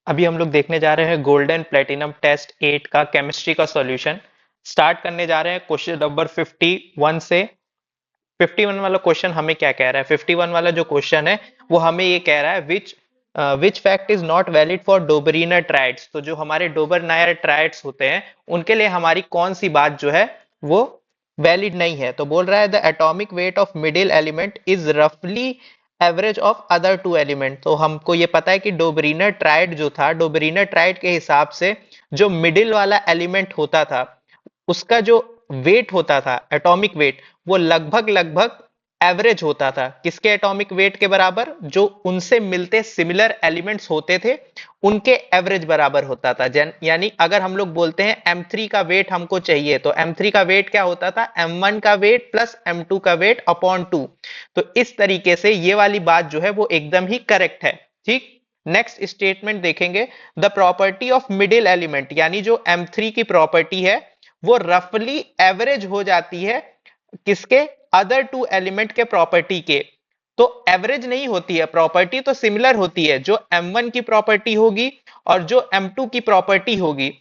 अभी हम लोग देखने जा रहे हैं गोल्डन प्लेटिनम टेस्ट 8 का केमिस्ट्री का सॉल्यूशन। स्टार्ट करने जा रहे हैं क्वेश्चन नंबर 51 से। 51 वाला क्वेश्चन हमें क्या कह रहा है? 51 वाला जो क्वेश्चन है वो हमें ये कह रहा है which fact is not valid for Dobereiner triads. तो जो हमारे डोबरनायर ट्राइड्स होते हैं उनके लिए हमारी कौन सी बात जो है वो वैलिड नहीं है। तो बोल रहा है the atomic weight of middle element is रफली average of other two element. तो हमको ये पता है कि डोबरीनर ट्राइड जो था, डोबरीनर ट्राइड के हिसाब से जो मिडिल वाला एलिमेंट होता था उसका जो वेट होता था, एटॉमिक वेट, वो लगभग लगभग एवरेज होता था। किसके एटॉमिक वेट के बराबर? जो उनसे मिलते सिमिलर एलिमेंट्स होते थे उनके एवरेज बराबर होता था। यानी अगर हम लोग बोलते हैं M3 का वेट हमको चाहिए, तो M3 का वेट क्या होता था? M1 का वेट प्लस M2 का वेट अपॉन 2। तो इस तरीके से ये वाली बात जो है वो एकदम ही करेक्ट है। ठीक, नेक्स्ट स्टेटमेंट देखेंगे। The property of middle element, यानी जो M3 की प्रॉपर्टी है वो रफली एवरेज हो जाती है किसके? अदर टू एलिमेंट के प्रॉपर्टी के। तो एवरेज नहीं होती है, प्रॉपर्टी तो सिमिलर होती है। जो M1 की प्रॉपर्टी होगी और जो M2 की प्रॉपर्टी होगी,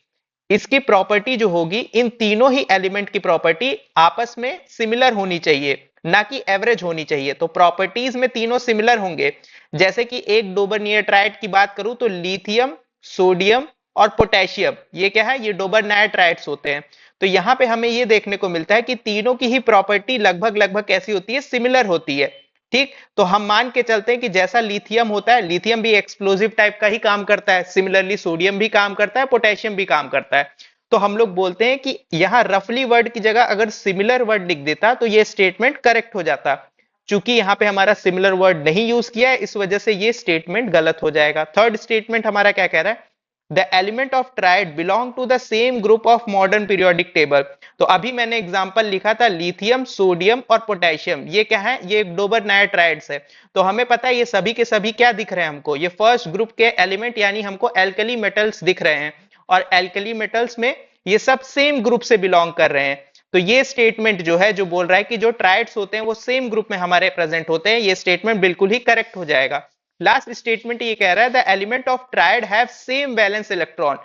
इसकी प्रॉपर्टी जो होगी, इन तीनों ही एलिमेंट की प्रॉपर्टी आपस में सिमिलर होनी चाहिए, ना कि एवरेज होनी चाहिए। तो प्रॉपर्टीज में तीनों सिमिलर होंगे। जैसे कि एक डोबरनियर की बात करूं तो लिथियम, सोडियम और पोटेशियम, ये क्या है? ये डोबरनायर होते हैं। तो यहां पे हमें ये देखने को मिलता है कि तीनों की ही प्रॉपर्टी लगभग लगभग कैसी होती है? सिमिलर होती है। ठीक, तो हम मान के चलते हैं कि जैसा लिथियम होता है, लिथियम भी एक्सप्लोजिव टाइप का ही काम करता है, सिमिलरली सोडियम भी काम करता है, पोटेशियम भी काम करता है। तो हम लोग बोलते हैं कि यहां रफली वर्ड की जगह अगर सिमिलर वर्ड लिख देता तो ये स्टेटमेंट करेक्ट हो जाता। चूंकि यहां पे हमारा सिमिलर वर्ड नहीं यूज किया है, इस वजह से ये स्टेटमेंट गलत हो जाएगा। थर्ड स्टेटमेंट हमारा क्या कह रहा है? The element of triad belong to the same group of modern periodic table. तो अभी मैंने एग्जांपल लिखा था लिथियम, सोडियम और पोटेशियम, ये क्या है? ये डोबर नायर ट्राइड्स है। तो हमें पता है ये सभी के सभी क्या दिख रहे हैं हमको? ये फर्स्ट ग्रुप के एलिमेंट, यानी हमको एल्कली मेटल्स दिख रहे हैं। और एल्कली मेटल्स में ये सब सेम ग्रुप से बिलोंग कर रहे हैं। तो ये स्टेटमेंट जो है, जो बोल रहा है कि जो ट्राइड्स होते हैं वो सेम ग्रुप में हमारे प्रेजेंट होते हैं, ये स्टेटमेंट बिल्कुल ही करेक्ट हो जाएगा। लास्ट स्टेटमेंट ये कह रहा है the element of tried have same valence electron.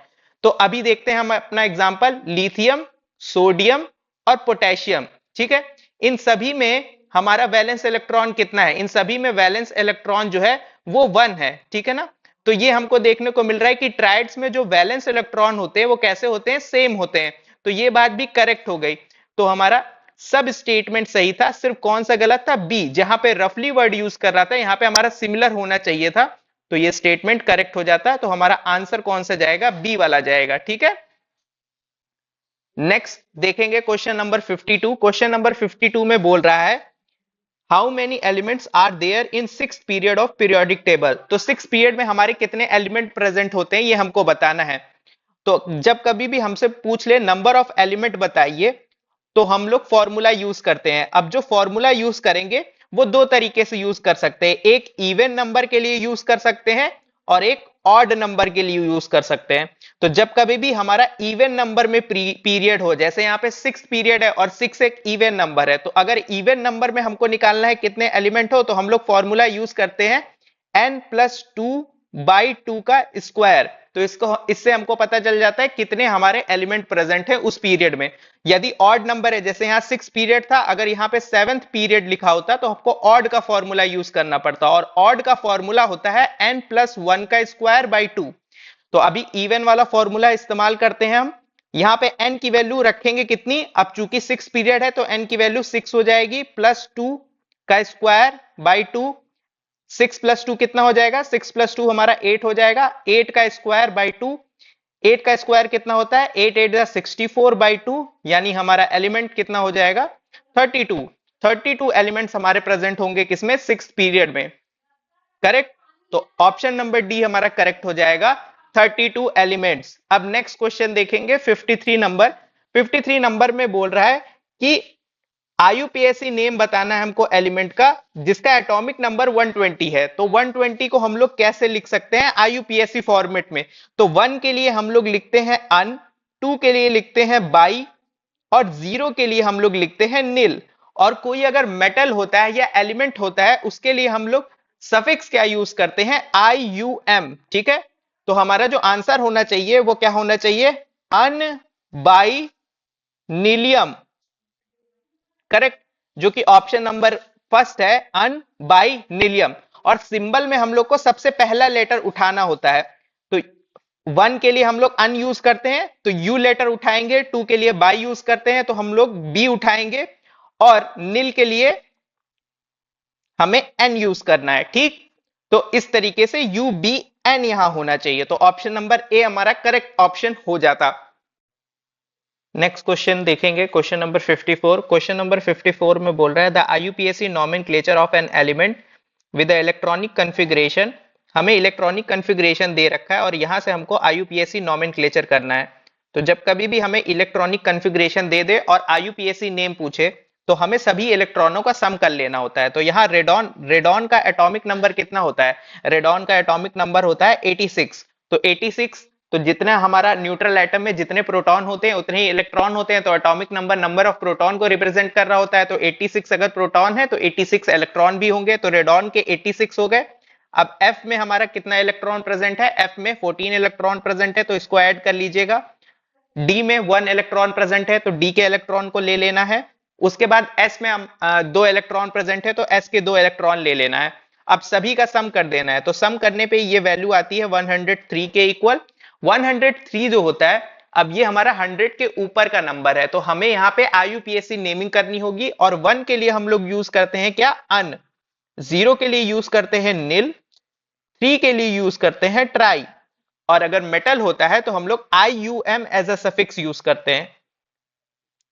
तो अभी देखते हैं हम अपना एग्जांपल, लिथियम, सोडियम और पोटेशियम। ठीक है, इन सभी में हमारा वैलेंस इलेक्ट्रॉन कितना है? इन सभी में वैलेंस इलेक्ट्रॉन जो है वो 1 है। ठीक है ना? तो ये हमको देखने को मिल रहा है कि ट्राइड्स में जो वैलेंस इलेक्ट्रॉन होते हैं वो कैसे होते हैं? सेम होते हैं। तो ये बात भी करेक्ट हो गई। तो हमारा सब स्टेटमेंट सही था, सिर्फ कौन सा गलत था? बी, जहां पे रफली वर्ड यूज कर रहा था, यहां पे हमारा सिमिलर होना चाहिए था। तो ये स्टेटमेंट करेक्ट हो जाता है। तो हमारा आंसर कौन सा जाएगा? बी वाला जाएगा। ठीक है, नेक्स्ट देखेंगे क्वेश्चन नंबर 52। क्वेश्चन नंबर 52 में बोल रहा है how many elements are there in six period of periodic table. तो सिक्स पीरियड में हमारे कितने एलिमेंट प्रेजेंट होते हैं ये हमको बताना है। तो जब कभी भी हमसे पूछ ले नंबर ऑफ एलिमेंट बताइए, तो हम लोग फॉर्मूला यूज करते हैं। अब जो फॉर्मूला यूज करेंगे वो दो तरीके से यूज कर सकते हैं। एक इवन नंबर के लिए यूज कर सकते हैं और एक ऑड नंबर के लिए यूज कर सकते हैं। तो जब कभी भी हमारा इवन नंबर में पीरियड हो, जैसे यहाँ पे 6 पीरियड है और 6 एक इवन नंबर है, तो अगर इवन नंबर में हमको निकालना है कितने एलिमेंट हो, तो हम लोग फॉर्मूला यूज करते हैं n+2/2 का स्क्वायर। तो इससे हमको पता चल जाता है कितने हमारे एलिमेंट प्रेजेंट है उस पीरियड में। यदि ऑड नंबर है, जैसे यहाँ 6 पीरियड था, अगर यहाँ पे 7th पीरियड लिखा होता तो आपको ऑड का फॉर्मूला यूज करना पड़ता, और ऑड का फॉर्मूला होता है n+1 का स्क्वायर बाई 2। तो अभी इवन वाला फॉर्मूला इस्तेमाल करते हैं हम। यहाँ पे n की वैल्यू रखेंगे कितनी? अब चूंकि 6 पीरियड है तो n की वैल्यू 6 हो जाएगी, +2 का स्क्वायर बाई 2। 6+2 कितना हो जाएगा? 6+2 हमारा 8 हो जाएगा। 8 का स्क्वायर बाई 2, 8 का स्क्वायर कितना होता है? 8 8 64/2, यानी हमारा एलिमेंट कितना हो जाएगा? 32। 32 एलिमेंट्स हमारे प्रेजेंट होंगे किसमें? 6 पीरियड में। करेक्ट, तो ऑप्शन नंबर डी हमारा करेक्ट हो जाएगा, 32 एलिमेंट्स। अब नेक्स्ट क्वेश्चन देखेंगे 53 नंबर। 53 नंबर में बोल रहा है कि आईयूपीएसी नेम बताना है हमको एलिमेंट का जिसका एटॉमिक नंबर 120 है। तो 120 को हम लोग कैसे लिख सकते हैं आईयूपीएसी फॉर्मेट में? तो 1 के लिए हम लोग लिखते हैं अन, 2 के लिए लिखते हैं बाई, और 0 के लिए हम लोग लिखते हैं नील। और कोई अगर मेटल होता है या एलिमेंट होता है उसके लिए हम लोग सफिक्स क्या यूज करते हैं? आई यू एम। ठीक है, तो हमारा जो आंसर होना चाहिए वो क्या होना चाहिए? अन बाई नीलियम, करेक्ट, जो कि ऑप्शन नंबर फर्स्ट है, अन बाई नीलियम। और सिंबल में हम लोग को सबसे पहला लेटर उठाना होता है, तो वन के लिए हम लोग अन यूज करते हैं तो यू लेटर उठाएंगे, टू के लिए बाई यूज करते हैं तो हम लोग बी उठाएंगे, और नील के लिए हमें एन यूज करना है, ठीक। तो इस तरीके से यू बी एन यहां होना चाहिए, तो ऑप्शन नंबर ए हमारा करेक्ट ऑप्शन हो जाता। नेक्स्ट क्वेश्चन देखेंगे, क्वेश्चन नंबर 54। क्वेश्चन नंबर 54 में बोल रहा है the IUPAC nomenclature of an element with electronic configuration. हमें इलेक्ट्रॉनिक कॉन्फ़िगरेशन दे रखा है और यहां से हमको आईयूपीएसी नॉमेनक्लेचर करना है। तो जब कभी भी हमें इलेक्ट्रॉनिक कॉन्फ़िगरेशन दे दे और आईयूपीएसी नेम पूछे तो हमें सभी इलेक्ट्रॉनों का सम कर लेना होता है। तो यहाँ रेडॉन रेडॉन का एटॉमिक नंबर कितना होता है? रेडॉन का एटॉमिक नंबर होता है 86। तो 86, तो जितना हमारा न्यूट्रल एटम में जितने प्रोटॉन होते हैं उतने ही इलेक्ट्रॉन होते हैं, तो atomic number number of proton को रिप्रेजेंट कर रहा होता है। तो 86 अगर प्रोटॉन है तो 86 इलेक्ट्रॉन भी होंगे, तो रेडॉन के 86 हो गए। अब एफ में हमारा कितना इलेक्ट्रॉन प्रेजेंट है? एफ में 14 इलेक्ट्रॉन प्रेजेंट है, तो इसको ऐड कर लीजिएगा। डी में 1 इलेक्ट्रॉन प्रेजेंट है, तो डी के इलेक्ट्रॉन को ले लेना है। उसके बाद एस में हम 2 इलेक्ट्रॉन प्रेजेंट है, तो एस के 2 इलेक्ट्रॉन ले लेना है। अब सभी का सम कर देना है, तो सम करने पे ये वैल्यू आती है 103 के इक्वल। 103 जो होता है, अब ये हमारा 100 के ऊपर का नंबर है, तो हमें यहाँ पे आईयूपीएसी नेमिंग करनी होगी। और 1 के लिए हम लोग यूज करते हैं क्या? अन। 0 के लिए यूज करते हैं नील, 3 के लिए यूज करते हैं ट्राई, और अगर मेटल होता है तो हम लोग I U M as a suffix use करते हैं,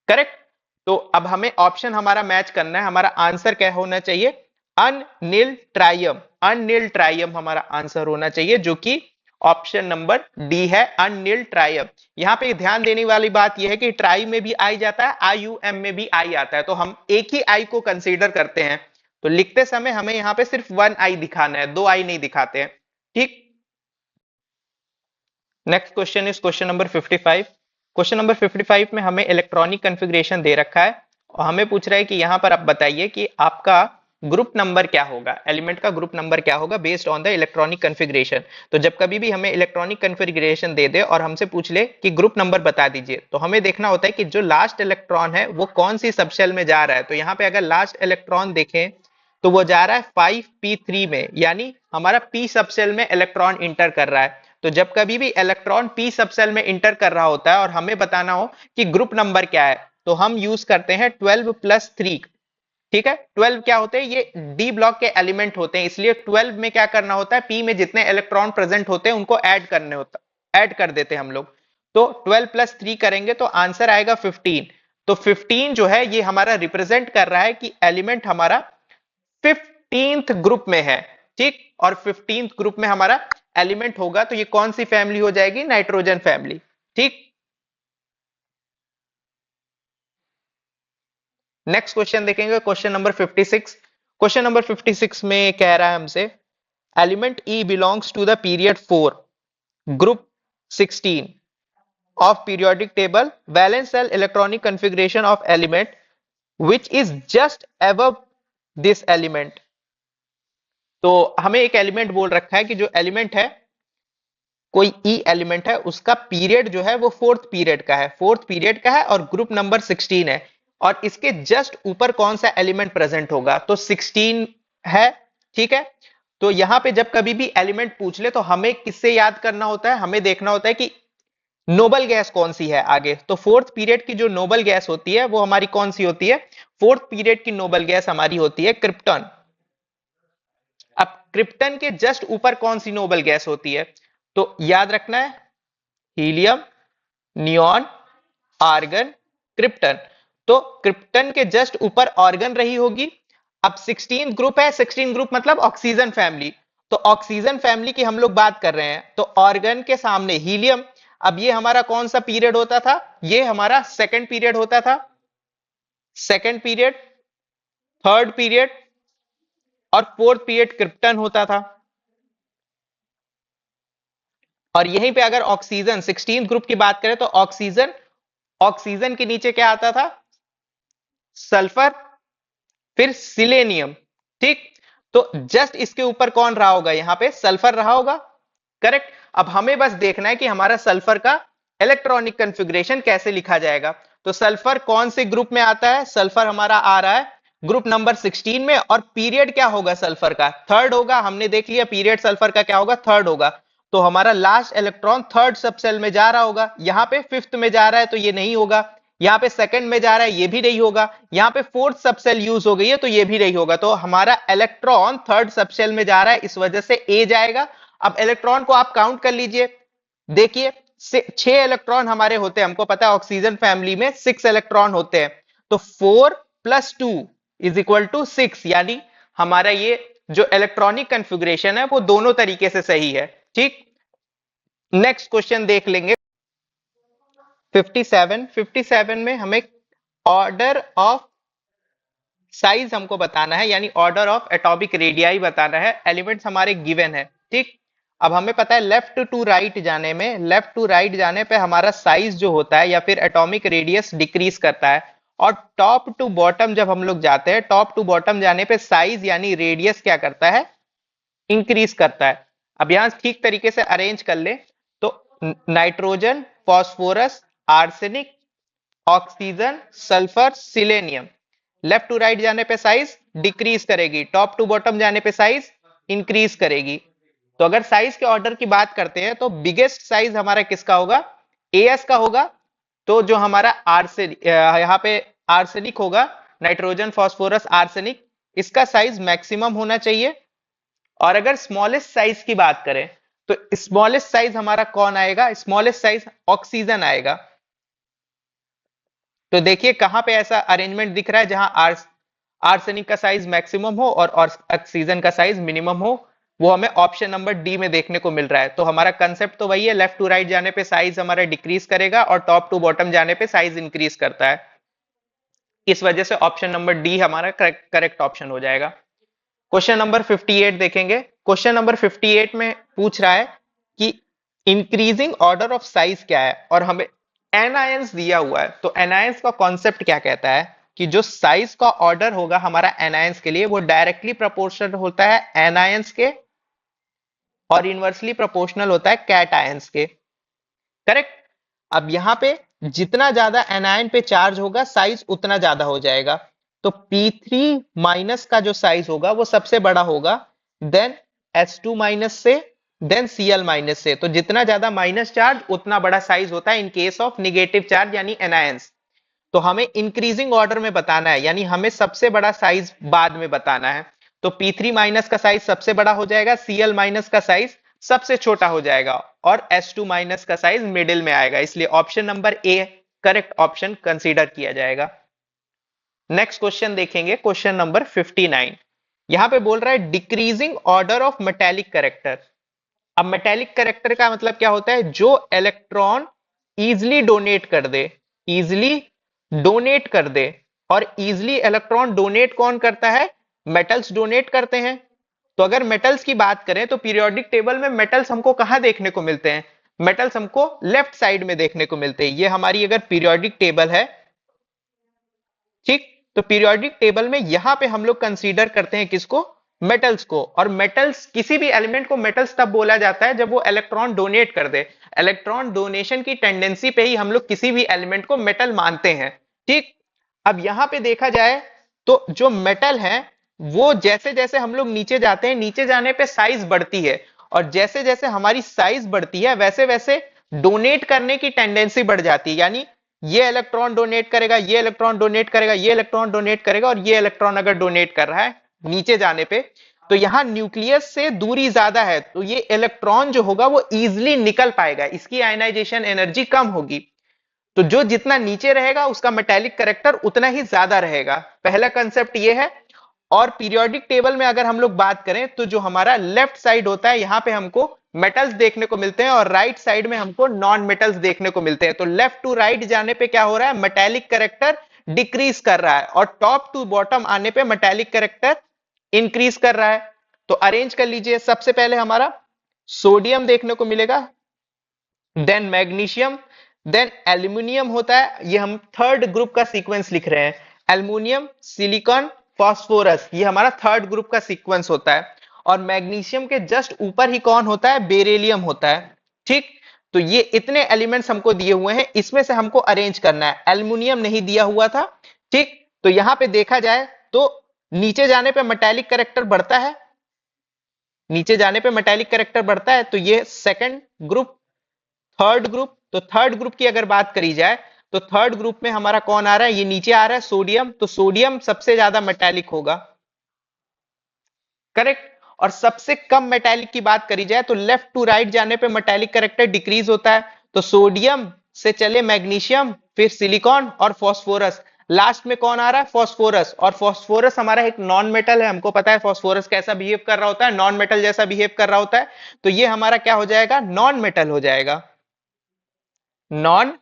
करेक्ट। तो अब हमें ऑप्शन हमारा मैच करना है, हमारा आंसर क्या होना चाहिए? अननील ट्राइयम। अननील ट्राइयम हमारा आंसर होना चाहिए, जो कि ऑप्शन नंबर डी है, अननील ट्राइयम। यहां पे ध्यान देने वाली बात यह है कि ट्राई में भी आई जाता है, आई यू एम में भी आई आता है, तो हम एक ही आई को कंसीडर करते हैं। तो लिखते समय हमें यहां पे सिर्फ 1 आई दिखाना है, 2 आई नहीं दिखाते हैं, ठीक। Next question is question number 55। Question number 55 में हमें इलेक्ट्रॉनिक कॉन्फ़िगरेशन दे रखा है और हमें पूछ रहा है कि यहां पर आप बताइए कि आपका ग्रुप नंबर क्या होगा, एलिमेंट का ग्रुप नंबर क्या होगा based on the electronic configuration. तो जब कभी भी हमें इलेक्ट्रॉनिक कॉन्फ़िगरेशन दे दे और हमसे पूछ ले कि ग्रुप नंबर बता दीजिए, तो हमें देखना होता है कि जो लास्ट इलेक्ट्रॉन है वो कौन सी सबशेल में जा रहा है। तो यहाँ पे अगर लास्ट इलेक्ट्रॉन देखें तो वो जा रहा है 5p3 में, यानी हमारा p सबसेल में इलेक्ट्रॉन इंटर कर रहा है। तो जब कभी भी इलेक्ट्रॉन p सबसेल में इंटर कर रहा होता है और हमें बताना हो कि ग्रुप नंबर क्या है, तो हम यूज करते हैं 12+3, ठीक है। 12 क्या होते हैं? ये डी ब्लॉक के एलिमेंट होते हैं, इसलिए 12 में क्या करना होता है? p में जितने इलेक्ट्रॉन प्रेजेंट होते हैं उनको ऐड करने होता, ऐड कर देते हैं हम लोग। तो 12+3 करेंगे तो आंसर आएगा 15। तो 15 जो है ये हमारा रिप्रेजेंट कर रहा है कि एलिमेंट हमारा 15th ग्रुप में है, ठीक। और 15th ग्रुप में हमारा एलिमेंट होगा तो ये कौन सी फैमिली हो जाएगी? नाइट्रोजन फैमिली, ठीक। नेक्स्ट क्वेश्चन देखेंगे, क्वेश्चन नंबर 56। क्वेश्चन नंबर 56 में कह रहा है हमसे element E belongs to the period 4 group 16 of periodic table, valence cell electronic configuration of element which is just above this element। तो हमें एक एलिमेंट बोल रखा है कि जो एलिमेंट है, कोई ई एलिमेंट है, उसका पीरियड जो है वो 4th पीरियड का है, 4th पीरियड का है और ग्रुप नंबर 16 है, और इसके जस्ट ऊपर कौन सा एलिमेंट प्रेजेंट होगा? तो 16 है, ठीक है। तो यहां पे जब कभी भी एलिमेंट पूछ ले तो हमें किससे याद करना होता है? हमें देखना होता है कि नोबल गैस कौन सी है आगे। तो 4th पीरियड की जो नोबल गैस होती है वो हमारी कौन सी होती है? 4th पीरियड की नोबल गैस हमारी होती है क्रिप्टन। अब क्रिप्टन के जस्ट ऊपर कौन सी नोबल गैस होती है? तो याद रखना है, हीलियम, नियॉन, आर्गन, क्रिप्टन। तो क्रिप्टन के जस्ट ऊपर ऑर्गन रही होगी। अब 16 ग्रुप है, 16 ग्रुप मतलब ऑक्सीजन फैमिली, तो ऑक्सीजन फैमिली की हम लोग बात कर रहे हैं, तो ऑर्गन के सामने हीलियम। अब ये हमारा कौन सा पीरियड होता था? ये हमारा सेकंड पीरियड होता था, सेकंड पीरियड, थर्ड पीरियड और फोर्थ पीरियड क्रिप्टन होता था। और यहीं पे अगर ऑक्सीजन 16 ग्रुप की बात करें तो ऑक्सीजन, ऑक्सीजन के नीचे क्या आता था? सल्फर, फिर सिलेनियम, ठीक। तो जस्ट इसके ऊपर कौन रहा होगा? यहां पे सल्फर रहा होगा, करेक्ट। अब हमें बस देखना है कि हमारा सल्फर का इलेक्ट्रॉनिक कन्फिग्रेशन कैसे लिखा जाएगा। तो सल्फर कौन से ग्रुप में आता है? सल्फर हमारा आ रहा है ग्रुप नंबर 16 में, और पीरियड क्या होगा सल्फर का? थर्ड होगा। हमने देख लिया पीरियड सल्फर का क्या होगा, थर्ड होगा। तो हमारा लास्ट इलेक्ट्रॉन थर्ड सबसेल में जा रहा होगा। यहाँ पे फिफ्थ में जा रहा है तो ये नहीं होगा, यहाँ पे सेकंड में जा रहा है ये भी नहीं होगा, यहाँ पे फोर्थ सबसेल यूज हो गई है तो ये भी नहीं होगा। तो हमारा इलेक्ट्रॉन थर्ड सबसेल में जा रहा है, इस वजह से ए जाएगा। अब इलेक्ट्रॉन को आप काउंट कर लीजिए, देखिए 6 इलेक्ट्रॉन हमारे होते हैं, हमको पता है ऑक्सीजन फैमिली में 6 इलेक्ट्रॉन होते हैं। तो 4+2 = 6, यानी हमारा ये जो इलेक्ट्रॉनिक कन्फिग्रेशन है वो दोनों तरीके से सही है। ठीक, नेक्स्ट क्वेश्चन देख लेंगे 57 में हमें ऑर्डर ऑफ साइज हमको बताना है, यानी ऑर्डर ऑफ एटॉमिक रेडियाई बताना है। एलिमेंट्स हमारे गिवन है। ठीक, अब हमें पता है लेफ्ट टू राइट जाने में, लेफ्ट टू राइट जाने पे हमारा साइज जो होता है या फिर एटॉमिक रेडियस डिक्रीज करता है, और टॉप टू बॉटम जब हम लोग जाते हैं, टॉप टू बॉटम जाने पे साइज यानी रेडियस क्या करता है, इंक्रीज करता है। अब यहां ठीक तरीके से अरेंज कर ले तो nitrogen, phosphorus, arsenic, oxygen, sulphur, selenium, left to right जाने पे साइज डिक्रीज करेगी, टॉप टू बॉटम जाने पे साइज इंक्रीज करेगी। तो अगर साइज के ऑर्डर की बात करते हैं तो बिगेस्ट साइज हमारा किसका होगा, एएस का होगा। तो जो हमारा आर्सेनिक, यहाँ पे आर्सेनिक होगा, नाइट्रोजन, फॉस्फोरस, आर्सेनिक, इसका साइज मैक्सिमम होना चाहिए। और अगर स्मॉलेस्ट साइज की बात करें तो स्मॉलेस्ट साइज हमारा कौन आएगा, स्मॉलेस्ट साइज ऑक्सीजन आएगा। तो देखिए कहां पे ऐसा अरेंजमेंट दिख रहा है जहां आर्सेनिक का साइज मैक्सिमम हो और ऑक्सीजन का साइज मिनिमम हो, वो हमें ऑप्शन नंबर डी में देखने को मिल रहा है। तो हमारा कंसेप्ट तो वही है, लेफ्ट टू राइट जाने पे साइज हमारा डिक्रीज करेगा और टॉप टू बॉटम जाने पे साइज इंक्रीज करता है। इस वजह से ऑप्शन नंबर डी हमारा करेक्ट ऑप्शन हो जाएगा। क्वेश्चन नंबर 58 देखेंगे। क्वेश्चन नंबर 58 में पूछ रहा है कि इंक्रीजिंग ऑर्डर ऑफ साइज क्या है, और हमें एनायंस दिया हुआ है। तो एनायंस का कॉन्सेप्ट क्या कहता है कि जो साइज का ऑर्डर होगा हमारा एनायंस के लिए वो डायरेक्टली प्रोपोर्शनल होता है एनायंस के, और इनवर्सली प्रोपोर्शनल होता है कैटायंस के। करेक्ट। अब यहां पे जितना ज्यादा एनायन पे चार्ज होगा साइज उतना ज्यादा हो जाएगा। तो P3 माइनस का जो साइज होगा वो सबसे बड़ा होगा, देन H2 माइनस से, देन Cl माइनस से। तो जितना ज्यादा माइनस चार्ज उतना बड़ा साइज होता है in case of negative charge यानी एनायंस। तो हमें इंक्रीजिंग ऑर्डर में बताना है, यानी हमें सबसे बड़ा साइज बाद में बताना है। तो P3 माइनस का साइज सबसे बड़ा हो जाएगा, Cl माइनस का साइज सबसे छोटा हो जाएगा, और H2 माइनस का साइज मिडिल में आएगा। इसलिए option number A correct option consider किया जाएगा। नेक्स्ट क्वेश्चन देखेंगे, क्वेश्चन नंबर 59। यहां पे बोल रहा है decreasing order of metallic character. अब मेटेलिक कैरेक्टर का मतलब क्या होता है, जो इलेक्ट्रॉन इजिली डोनेट कर दे, इजिली डोनेट कर दे। और इजिली इलेक्ट्रॉन डोनेट कौन करता है, मेटल्स डोनेट करते हैं। तो अगर मेटल्स की बात करें तो पीरियोडिक टेबल में मेटल्स हमको कहां देखने को मिलते हैं, मेटल्स हमको लेफ्ट साइड में देखने को मिलते हैं। ये हमारी अगर पीरियोडिक टेबल है, ठीक, तो पीरियोडिक टेबल में यहां पे हम लोग कंसीडर करते हैं किसको, मेटल्स को। और मेटल्स, किसी भी एलिमेंट को मेटल्स तब बोला जाता है जब वो इलेक्ट्रॉन डोनेट कर दे। इलेक्ट्रॉन डोनेशन की टेंडेंसी पे ही हम लोग किसी भी एलिमेंट को मेटल मानते हैं। ठीक, अब यहां पे देखा जाए तो जो मेटल है वो जैसे जैसे हम लोग नीचे जाते हैं, नीचे जाने पे साइज बढ़ती है, और जैसे जैसे हमारी साइज बढ़ती है वैसे वैसे डोनेट करने की टेंडेंसी बढ़ जाती है। यानी ये इलेक्ट्रॉन डोनेट करेगा, ये इलेक्ट्रॉन डोनेट करेगा, ये इलेक्ट्रॉन डोनेट करेगा, और ये इलेक्ट्रॉन अगर डोनेट कर रहा है नीचे जाने पे, तो यहां न्यूक्लियस से दूरी ज्यादा है, तो ये इलेक्ट्रॉन जो होगा वो इजिली निकल पाएगा, इसकी आयनाइजेशन एनर्जी कम होगी। तो जो जितना नीचे रहेगा उसका मेटेलिक कैरेक्टर उतना ही ज्यादा रहेगा। पहला कंसेप्ट ये है। और पीरियोडिक टेबल में अगर हम लोग बात करें तो जो हमारा लेफ्ट साइड होता है यहां पे हमको मेटल्स देखने को मिलते हैं, और राइट साइड में हमको नॉन मेटल्स देखने को मिलते हैं। तो लेफ्ट टू राइट जाने पे क्या हो रहा है, मेटेलिक कैरेक्टर डिक्रीज कर रहा है, और टॉप टू बॉटम आने पे मेटेलिक कैरेक्टर इंक्रीज कर रहा है। तो अरेंज कर लीजिए, सबसे पहले हमारा सोडियम देखने को मिलेगा, देन मैग्नीशियम, देन एल्यूमिनियम होता है। ये हम थर्ड ग्रुप का सीक्वेंस लिख रहे हैं, एल्यूमिनियम, सिलिकॉन, फास्फोरस, ये हमारा थर्ड ग्रुप का सीक्वेंस होता है। और मैग्नीशियम के जस्ट ऊपर ही कौन होता है, बेरिलियम होता है। ठीक, तो ये इतने एलिमेंट्स हमको दिए हुए हैं, इसमें से हमको अरेंज करना है। एल्युमिनियम नहीं दिया हुआ था। ठीक, तो यहां पे देखा जाए तो नीचे जाने पे मेटालिक कैरेक्टर बढ़ता है, नीचे जाने पे मेटालिक कैरेक्टर बढ़ता है, तो ये सेकंड ग्रुप। थर्ड ग्रुप, तो थर्ड ग्रुप की अगर बात करी जाए तो थर्ड ग्रुप में हमारा कौन आ रहा है, ये नीचे आ रहा है सोडियम, तो सोडियम सबसे ज्यादा मेटालिक होगा, करेक्ट। और सबसे कम मेटालिक की बात करी जाए तो लेफ्ट टू राइट जाने पे मेटालिक कैरेक्टर डिक्रीज होता है, तो सोडियम से चले मैग्नीशियम, फिर सिलिकॉन और फास्फोरस, लास्ट में कौन आ रहा है, फास्फोरस। और फास्फोरस हमारा एक नॉन मेटल है, हमको पता है फास्फोरस कैसा बिहेव कर रहा होता है, नॉन मेटल जैसा बिहेव कर रहा होता है, तो ये हमारा क्या हो जाएगा, नॉन मेटल हो जाएगा, नॉन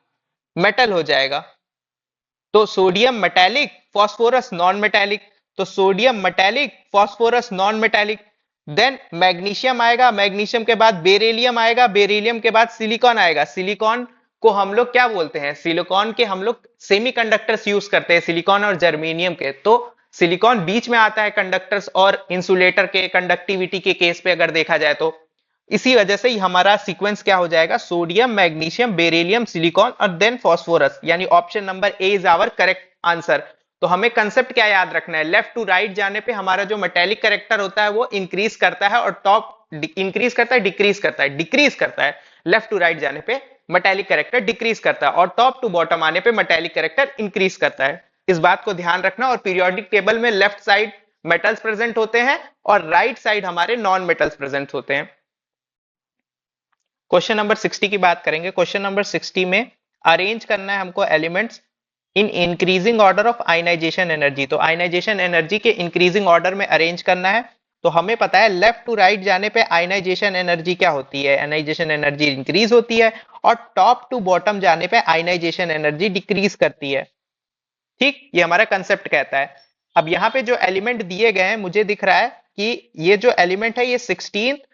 मेटल हो जाएगा। तो sodium metallic, phosphorus non metallic, तो sodium metallic, phosphorus non metallic. Then magnesium आएगा, मैग्नीशियम के बाद बेरिलियम आएगा, बेरिलियम के बाद सिलिकॉन आएगा। सिलिकॉन को हम लोग क्या बोलते हैं, सिलिकॉन के हम लोग सेमीकंडक्टर्स यूज करते हैं, सिलिकॉन और जर्मेनियम के। तो सिलिकॉन बीच में आता है कंडक्टर्स और इंसुलेटर के कंडक्टिविटी के केस पे अगर देखा जाए तो। इसी वजह से ही हमारा सीक्वेंस क्या हो जाएगा, सोडियम, मैग्नीशियम, बेरिलियम, सिलिकॉन और देन फास्फोरस, यानी option number A is our correct answer. तो हमें कंसेप्ट क्या याद रखना है, लेफ्ट टू राइट जाने पे हमारा जो मेटेलिक कैरेक्टर होता है वो इंक्रीज करता है, और टॉप इंक्रीज करता है, डिक्रीज करता है, डिक्रीज करता है। लेफ्ट टू राइट जाने पे मेटेलिक कैरेक्टर डिक्रीज करता है, और टॉप टू बॉटम आने पे मेटेलिक कैरेक्टर इंक्रीज करता है। इस बात को ध्यान रखना। और पीरियोडिक टेबल में लेफ्ट साइड मेटल्स प्रेजेंट होते हैं और राइट साइड हमारे नॉन मेटल्स प्रेजेंट होते हैं। क्वेश्चन नंबर 60 की बात करेंगे। क्वेश्चन नंबर 60 में अरेंज करना है हमको elements in increasing order of ionisation energy. तो आयनाइजेशन एनर्जी के इंक्रीजिंग ऑर्डर में अरेंज करना है। तो हमें पता है लेफ्ट टू राइट जाने पे आयनाइजेशन एनर्जी क्या होती है, आयनाइजेशन एनर्जी इंक्रीज होती है, और टॉप टू बॉटम जाने पे आयनाइजेशन एनर्जी डिक्रीज करती है। ठीक, ये हमारा कंसेप्ट कहता है। अब यहाँ पे जो एलिमेंट दिए गए हैं, मुझे दिख रहा है कि ये जो एलिमेंट है ये 16th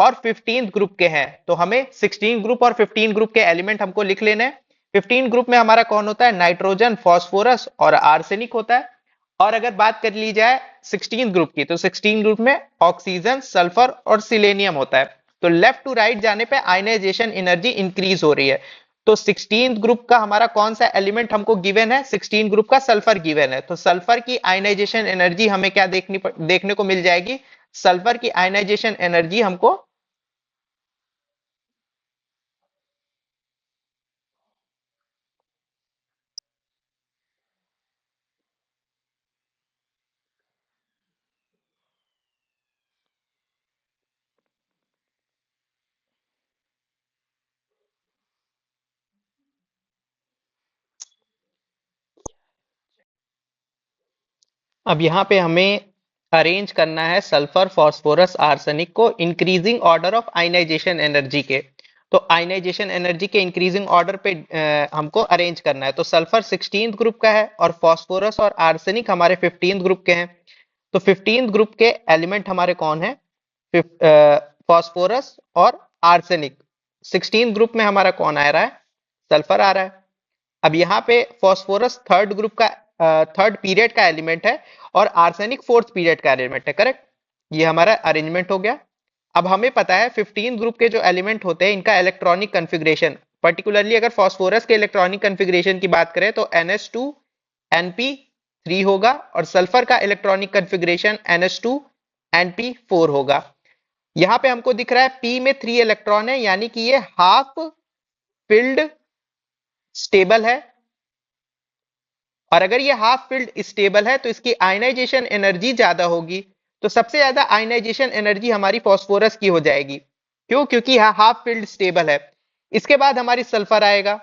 और 15th ग्रुप के हैं। तो हमें 16 ग्रुप और 15 ग्रुप के एलिमेंट हमको लिख लेने हैं। 15 ग्रुप में हमारा कौन होता है, नाइट्रोजन, फास्फोरस और आर्सेनिक होता है। और अगर बात कर ली जाए 16 ग्रुप की, तो 16 ग्रुप में ऑक्सीजन, सल्फर और सिलेनियम होता है। तो लेफ्ट टू राइट जाने पे आयनाइजेशन एनर्जी इंक्रीज हो रही है। तो 16 ग्रुप का हमारा कौन सा एलिमेंट हमको गिवन है, 16 ग्रुप का सल्फर गिवन है। तो सल्फर की आयनाइजेशन एनर्जी हमें क्या देखने को मिल जाएगी, सल्फर की आयनाइजेशन एनर्जी हमको अब यहाँ पे हमें अरेंज करना है सल्फर, फास्फोरस, आर्सेनिक को increasing order of ionisation energy के। तो आयनाइजेशन एनर्जी के इंक्रीजिंग ऑर्डर पे हमको अरेंज करना है। तो सल्फर 16th ग्रुप का है और फास्फोरस और आर्सेनिक हमारे 15th ग्रुप के हैं। तो 15th ग्रुप के एलिमेंट हमारे कौन है, फास्फोरस और आर्सेनिक। 16th ग्रुप में हमारा कौन आ रहा है, सल्फर आ रहा है। अब यहाँ पे फास्फोरस थर्ड ग्रुप का, थर्ड पीरियड का एलिमेंट है, और आर्सेनिक फोर्थ पीरियड का एलिमेंट है, करेक्ट। ये हमारा अरेंजमेंट हो गया। अब हमें पता है 15 ग्रुप के जो एलिमेंट होते हैं इनका इलेक्ट्रॉनिक कन्फिग्रेशन, पर्टिकुलरली अगर फास्फोरस के इलेक्ट्रॉनिक कन्फिग्रेशन की बात करें तो NH2 NP3 होगा, और सल्फर का इलेक्ट्रॉनिक कन्फिग्रेशन NH2 NP4 होगा। यहाँ पे हमको दिख रहा है P में 3 इलेक्ट्रॉन है, यानी कि ये हाफ फिल्ड स्टेबल है। और अगर ये हाफ फील्ड स्टेबल है तो इसकी आयनाइजेशन एनर्जी ज्यादा होगी। तो सबसे ज्यादा आयनाइजेशन एनर्जी हमारी फास्फोरस की हो जाएगी। क्यों, क्योंकि यह हाफ फील्ड स्टेबल है। इसके बाद हमारी सल्फर आएगा,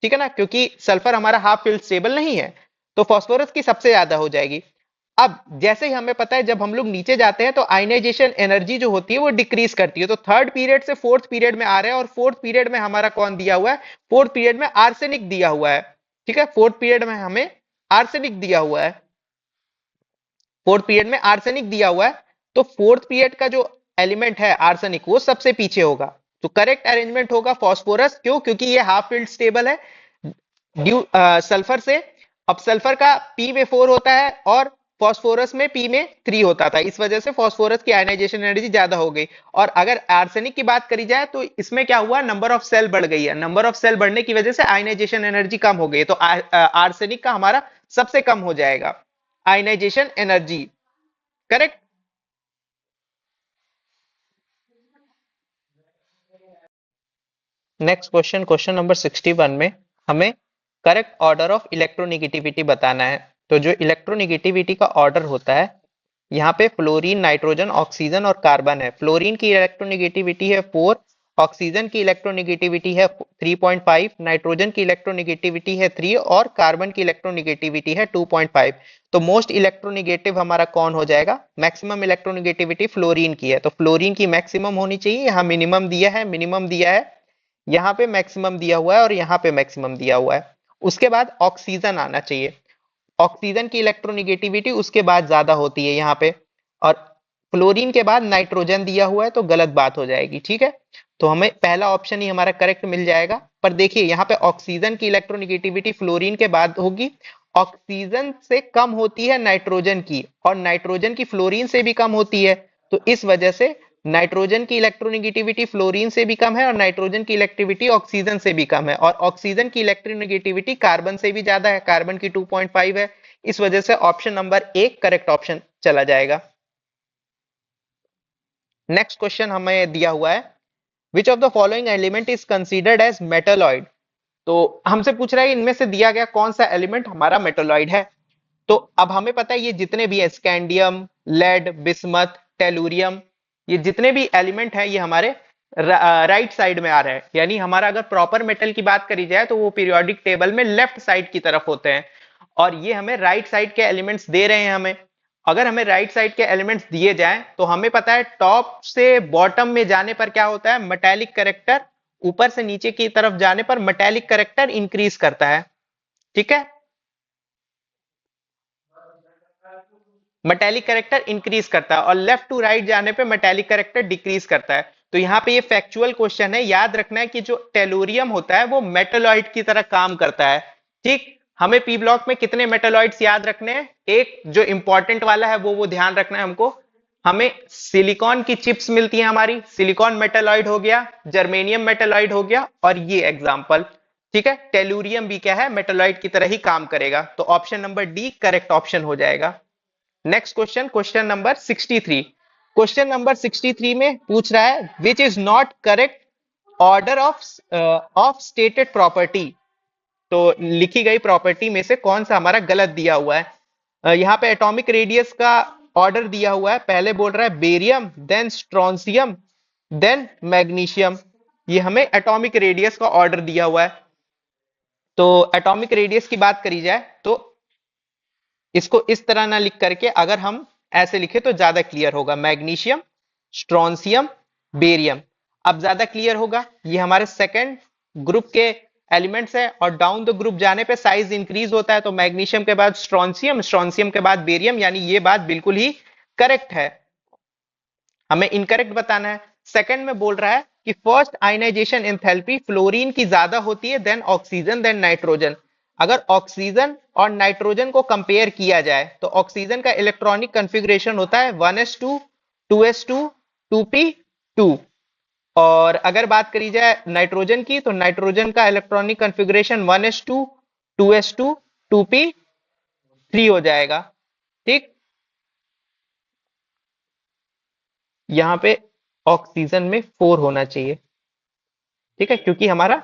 ठीक है ना, क्योंकि सल्फर हमारा हाफ फील्ड स्टेबल नहीं है, तो फास्फोरस की सबसे ज्यादा हो जाएगी। अब जैसे ही हमें पता है जब हम लोग नीचे जाते हैं तो आयनाइजेशन एनर्जी जो होती है वो डिक्रीज करती है। तो थर्ड पीरियड से फोर्थ पीरियड में आ रहे हैं, और फोर्थ पीरियड में हमारा कौन दिया हुआ है, फोर्थ पीरियड में आर्सेनिक दिया हुआ है। ठीक है, फोर्थ पीरियड में हमें आर्सेनिक दिया हुआ है, फोर्थ पीरियड में आर्सेनिक दिया हुआ है। तो फोर्थ पीरियड का जो एलिमेंट है आर्सेनिक वो सबसे पीछे होगा। तो करेक्ट अरेंजमेंट होगा फास्फोरस। क्यों, क्योंकि ये हाफ फील्ड स्टेबल है ड्यू सल्फर से। अब सल्फर का P में 4 होता है और फास्फोरस में पी में 3 होता था, इस वजह से फास्फोरस की आयनाइजेशन एनर्जी ज्यादा हो गई। और अगर आर्सेनिक की बात करी जाए तो इसमें क्या हुआ, नंबर ऑफ सेल बढ़ गई है, नंबर ऑफ सेल बढ़ने की वजह से आयनाइजेशन एनर्जी कम हो गई, तो आर्सेनिक का हमारा सबसे कम हो जाएगा ionization energy. Correct. Next question, question number 61 में हमें करेक्ट ऑर्डर ऑफ इलेक्ट्रोनिगेटिविटी बताना है। तो जो इलेक्ट्रोनिगेटिविटी का ऑर्डर होता है, यहाँ पे फ्लोरीन, नाइट्रोजन, ऑक्सीजन और कार्बन है। फ्लोरीन की इलेक्ट्रोनिगेटिविटी है 4, ऑक्सीजन की इलेक्ट्रोनिगेटिविटी है 3.5, नाइट्रोजन की इलेक्ट्रोनिगेटिविटी है 3 और कार्बन की इलेक्ट्रोनिगेटिविटी है 2.5। तो मोस्ट इलेक्ट्रोनिगेटिव हमारा कौन हो जाएगा, मैक्सिमम इलेक्ट्रोनिगेटिविटी फ्लोरीन की है, तो फ्लोरीन की मैक्सिमम होनी चाहिए। यहाँ मिनिमम दिया है, मिनिमम दिया है, यहाँ पे मैक्सिमम दिया हुआ है और यहाँ पे मैक्सिमम दिया हुआ है। उसके बाद ऑक्सीजन आना चाहिए, ऑक्सीजन की इलेक्ट्रोनिगेटिविटी उसके बाद ज्यादा होती है यहाँ पे। और फ्लोरीन के बाद नाइट्रोजन दिया हुआ है तो गलत बात हो जाएगी, ठीक है। तो हमें पहला ऑप्शन ही हमारा करेक्ट मिल जाएगा। पर देखिए यहाँ पे ऑक्सीजन की इलेक्ट्रोनिगेटिविटी फ्लोरीन के बाद होगी, ऑक्सीजन से कम होती है नाइट्रोजन की, और नाइट्रोजन की फ्लोरीन से भी कम होती है। तो इस वजह से नाइट्रोजन की इलेक्ट्रोनिगेटिविटी फ्लोरीन से भी कम है और नाइट्रोजन की इलेक्ट्रिविटी ऑक्सीजन से भी कम है, और ऑक्सीजन की इलेक्ट्रोनिगेटिविटी कार्बन से भी ज्यादा है, कार्बन की 2.5 है। इस वजह से ऑप्शन नंबर 1 करेक्ट ऑप्शन चला जाएगा। नेक्स्ट क्वेश्चन हमें दिया हुआ है, which of the following element is considered as metalloid. तो हमसे पूछ रहा है इनमें से दिया गया कौन सा एलिमेंट हमारा मेटलॉइड है। तो अब हमें पता है ये जितने भी है, स्कैंडियम, लेड, बिस्मथ, टेलुरियम, ये जितने भी एलिमेंट हैं ये हमारे राइट साइड में आ रहे हैं। यानी हमारा अगर प्रॉपर मेटल की बात करी जाए तो वो पीरियोडिक टेबल में लेफ्ट साइड की तरफ होते हैं, और ये हमें राइट साइड के एलिमेंट्स दे रहे हैं हमें। अगर हमें राइट साइड के एलिमेंट्स दिए जाएं तो हमें पता है टॉप से बॉटम में जाने पर क्या होता है, मेटेलिक करेक्टर, ऊपर से नीचे की तरफ जाने पर मेटेलिक करेक्टर इंक्रीज करता है, ठीक है। मेटेलिक करेक्टर इंक्रीज करता है और लेफ्ट टू राइट जाने पे मेटेलिक करेक्टर डिक्रीज करता है। तो यहाँ पे ये फैक्चुअल क्वेश्चन है, याद रखना है कि जो टेलुरियम होता है वो मेटलॉइड की तरह काम करता है, ठीक। हमें पी ब्लॉक में कितने मेटलॉइड्स याद रखने हैं, एक जो इंपॉर्टेंट वाला है वो ध्यान रखना है हमको। हमें सिलिकॉन की चिप्स मिलती है हमारी, सिलिकॉन मेटलॉइड हो गया, जर्मेनियम मेटलॉइड हो गया, और ये एग्जांपल, ठीक है। टेलुरियम भी क्या है, मेटलॉइड की तरह ही काम करेगा। तो option number D correct option हो जाएगा। Next question, question number 63। Question number 63 में पूछ रहा है which is not correct order of stated property. तो लिखी गई प्रॉपर्टी में से कौन सा हमारा गलत दिया हुआ है। यहाँ पे एटॉमिक रेडियस का ऑर्डर दिया हुआ है, पहले बोल रहा है बेरियम, देन स्ट्रोंसियम, देन मैग्नीशियम। ये हमें एटॉमिक रेडियस का ऑर्डर दिया हुआ है। तो एटॉमिक रेडियस की बात करी जाए तो इसको इस तरह ना लिख करके अगर हम ऐसे लिखे तो ज्यादा क्लियर होगा, मैग्नीशियम, स्ट्रोंसियम, बेरियम। अब ज्यादा क्लियर होगा, ये हमारे सेकंड ग्रुप के एलिमेंट्स है और डाउन द ग्रुप जाने पे साइज इंक्रीज होता है, तो मैग्नीशियम के बाद स्ट्रोंसियम, स्ट्रोंसियम के बाद बेरियम, यानी ये बात बिल्कुल ही करेक्ट है। हमें इनकरेक्ट बताना है। सेकंड में बोल रहा है कि फर्स्ट आयनाइजेशन एंथैल्पी फ्लोरीन की ज्यादा होती है देन ऑक्सीजन देन नाइट्रोजन। अगर ऑक्सीजन और नाइट्रोजन को कंपेयर किया जाए तो ऑक्सीजन का इलेक्ट्रॉनिक कॉन्फ़िगरेशन होता है 1s2 2s2 2p2, और अगर बात करी जाए नाइट्रोजन की तो नाइट्रोजन का electronic configuration 1s2 2s2 2p3 हो जाएगा, ठीक। यहाँ पे ऑक्सीजन में 4 होना चाहिए, ठीक है, क्योंकि हमारा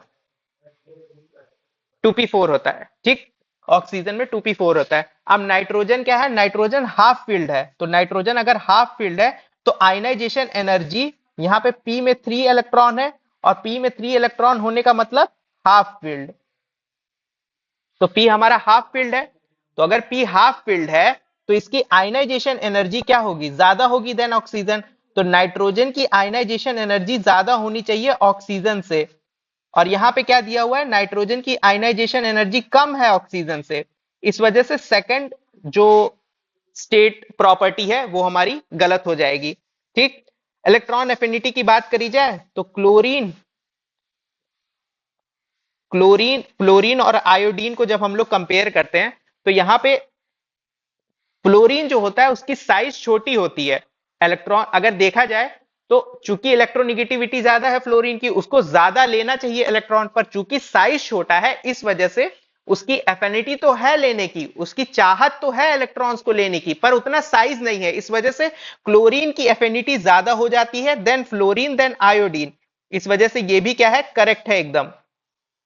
2p4 होता है, ठीक। ऑक्सीजन में 2p4 होता है। अब नाइट्रोजन क्या है, नाइट्रोजन हाफ फील्ड है, तो नाइट्रोजन अगर हाफ फील्ड है तो आयनाइजेशन एनर्जी यहाँ पे p में 3 इलेक्ट्रॉन है, और p में 3 इलेक्ट्रॉन होने का मतलब हाफ फील्ड। तो p हमारा हाफ फील्ड है, तो अगर p हाफ फील्ड है तो इसकी आयनाइजेशन एनर्जी क्या होगी, ज्यादा होगी देन ऑक्सीजन। तो नाइट्रोजन की आयनाइजेशन एनर्जी ज्यादा होनी चाहिए ऑक्सीजन से, और यहां पे क्या दिया हुआ है, नाइट्रोजन की आयनाइजेशन एनर्जी कम है ऑक्सीजन से। इस वजह से सेकंड जो स्टेट प्रॉपर्टी है वो हमारी गलत हो जाएगी, ठीक। इलेक्ट्रॉन एफिनिटी की बात करी जाए तो क्लोरीन क्लोरीन फ्लोरीन और आयोडीन को जब हम लोग कंपेयर करते हैं तो यहाँ पे फ्लोरीन जो होता है उसकी साइज छोटी होती है। इलेक्ट्रॉन अगर देखा जाए तो चूंकि इलेक्ट्रोनिगेटिविटी ज्यादा है फ्लोरीन की, उसको ज्यादा लेना चाहिए इलेक्ट्रॉन, पर चूंकि साइज छोटा है इस वजह से उसकी एफिनिटी तो है लेने की, उसकी चाहत तो है इलेक्ट्रॉन्स को लेने की, पर उतना साइज नहीं है। इस वजह से क्लोरीन की एफिनिटी ज्यादा हो जाती है देन फ्लोरीन देन आयोडीन। इस वजह से ये भी क्या है, करेक्ट है एकदम।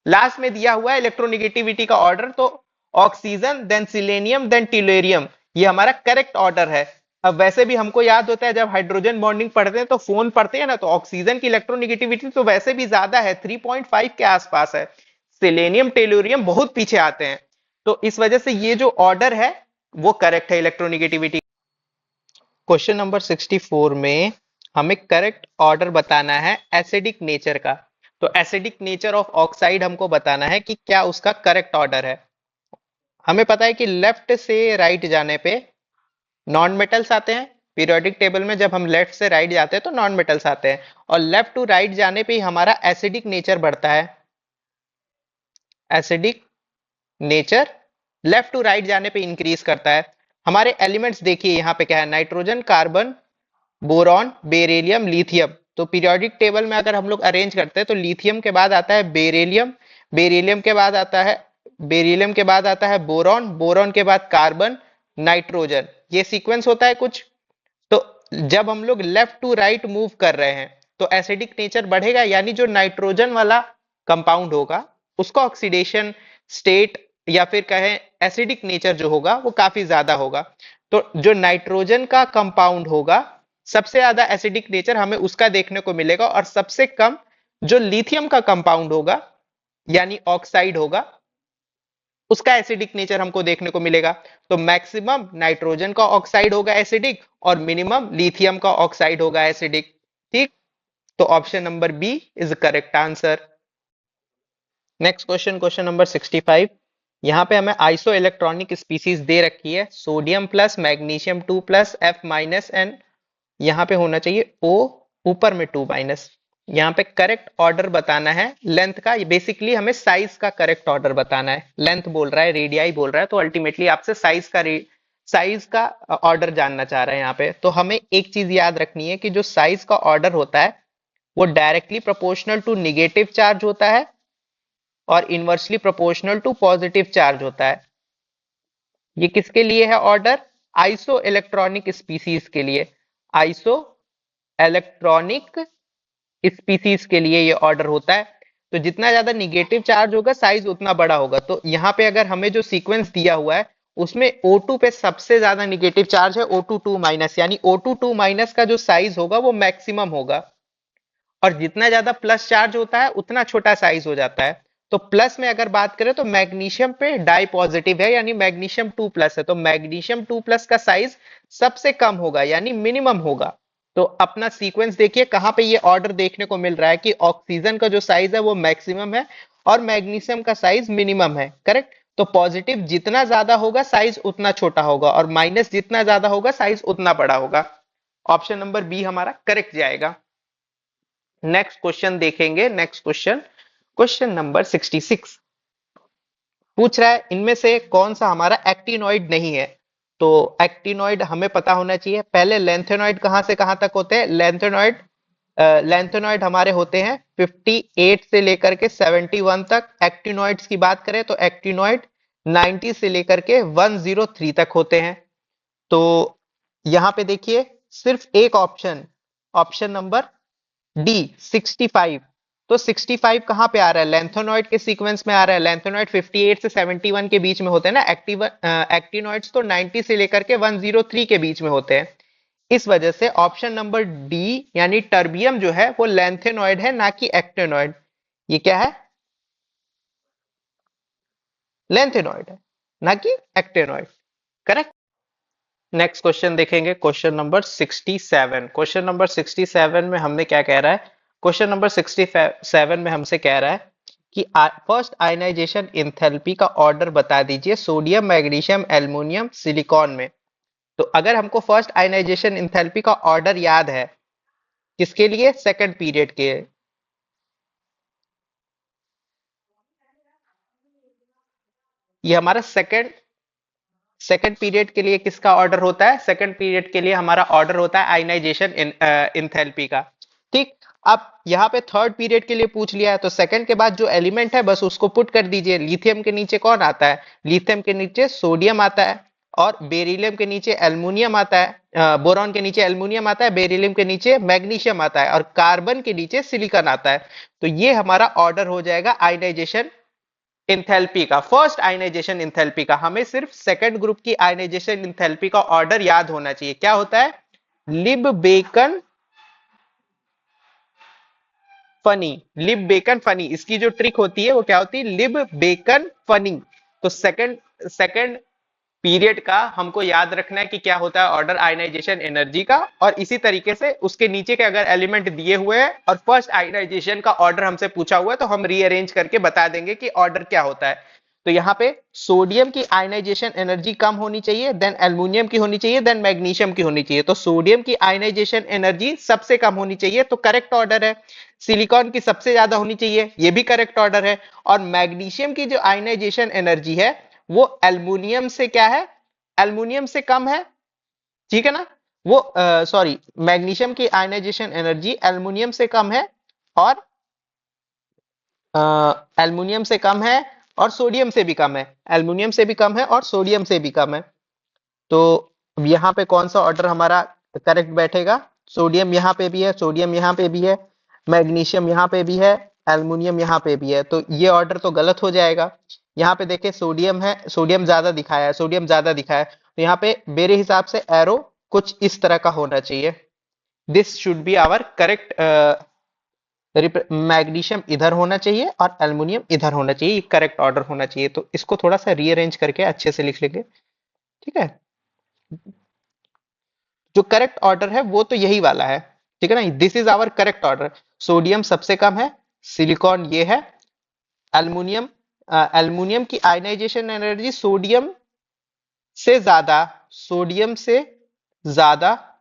लास्ट में दिया हुआ है इलेक्ट्रोनिगेटिविटी का ऑर्डर, तो ऑक्सीजन देन सिलेनियम देन टिलेरियम, ये हमारा करेक्ट ऑर्डर है। अब वैसे भी हमको याद होता है जब हाइड्रोजन बॉन्डिंग पढ़ते हैं तो फोन पढ़ते हैं ना, तो ऑक्सीजन की इलेक्ट्रोनिगेटिविटी तो वैसे भी ज्यादा है, 3.5 के आसपास है। सिलेनियम टेलुरियम बहुत पीछे आते हैं। तो इस वजह से ये जो ऑर्डर है वो करेक्ट है इलेक्ट्रोनिगेटिविटी। क्वेश्चन नंबर 64 में हमें करेक्ट ऑर्डर बताना है एसिडिक नेचर का। तो एसिडिक नेचर ऑफ ऑक्साइड हमको बताना है कि क्या उसका करेक्ट ऑर्डर है। हमें पता है कि लेफ्ट से राइट जाने पे नॉन मेटल्स आते हैं। पीरियोडिक टेबल में जब हम लेफ्ट से राइट जाते हैं तो नॉन मेटल्स आते हैं, और लेफ्ट टू राइट जाने पे ही हमारा एसिडिक नेचर बढ़ता है। Acidic nature left to right जाने पे इंक्रीज करता है। हमारे एलिमेंट्स देखिए यहाँ पे क्या है, nitrogen, carbon, boron, beryllium, lithium. तो पीरियोडिक टेबल में अगर हम लोग अरेंज करते हैं तो लिथियम के बाद आता है बेरिलियम, बेरिलियम के बाद आता है बेरिलियम के बाद आता है बोरॉन, बोरॉन के बाद कार्बन, नाइट्रोजन। ये सीक्वेंस होता है कुछ। तो जब हम लोग लेफ्ट टू राइट मूव कर रहे हैं तो एसिडिक नेचर बढ़ेगा, यानी जो नाइट्रोजन वाला कंपाउंड होगा उसका ऑक्सीडेशन स्टेट या फिर कहें एसिडिक नेचर जो होगा वो काफी ज्यादा होगा। तो जो नाइट्रोजन का कंपाउंड होगा सबसे ज्यादा एसिडिक नेचर हमें उसका देखने को मिलेगा, और सबसे कम जो लिथियम का कंपाउंड होगा यानी ऑक्साइड होगा उसका एसिडिक नेचर हमको देखने को मिलेगा। तो मैक्सिमम नाइट्रोजन का ऑक्साइड होगा एसिडिक और मिनिमम लिथियम का ऑक्साइड होगा एसिडिक। ठीक, तो option number B is correct answer. Next question, question number 65। यहाँ पे हमें आइसो इलेक्ट्रॉनिक स्पीसीज दे रखी है, sodium plus, magnesium 2 plus, F minus, and यहाँ पे होना चाहिए ओ ऊपर में 2 माइनस। यहाँ पे करेक्ट ऑर्डर बताना है लेंथ का, बेसिकली हमें साइज का करेक्ट ऑर्डर बताना है। लेंथ बोल रहा है, रेडियाई बोल रहा है, तो अल्टीमेटली आपसे साइज का ऑर्डर जानना चाह रहे हैं यहाँ पे। तो हमें एक चीज याद रखनी है कि जो साइज का ऑर्डर होता है वो directly proportional to negative charge होता है और inversely proportional to positive charge होता है। ये किसके लिए है ऑर्डर? आइसो इलेक्ट्रॉनिक स्पीसीज के लिए। आइसो इलेक्ट्रॉनिक स्पीसीज के लिए ये ऑर्डर होता है। तो जितना ज्यादा निगेटिव चार्ज होगा साइज उतना बड़ा होगा। तो यहाँ पे अगर हमें जो सीक्वेंस दिया हुआ है उसमें O2 पे सबसे ज्यादा निगेटिव चार्ज है, O2 2 माइनस, यानी O2 2 माइनस का जो साइज होगा वो मैक्सिमम होगा। और जितना ज्यादा प्लस चार्ज होता है उतना छोटा साइज हो जाता है। तो प्लस में अगर बात करें तो मैग्नीशियम पे डाई पॉजिटिव है यानी मैग्नीशियम 2 प्लस है, तो मैग्नीशियम 2 प्लस का साइज सबसे कम होगा यानी मिनिमम होगा। तो अपना सीक्वेंस देखिए कहां पे ये ऑर्डर देखने को मिल रहा है कि ऑक्सीजन का जो साइज है वो मैक्सिमम है और मैग्नीशियम का साइज मिनिमम है। करेक्ट। तो पॉजिटिव जितना ज्यादा होगा साइज उतना छोटा होगा और माइनस जितना ज्यादा होगा साइज उतना बड़ा होगा। ऑप्शन नंबर बी हमारा करेक्ट जाएगा। नेक्स्ट क्वेश्चन देखेंगे। नेक्स्ट क्वेश्चन, क्वेश्चन नंबर 66 पूछ रहा है इनमें से कौन सा हमारा एक्टिनॉइड नहीं है। तो एक्टिनॉइड हमें पता होना चाहिए। पहले लेंथेनॉइड कहां से कहां तक होते हैं? लेंथेनॉइड हमारे होते हैं 58 से लेकर के 71 तक। एक्टिनॉइड्स की बात करें तो एक्टिनॉइड 90 से लेकर के 103 तक होते हैं। तो यहां पे देखिए सिर्फ एक ऑप्शन, ऑप्शन नंबर डी 65। तो 65 कहां पे आ रहा है? लेंथेनॉइड के सीक्वेंस में आ रहा है। लेंथेनॉइड 58 से 71 के बीच में होते हैं ना। एक्टिनॉइड्स तो 90 से लेकर के 103 के बीच में होते हैं। इस वजह से ऑप्शन नंबर डी यानी टर्बियम जो है वो लेंथेनॉइड है ना कि एक्टिनॉइड। ये क्या है? लेंथेनॉइड है ना कि एक्टिनॉइड। करेक्ट। नेक्स्ट क्वेश्चन देखेंगे, क्वेश्चन नंबर 67। क्वेश्चन नंबर 67 में हमें क्या कह रहा है? क्वेश्चन नंबर 67 में हमसे कह रहा है कि फर्स्ट आयनाइजेशन एंथैल्पी का ऑर्डर बता दीजिए सोडियम, मैग्नीशियम, एल्युमिनियम, सिलिकॉन में। तो अगर हमको फर्स्ट आयनाइजेशन एंथैल्पी का ऑर्डर याद है किसके लिए? सेकंड पीरियड के। ये हमारा सेकंड सेकंड पीरियड के लिए किसका ऑर्डर होता है? सेकंड पीरियड के लिए हमारा ऑर्डर होता है आयनाइजेशन इंथैल्पी का। ठीक, अब यहाँ पे थर्ड पीरियड के लिए पूछ लिया है तो सेकंड के बाद जो एलिमेंट है बस उसको पुट कर दीजिए। लिथियम के नीचे कौन आता है? लिथियम के नीचे सोडियम आता है, और बेरिलियम के नीचे एल्युमिनियम आता है, बोरॉन के नीचे एल्युमिनियम आता है, बेरिलियम के नीचे मैग्नीशियम आता है, और कार्बन के नीचे सिलिकॉन आता है। तो ये हमारा ऑर्डर हो जाएगा आयनाइजेशन इंथैल्पी का, फर्स्ट आयनाइजेशन इंथैल्पी का। हमें सिर्फ सेकंड ग्रुप की आयनाइजेशन इंथैल्पी का ऑर्डर याद होना चाहिए। क्या होता है? लिब बेकन फनी। लिब बेकन फनी, इसकी जो ट्रिक होती है वो क्या होती है? लिब बेकन फनी। तो सेकंड सेकंड पीरियड का हमको याद रखना है कि क्या होता है ऑर्डर आयनाइजेशन एनर्जी का, और इसी तरीके से उसके नीचे के अगर एलिमेंट दिए हुए हैं और फर्स्ट आयनाइजेशन का ऑर्डर हमसे पूछा हुआ है तो हम रीअरेंज करके बता देंगे कि ऑर्डर क्या होता है। तो यहाँ पे सोडियम की आयनाइजेशन एनर्जी कम होनी चाहिए, देन एल्युमिनियम की होनी चाहिए, देन मैग्नीशियम की होनी चाहिए। तो सोडियम की आयनाइजेशन एनर्जी सबसे कम होनी चाहिए, तो करेक्ट ऑर्डर है। सिलिकॉन की सबसे ज्यादा होनी चाहिए, ये भी करेक्ट ऑर्डर है। और मैग्नीशियम की जो आयनाइजेशन एनर्जी है वो एल्युमिनियम से क्या है? एल्युमिनियम से कम है, ठीक है ना? वो सॉरी, मैग्नीशियम की आयनाइजेशन एनर्जी एल्युमिनियम से कम है, और एल्युमिनियम से कम है, और सोडियम से भी कम है। एल्युमिनियम से भी कम है और सोडियम से भी कम है। तो यहाँ पे कौन सा ऑर्डर हमारा करेक्ट बैठेगा? सोडियम यहाँ पे भी है, सोडियम यहाँ पे भी है, मैग्नीशियम यहाँ पे भी है, एल्युमिनियम यहाँ पे भी है। तो ये ऑर्डर तो गलत हो जाएगा। यहाँ पे देखिए सोडियम है, सोडियम ज्यादा दिखाया है, सोडियम ज्यादा दिखाया है, तो यहाँ पे मेरे हिसाब से एरो कुछ इस तरह का होना चाहिए। This should be our correct. Magnesium इधर होना चाहिए और एल्युमिनियम इधर होना चाहिए, ये करेक्ट ऑर्डर होना चाहिए। तो इसको थोड़ा सा रीअरेंज करके अच्छे से लिख लेंगे, ठीक है? जो करेक्ट ऑर्डर है वो तो यही वाला है, ठीक है ना? This is our correct order. Sodium सबसे कम है, सिलिकॉन ये है, एल्युमिनियम एल्युमिनियम की आयनाइजेशन एनर्जी से ज्यादा सोडियम से ज्यादा,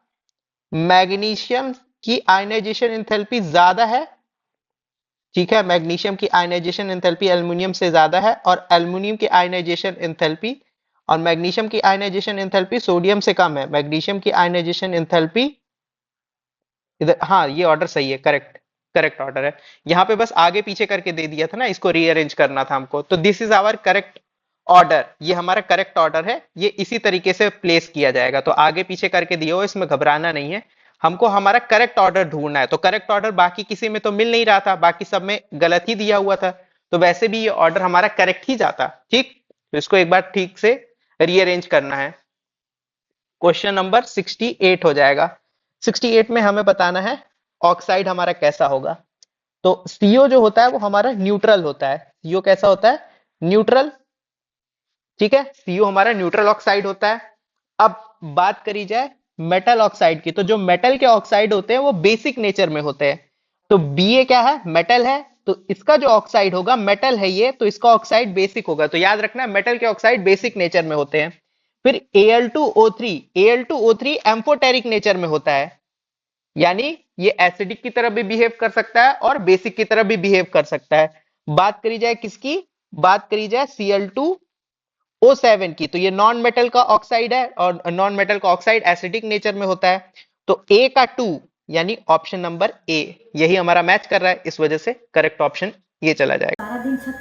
मैग्नीशियम की आयनाइजेशन एंथैल्पी ज्यादा है, ठीक है? मैग्नीशियम की आयनाइजेशन एंथैल्पी एल्युमिनियम से ज्यादा है, और एल्युमिनियम की आयनाइजेशन एंथैल्पी और मैग्नीशियम की आयनाइजेशन एंथैल्पी सोडियम से कम है। मैग्नीशियम की आयनाइजेशन एंथैल्पी इधर, हाँ ये ऑर्डर सही है, करेक्ट करेक्ट ऑर्डर है। यहाँ पे बस आगे पीछे करके दे दिया था ना, इसको रीअरेंज करना था हमको। तो this is our correct order, ये हमारा करेक्ट ऑर्डर है, ये इसी तरीके से प्लेस किया जाएगा। तो आगे पीछे करके दिया हो, इसमें घबराना नहीं है। हमको हमारा करेक्ट ऑर्डर ढूंढना है। तो करेक्ट ऑर्डर बाकी किसी में तो मिल नहीं रहा था, बाकी सब में गलत ही दिया हुआ था, तो वैसे भी ये ऑर्डर हमारा करेक्ट ही जाता, ठीक? तो इसको एक बार ठीक से रीअरेंज करना है। क्वेश्चन नंबर 68 हो जाएगा। 68 में हमें बताना है ऑक्साइड हमारा कैसा होगा। तो सीओ जो होता है वो हमारा न्यूट्रल होता है। सीओ कैसा होता है? न्यूट्रल, ठीक है? सीओ हमारा न्यूट्रल ऑक्साइड होता है। अब बात करी जाए मेटल ऑक्साइड की, तो जो मेटल के ऑक्साइड होते हैं वो बेसिक नेचर में होते हैं। तो बी क्या है? मेटल है, तो इसका जो ऑक्साइड होगा, मेटल है ये, तो इसका ऑक्साइड बेसिक होगा। तो याद रखना मेटल के ऑक्साइड बेसिक नेचर में होते हैं। फिर Al2O3, Al2O3 एम्फोटेरिक नेचर में होता है, यानी ये एसिडिक की तरह भी बिहेव कर सकता है और बेसिक की तरह भी बिहेव कर सकता है। बात करी जाए किसकी? बात करी जाए Cl2O7 की, तो ये नॉन मेटल का ऑक्साइड है, और नॉन मेटल का ऑक्साइड एसिडिक नेचर में होता है। तो ए का 2 यानी ऑप्शन नंबर ए यही हमारा मैच कर रहा है, इस वजह से करेक्ट ऑप्शन ये चला जाएगा।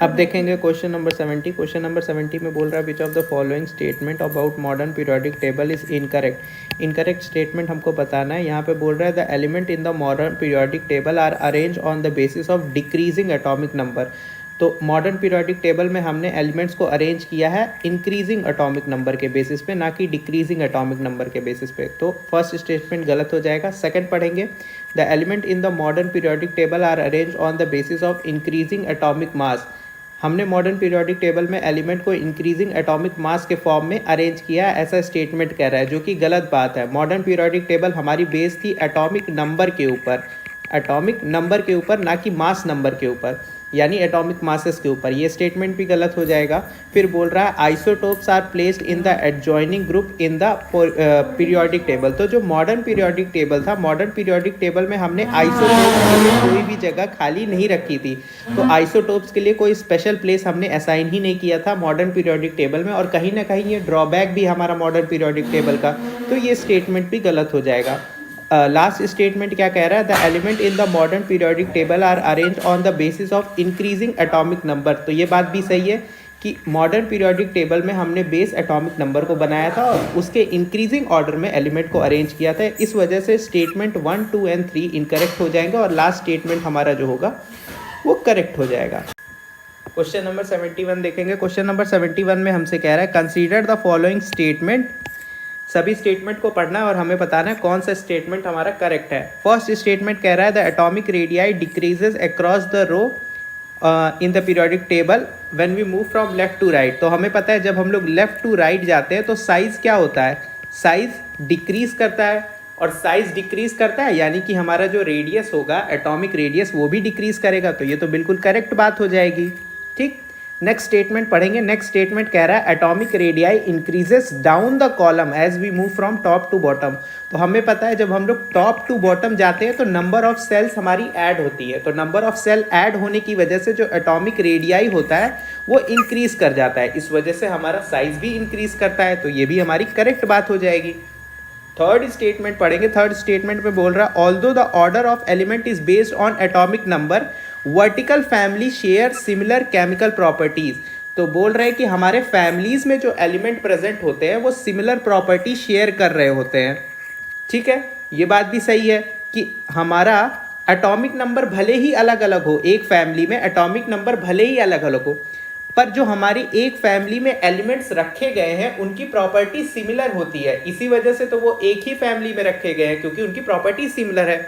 अब देखेंगे क्वेश्चन नंबर 70। क्वेश्चन नंबर 70 में बोल रहा है which of the following statement about modern periodic table is incorrect. Incorrect statement हमको बताना है। यहाँ पे बोल रहा है the element in the modern periodic table are arrange on the basis of decreasing atomic number. तो मॉडर्न पीरियोडिक टेबल में हमने एलिमेंट्स को अरेंज किया है इंक्रीजिंग एटॉमिक नंबर के बेसिस पे, ना कि डिक्रीजिंग एटॉमिक नंबर के बेसिस पे। तो फर्स्ट स्टेटमेंट गलत हो जाएगा। सेकंड पढ़ेंगे, the element in the modern periodic table are arrange on the basis of increasing atomic mass. हमने मॉडर्न पीरियोडिक टेबल में एलिमेंट को इंक्रीजिंग एटॉमिक मास के फॉर्म में अरेंज किया है, ऐसा स्टेटमेंट कह रहा है, जो कि गलत बात है। मॉडर्न पीरियोडिक टेबल हमारी बेस थी एटॉमिक नंबर के ऊपर, एटॉमिक नंबर के ऊपर, ना कि मास नंबर के ऊपर। यानी एटॉमिक मासेस के ऊपर, ये स्टेटमेंट भी गलत हो जाएगा। फिर बोल रहा है isotopes are placed in the adjoining group in the periodic table. तो जो मॉडर्न पीरियोडिक टेबल था, मॉडर्न पीरियोडिक टेबल में हमने आइसोटोप्स के लिए कोई भी जगह खाली नहीं रखी थी। तो आइसोटोप्स के लिए कोई स्पेशल प्लेस हमने असाइन ही नहीं किया था मॉडर्न पीरियोडिक टेबल में, और कहीं ना कहीं ये ड्रॉबैक भी हमारा मॉडर्न पीरियोडिक टेबल का, तो ये स्टेटमेंट भी गलत हो जाएगा। लास्ट स्टेटमेंट क्या कह रहा है, the element in the modern periodic table are arrange on the basis of increasing atomic number. तो ये बात भी सही है कि मॉडर्न पीरियोडिक टेबल में हमने बेस एटॉमिक नंबर को बनाया था और उसके इंक्रीजिंग ऑर्डर में एलिमेंट को अरेंज किया था। इस वजह से स्टेटमेंट 1, 2 एंड 3 इनकरेक्ट हो जाएंगे और लास्ट स्टेटमेंट हमारा जो होगा वो करेक्ट हो जाएगा। क्वेश्चन नंबर 71 देखेंगे। क्वेश्चन नंबर 71 में हमसे कह रहा है कंसीडर द फॉलोइंग स्टेटमेंट। सभी स्टेटमेंट को पढ़ना है और हमें बताना है कौन सा स्टेटमेंट हमारा करेक्ट है। फर्स्ट स्टेटमेंट कह रहा है the atomic radii decreases across the row in the periodic table when we move from left to right. तो हमें पता है जब हम लोग लेफ्ट टू राइट जाते हैं तो साइज क्या होता है, साइज डिक्रीज करता है, और साइज डिक्रीज करता है यानी कि हमारा जो रेडियस होगा, एटॉमिक रेडियस, वो भी डिक्रीज करेगा। तो ये तो बिल्कुल करेक्ट बात हो जाएगी। ठीक, नेक्स्ट स्टेटमेंट पढ़ेंगे। नेक्स्ट स्टेटमेंट कह रहा है atomic radii increases down the column as we move from top to bottom. तो हमें पता है जब हम लोग टॉप टू बॉटम जाते हैं तो नंबर ऑफ सेल्स हमारी ऐड होती है। तो नंबर ऑफ सेल ऐड होने की वजह से जो एटॉमिक रेडियाई होता है वो इंक्रीज कर जाता है, इस वजह से हमारा साइज भी इंक्रीज करता है। तो ये भी हमारी करेक्ट बात हो जाएगी। थर्ड स्टेटमेंट पढ़ेंगे। थर्ड स्टेटमेंट में बोल रहा है although the order of element is based on atomic number vertical family share similar chemical properties. तो बोल रहे हैं कि हमारे फैमिलीज में जो एलिमेंट प्रेजेंट होते हैं वो सिमिलर प्रॉपर्टी शेयर कर रहे होते हैं। ठीक है, ये बात भी सही है कि हमारा एटॉमिक नंबर भले ही अलग अलग हो, एक फैमिली में एटॉमिक नंबर भले ही अलग अलग हो, पर जो हमारी एक फैमिली में एलिमेंट्स रखे गए हैं उनकी प्रॉपर्टी सिमिलर होती है। इसी वजह से तो वो एक ही फैमिली में रखे गए हैं, क्योंकि उनकी प्रॉपर्टी सिमिलर है।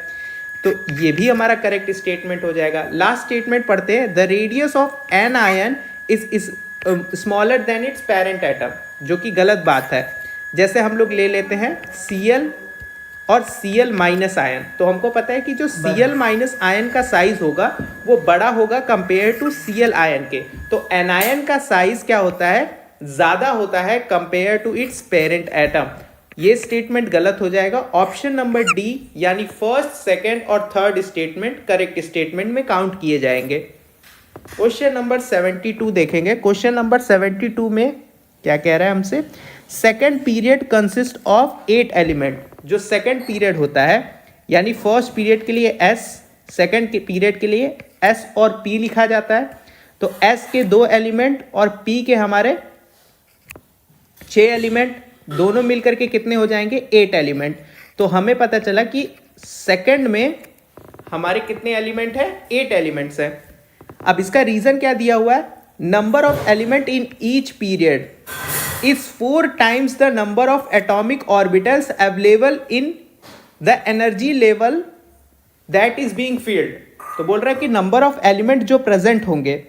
तो ये भी हमारा करेक्ट स्टेटमेंट हो जाएगा। लास्ट स्टेटमेंट पढ़ते हैं। The radius of an ion is smaller than its parent atom, जो कि गलत बात है। जैसे हम लोग ले लेते हैं Cl और Cl माइनस आयन, तो हमको पता है कि जो Cl माइनस आयन का साइज होगा वो बड़ा होगा कंपेयर टू Cl आयन के। तो एनायन का साइज क्या होता है, ज्यादा होता है compare to its parent atom. ये स्टेटमेंट गलत हो जाएगा। ऑप्शन नंबर डी यानी फर्स्ट, सेकंड और थर्ड स्टेटमेंट करेक्ट स्टेटमेंट में काउंट किए जाएंगे। क्वेश्चन नंबर 72 देखेंगे। क्वेश्चन नंबर 72 में क्या कह रहा है हमसे, second period consist of 8 element. जो सेकंड पीरियड होता है यानी फर्स्ट पीरियड के लिए S, सेकंड के पीरियड के लिए S और P लिखा जाता है। तो S के 2 एलिमेंट और P के हमारे 6 एलिमेंट, दोनों मिलकर के कितने हो जाएंगे, 8 एलिमेंट। तो हमें पता चला कि सेकंड में हमारे कितने एलिमेंट हैं, 8 एलिमेंट्स हैं। अब इसका रीजन क्या दिया हुआ है, number of element in each period is 4 times the number of atomic orbitals available in the energy level that is being field. तो बोल रहा है कि नंबर ऑफ एलिमेंट जो प्रेजेंट होंगे,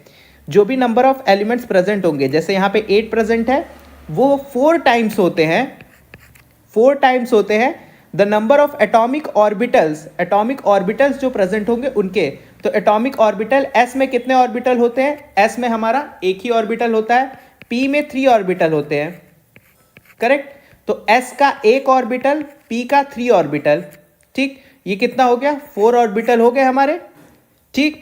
जो भी नंबर ऑफ एलिमेंट्स प्रेजेंट होंगे, जैसे यहाँ पे 8 प्रेजेंट है, वो 4 टाइम्स होते हैं, 4 टाइम्स होते हैं the number of atomic orbitals. Atomic orbitals जो प्रेजेंट होंगे उनके। तो एटॉमिक ऑर्बिटल S में कितने ऑर्बिटल होते हैं, S में हमारा एक ही ऑर्बिटल होता है, P में 3 ऑर्बिटल होते हैं। करेक्ट, तो S का 1 ऑर्बिटल, P का 3 ऑर्बिटल। ठीक, ये कितना हो गया, 4 ऑर्बिटल हो गए हमारे। ठीक,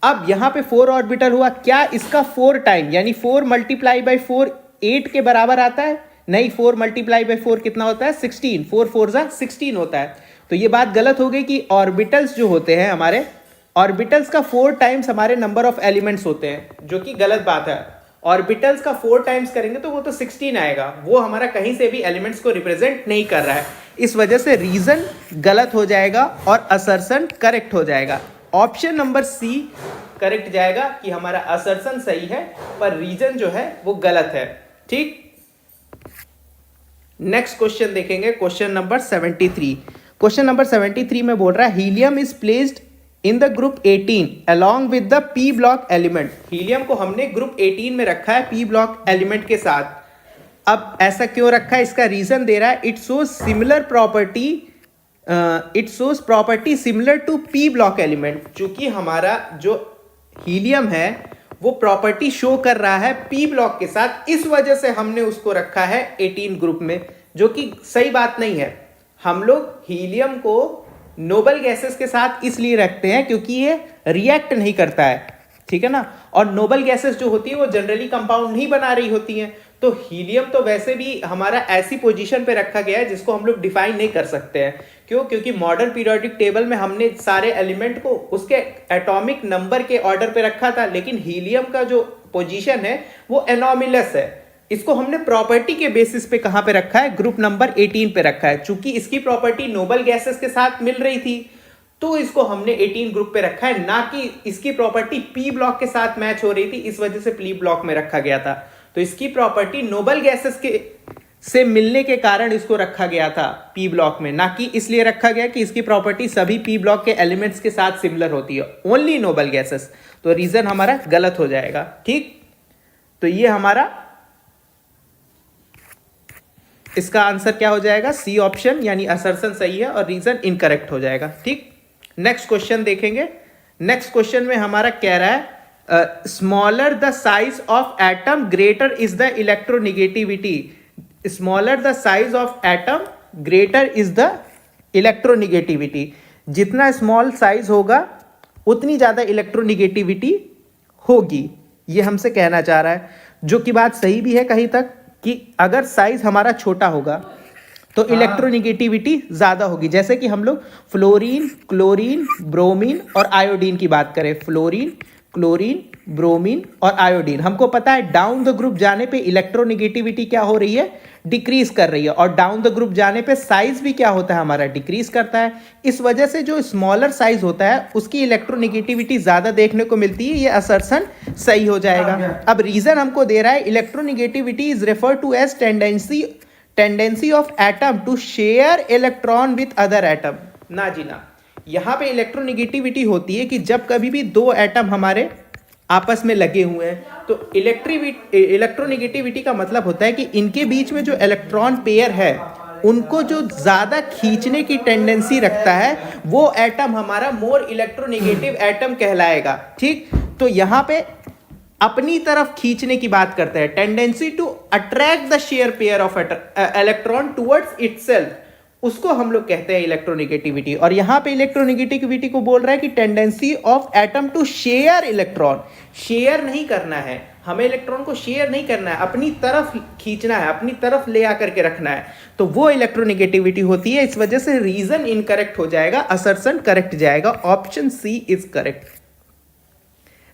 अब यहां पे 4 ऑर्बिटल हुआ, क्या इसका 4 टाइम यानी 4 मल्टीप्लाई बाई 4 8 के बराबर आता है, नहीं, 4 मल्टीप्लाई बाई 4 कितना होता है, 16, 4 4 जा 16 होता है। तो ये बात गलत हो गई कि ऑर्बिटल्स जो होते हैं हमारे, ऑर्बिटल्स का 4 टाइम्स हमारे नंबर ऑफ एलिमेंट्स होते हैं, जो कि गलत बात है। ऑर्बिटल्स का 4 टाइम्स करेंगे तो वो तो 16 आएगा, वो हमारा कहीं से भी एलिमेंट्स को रिप्रेजेंट नहीं कर रहा है। इस वजह से रीजन गलत हो जाएगा और असर्शन करेक्ट हो जाएगा। ऑप्शन नंबर सी करेक्ट जाएगा कि हमारा असर्शन सही है पर रीजन जो है वो गलत है। ठीक, नेक्स्ट क्वेश्चन देखेंगे। Question number 73। क्वेश्चन नंबर 73 में बोल रहा है helium is placed in the group 18 along with the P block element. Helium को हमने ग्रुप 18 में रखा है पी ब्लॉक एलिमेंट के साथ। अब ऐसा क्यों रखा है, इसका रीजन दे रहा है, it shows similar property, it shows property similar to P block element. चूंकि हमारा जो हीलियम है वो प्रॉपर्टी शो कर रहा है पी ब्लॉक के साथ, इस वजह से हमने उसको रखा है 18 ग्रुप में, जो कि सही बात नहीं है। हम लोग हीलियम को नोबल गैसेस के साथ इसलिए रखते हैं क्योंकि ये रिएक्ट नहीं करता है, ठीक है ना। और नोबल गैसेस जो होती है वो जनरली कंपाउंड नहीं बना रही होती हैं। तो हीलियम तो वैसे भी हमारा ऐसी पोजीशन पे रखा गया है जिसको हम लोग डिफाइन नहीं कर सकते हैं। क्यों? क्योंकि मॉडर्न पीरियोडिक टेबल में हमने सारे एलिमेंट को उसके एटॉमिक नंबर के ऑर्डर पे रखा था, लेकिन हीलियम का जो पोजीशन है वो एनॉमिलस है। इसको हमने प्रॉपर्टी के बेसिस पे कहां पे रखा है? ग्रुप नंबर 18 पे रखा है। चूंकि इसकी प्रॉपर्टी नोबल गैसेस के साथ मिल रही थी तो इसको हमने 18 ग्रुप पे रखा है, ना कि इसकी प्रॉपर्टी पी ब्लॉक के साथ मैच हो रही थी, इस वजह से पी ब्लॉक में रखा गया था। तो इसकी प्रॉपर्टी नोबल गैसेस के से मिलने के कारण इसको रखा गया था पी ब्लॉक में, ना कि इसलिए रखा गया कि इसकी प्रॉपर्टी सभी पी ब्लॉक के एलिमेंट्स के साथ सिमिलर होती है, ओनली नोबल गैसेस। तो रीजन हमारा गलत हो जाएगा, ठीक। तो ये हमारा इसका आंसर क्या हो जाएगा? सी ऑप्शन, यानी असर्शन सही है और रीजन इनकरेक्ट हो जाएगा, ठीक। नेक्स्ट क्वेश्चन देखेंगे। नेक्स्ट क्वेश्चन में हमारा कह रहा है smaller the size of atom greater is the electronegativity. Smaller the size of atom greater is the electronegativity. जितना स्मॉल साइज होगा उतनी ज्यादा इलेक्ट्रोनिगेटिविटी होगी, ये हमसे कहना चाह रहा है। जो कि बात सही भी है कहीं तक, कि अगर साइज हमारा छोटा होगा तो इलेक्ट्रोनिगेटिविटी ज्यादा होगी। जैसे कि हम लोग फ्लोरीन, क्लोरीन, ब्रोमीन और आयोडीन की बात करें, फ्लोरीन, क्लोरीन, ब्रोमीन और आयोडीन, हमको पता है डाउन द ग्रुप जाने पे इलेक्ट्रोनिगेटिविटी क्या हो रही है? डिक्रीज कर रही है। और डाउन द ग्रुप जाने पे साइज भी क्या होता है हमारा? डिक्रीज करता है। इस वजह से जो स्मॉलर साइज होता है उसकी इलेक्ट्रोनिगेटिविटी ज्यादा देखने को मिलती है, ये असर्शन सही हो जाएगा। अब रीजन हमको दे रहा है electronegativity is refer to as tendency of atom to share electron with other atom. ना जी ना, यहां पे इलेक्ट्रोनिगेटिविटी होती है कि जब कभी भी दो एटम हमारे आपस में लगे हुए हैं तो इलेक्ट्रोनिगेटिविटी का मतलब होता है कि इनके बीच में जो इलेक्ट्रॉन पेयर है उनको जो ज्यादा खींचने की टेंडेंसी रखता है वो एटम हमारा मोर इलेक्ट्रोनिगेटिव एटम कहलाएगा, ठीक। तो यहां पे अपनी तरफ खींचने की बात करते हैं, tendency to attract the share pair of electron towards itself, उसको हम लोग कहते हैं इलेक्ट्रोनिगेटिविटी। और यहां पे इलेक्ट्रोनिगेटिविटी को बोल रहा है कि tendency of atom to share electron. Share नहीं करना है हमें, इलेक्ट्रॉन को शेयर नहीं करना है, अपनी तरफ खींचना है, अपनी तरफ ले आकर के रखना है, तो वो इलेक्ट्रोनिगेटिविटी होती है। इस वजह से रीजन इनकरेक्ट हो जाएगा, असर्शन करेक्ट जाएगा। Option C is correct.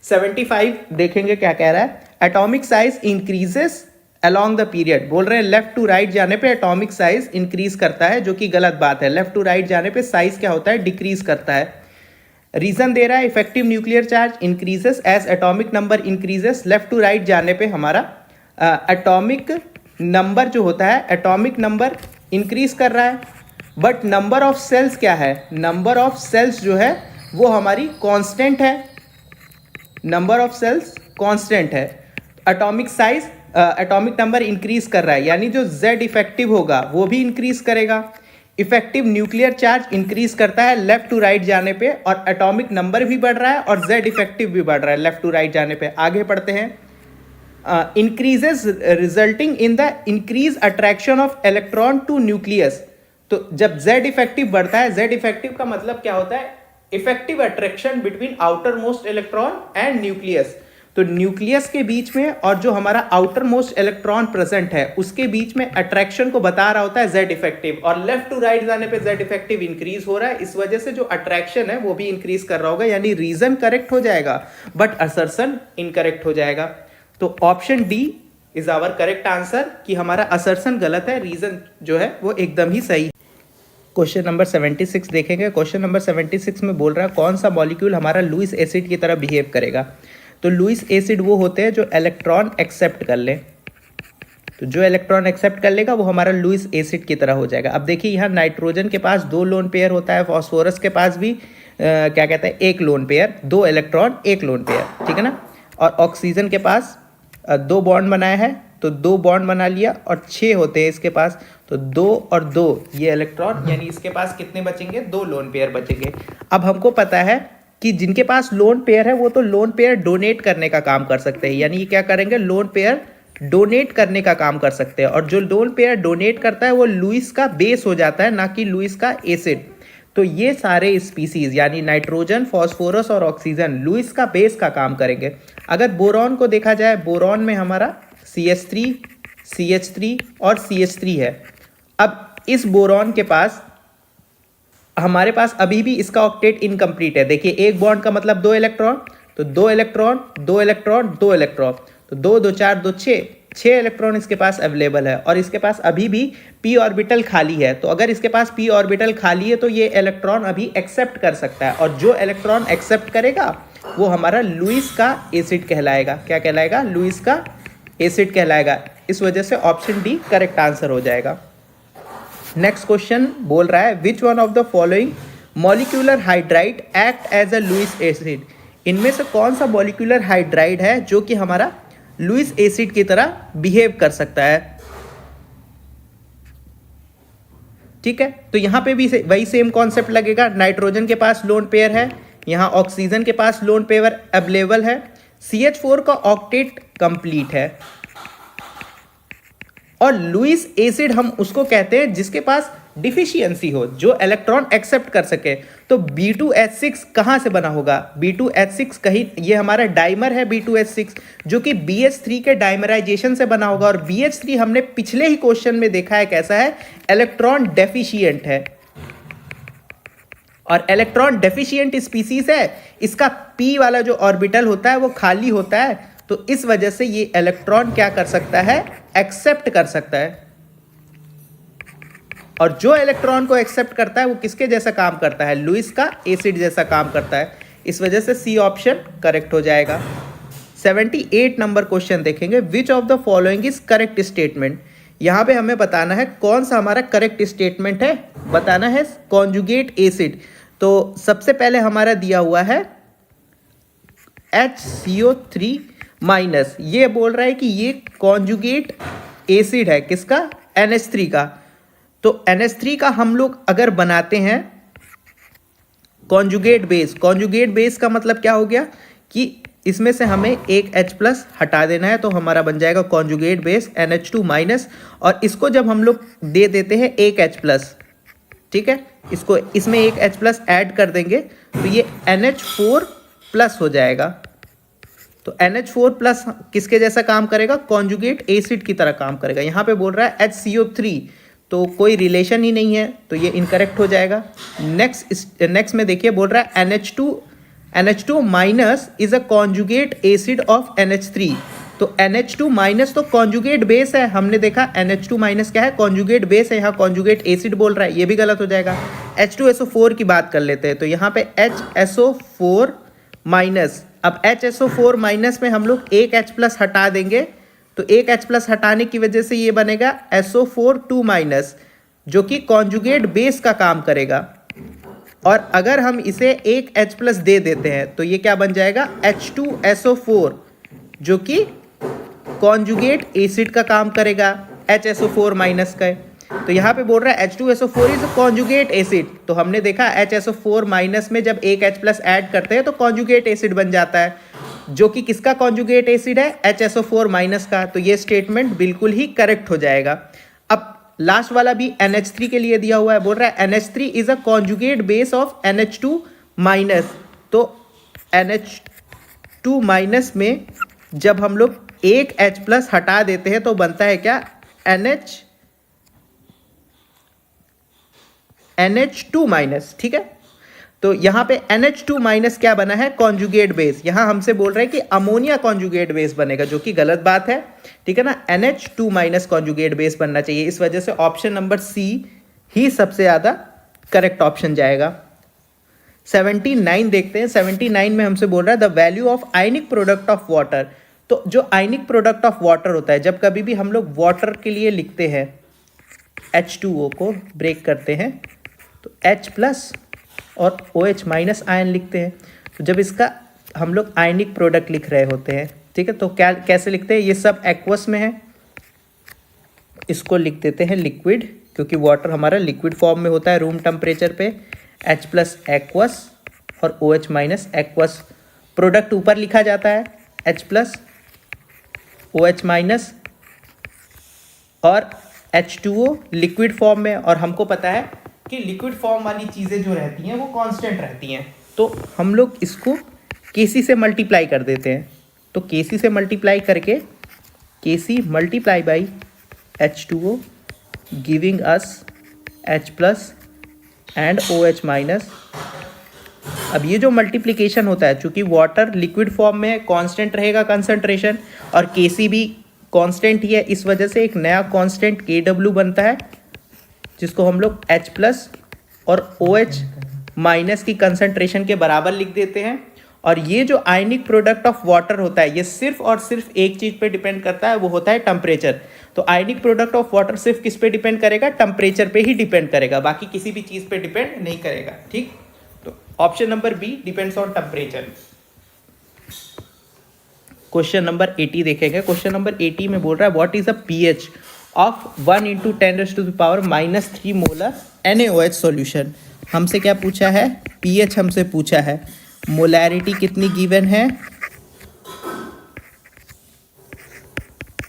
75 देखेंगे क्या कह रहा है। Atomic size increases along the period, बोल रहे हैं लेफ्ट टू राइट जाने पे एटॉमिक साइज इंक्रीज करता है, जो कि गलत बात है। लेफ्ट टू राइट जाने पे साइज क्या होता है? डिक्रीज करता है। रीजन दे रहा है effective nuclear charge increases as atomic number increases. Left to right जाने पे हमारा एटॉमिक नंबर जो होता है, एटॉमिक नंबर इंक्रीज कर रहा है, बट नंबर ऑफ सेल्स क्या है? नंबर ऑफ सेल्स जो है वो हमारी कांस्टेंट है, नंबर ऑफ सेल्स कांस्टेंट है। Atomic size atomic number increase कर रहा है, यानी जो Z इफेक्टिव होगा वो भी इंक्रीज करेगा। इफेक्टिव न्यूक्लियर चार्ज इंक्रीज करता है लेफ्ट टू राइट जाने पे, और एटॉमिक नंबर भी बढ़ रहा है और Z इफेक्टिव भी बढ़ रहा है लेफ्ट टू राइट जाने पे। आगे पढ़ते हैं। Increases resulting in the increase attraction of electron to nucleus. तो जब Z इफेक्टिव बढ़ता है, Z इफेक्टिव का मतलब क्या होता है? Effective attraction between outer most electron and nucleus. तो न्यूक्लियस के बीच में और जो हमारा आउटर मोस्ट इलेक्ट्रॉन प्रेजेंट है उसके बीच में अट्रैक्शन को बता रहा होता है Z इफेक्टिव, और लेफ्ट टू राइट जाने पे Z इफेक्टिव इंक्रीज हो रहा है, इस वजह से जो अट्रैक्शन है वो भी इंक्रीज कर रहा होगा, यानी रीजन करेक्ट हो जाएगा बट असर्शन इनकरेक्ट हो जाएगा। तो option D is our correct answer, कि हमारा असर्शन गलत है, रीजन जो है वो एकदम ही सही। क्वेश्चन नंबर 76 देखेंगे। क्वेश्चन नंबर 76 में बोल रहा है कौन सा मॉलिक्यूल हमारा लुईस एसिड की तरह बिहेव करेगा। तो लुईस एसिड वो होते हैं जो इलेक्ट्रॉन एक्सेप्ट कर ले, तो जो इलेक्ट्रॉन एक्सेप्ट कर लेगा वो हमारा लुईस एसिड की तरह हो जाएगा। अब देखिए यहाँ नाइट्रोजन के पास 2 लोन पेयर होता है, फॉस्फोरस के पास भी क्या कहते हैं 1 lone pair, 2 electron 1 lone pair, ठीक है ना। और ऑक्सीजन के पास 2 बॉन्ड बनाए हैं तो 2 बॉन्ड बना लिया, और 6 होते हैं इसके पास, तो 2 और 2 ये इलेक्ट्रॉन, यानी इसके पास कितने बचेंगे? 2 लोन पेयर बचेंगे। अब हमको पता है कि जिनके पास लोन पेयर है वो तो लोन पेयर डोनेट करने का काम कर सकते हैं, यानी ये क्या करेंगे, लोन पेयर डोनेट करने का काम कर सकते हैं। और जो लोन पेयर डोनेट करता है वो लुईस का बेस हो जाता है, ना कि लुईस का एसिड। तो ये सारे स्पीसीज यानी नाइट्रोजन, फॉस्फोरस और ऑक्सीजन लुईस का बेस का काम करेंगे। अगर बोरॉन को देखा जाए, बोरॉन में हमारा CH3, CH3 और CH3 है। अब इस बोरॉन के पास हमारे पास अभी भी इसका ऑक्टेट इनकम्प्लीट है। देखिए एक बॉन्ड का मतलब 2 इलेक्ट्रॉन, तो 2 इलेक्ट्रॉन 2 इलेक्ट्रॉन 2 इलेक्ट्रॉन, तो 2 2 4 2 6 इलेक्ट्रॉन इसके पास अवेलेबल है। और इसके पास अभी भी p ऑर्बिटल खाली है। तो अगर इसके पास p ऑर्बिटल खाली है तो ये इलेक्ट्रॉन अभी एक्सेप्ट कर सकता है, और जो इलेक्ट्रॉन एक्सेप्ट करेगा वो हमारा लुईस का एसिड कहलाएगा। क्या कहलाएगा? लुईस का एसिड कहलाएगा। इस वजह से ऑप्शन डी करेक्ट आंसर हो जाएगा। नेक्स्ट क्वेश्चन बोल रहा है which one of the following molecular hydride act as a Lewis acid. इनमें से कौन सा मॉलिक्यूलर हाइड्राइड है जो कि हमारा लुईस एसिड की तरह बिहेव कर सकता है? ठीक है, तो यहां पे भी वही सेम कॉन्सेप्ट लगेगा। नाइट्रोजन के पास लोन पेयर है, यहां ऑक्सीजन के पास लोन पेयर अवेलेबल है, CH4 का ऑक्टेट कंप्लीट है, और लुईस एसिड हम उसको कहते हैं जिसके पास डिफिशियंसी हो, जो इलेक्ट्रॉन एक्सेप्ट कर सके। तो B2H6 कहां से बना होगा? B2H6 कहीं, ये हमारा डाइमर है B2H6 जो कि BH3 के डाइमराइजेशन से बना होगा। और BH3 हमने पिछले ही क्वेश्चन में देखा है कैसा है, इलेक्ट्रॉन डेफिशिएंट है। और इलेक्ट्रॉन डेफिशिएंट स्पीसीज है, इसका p वाला जो ऑर्बिटल होता है वो खाली होता है, तो इस वजह से ये इलेक्ट्रॉन क्या कर सकता है? एक्सेप्ट कर सकता है। और जो इलेक्ट्रॉन को एक्सेप्ट करता है वो किसके जैसा काम करता है? लुईस का एसिड जैसा काम करता है। इस वजह से सी ऑप्शन करेक्ट हो जाएगा। 78 नंबर क्वेश्चन देखेंगे, विच of the following is correct statement. यहां पे हमें बताना है कौन सा हमारा करेक्ट स्टेटमेंट है, बताना है कॉन्जुगेट एसिड। तो सबसे पहले हमारा दिया हुआ है HCO3 माइनस, ये बोल रहा है कि ये कॉन्जुगेट एसिड है किसका? NH3 का। तो NH3 का हम लोग अगर बनाते हैं कॉन्जुगेट बेस, कॉन्जुगेट बेस का मतलब क्या हो गया कि इसमें से हमें एक H+ हटा देना है, तो हमारा बन जाएगा कॉन्जुगेट बेस NH2 माइनस। और इसको जब हम लोग दे देते हैं एक H+, ठीक है, इसको इसमें एक H+ ऐड कर देंगे तो ये NH4+ हो जाएगा। तो NH4+ किसके जैसा काम करेगा? कॉन्जुगेट एसिड की तरह काम करेगा। यहाँ पे बोल रहा है HCO3, तो कोई रिलेशन ही नहीं है, तो ये इनकरेक्ट हो जाएगा। नेक्स्ट में देखिए बोल रहा है NH2 minus is a conjugate acid of NH3। तो NH2 माइनस तो कॉन्जुगेट बेस है, हमने देखा NH2 माइनस क्या है? कॉन्जुगेट बेस है। यहाँ कॉन्जुगेट एसिड बोल रहा है, ये भी गलत हो जाएगा। H2SO4 की बात कर लेते हैं, तो यहाँ पे HSO4 माइनस, अब HSO4 माइनस में हम लोग एक H+ हटा देंगे, तो एक H+ हटाने की वजह से ये बनेगा SO4 2 माइनस, जो कि कॉन्जुगेट बेस का काम करेगा। और अगर हम इसे एक H+ दे देते हैं तो ये क्या बन जाएगा? H2SO4, जो कि कॉन्जुगेट एसिड का काम करेगा HSO4 माइनस का। तो यहाँ पे बोल रहा है H2SO4 इज कॉन्जुगेट एसिड, तो हमने देखा HSO4 माइनस में जब एक H+ ऐड करते हैं तो कॉन्जुगेट एसिड बन जाता है, जो कि किसका कॉन्जुगेट एसिड है? HSO4 माइनस का। तो ये स्टेटमेंट बिल्कुल ही करेक्ट हो जाएगा। अब लास्ट वाला भी NH3 के लिए दिया हुआ है, बोल रहा है NH3 is a conjugate base of NH2 minus. तो NH2 माइनस में जब हम लोग एक H+ हटा देते हैं तो बनता है क्या? NH2 माइनस, ठीक है। तो यहाँ पे NH2 माइनस क्या बना है? Conjugate base. यहाँ हमसे बोल रहे हैं कि अमोनिया कॉन्जुगेट बेस बनेगा, जो कि गलत बात है, ठीक है ना। NH2 माइनस कॉन्जुगेट बेस बनना चाहिए। इस वजह से ऑप्शन नंबर सी ही सबसे ज़्यादा करेक्ट ऑप्शन जाएगा। 79 देखते हैं। 79 में हमसे बोल रहा है the value of ionic product of water. तो जो आयनिक प्रोडक्ट ऑफ वाटर होता है, जब कभी भी हम लोग वाटर के लिए लिखते हैं, H2O को ब्रेक करते हैं तो H+ और OH माइनस आयन लिखते हैं। तो जब इसका हम लोग आयनिक प्रोडक्ट लिख रहे होते हैं, ठीक है, तो क्या कैसे लिखते हैं? ये सब एक्वस में है, इसको लिख देते हैं लिक्विड, क्योंकि वाटर हमारा लिक्विड फॉर्म में होता है रूम टेम्परेचर पे। H+ एक्वस और OH माइनस एक्वस प्रोडक्ट ऊपर लिखा जाता है H प्लस OH माइनस और H2O लिक्विड फॉर्म में। और हमको पता है कि लिक्विड फॉर्म वाली चीज़ें जो रहती हैं वो कांस्टेंट रहती हैं, तो हम लोग इसको Kc से मल्टीप्लाई कर देते हैं। तो Kc से मल्टीप्लाई करके Kc multiply by H2O giving us H plus and OH minus. अब ये जो मल्टीप्लिकेशन होता है, चूंकि वाटर लिक्विड फॉर्म में कांस्टेंट रहेगा कंसंट्रेशन और Kc भी कांस्टेंट ही है, इस वजह से एक नया कांस्टेंट Kw बनता है जिसको हम लोग H प्लस और OH माइनस की कंसंट्रेशन के बराबर लिख देते हैं। और ये जो आयनिक प्रोडक्ट ऑफ वाटर होता है ये सिर्फ और सिर्फ एक चीज़ पे डिपेंड करता है, वो होता है टेम्परेचर। तो आयनिक प्रोडक्ट ऑफ वाटर सिर्फ किस पे डिपेंड करेगा? टेम्परेचर पे ही डिपेंड करेगा, बाकी किसी भी चीज़ पे डिपेंड नहीं करेगा। ठीक, तो option number B depends on temperature. Question number 80 देखेंगे। क्वेश्चन नंबर 80 में बोल रहा है what is the pH of 1 into 10⁻³ molar NaOH solution. हमसे क्या पूछा है? पीएच हमसे पूछा है। मोलैरिटी कितनी गिवन है?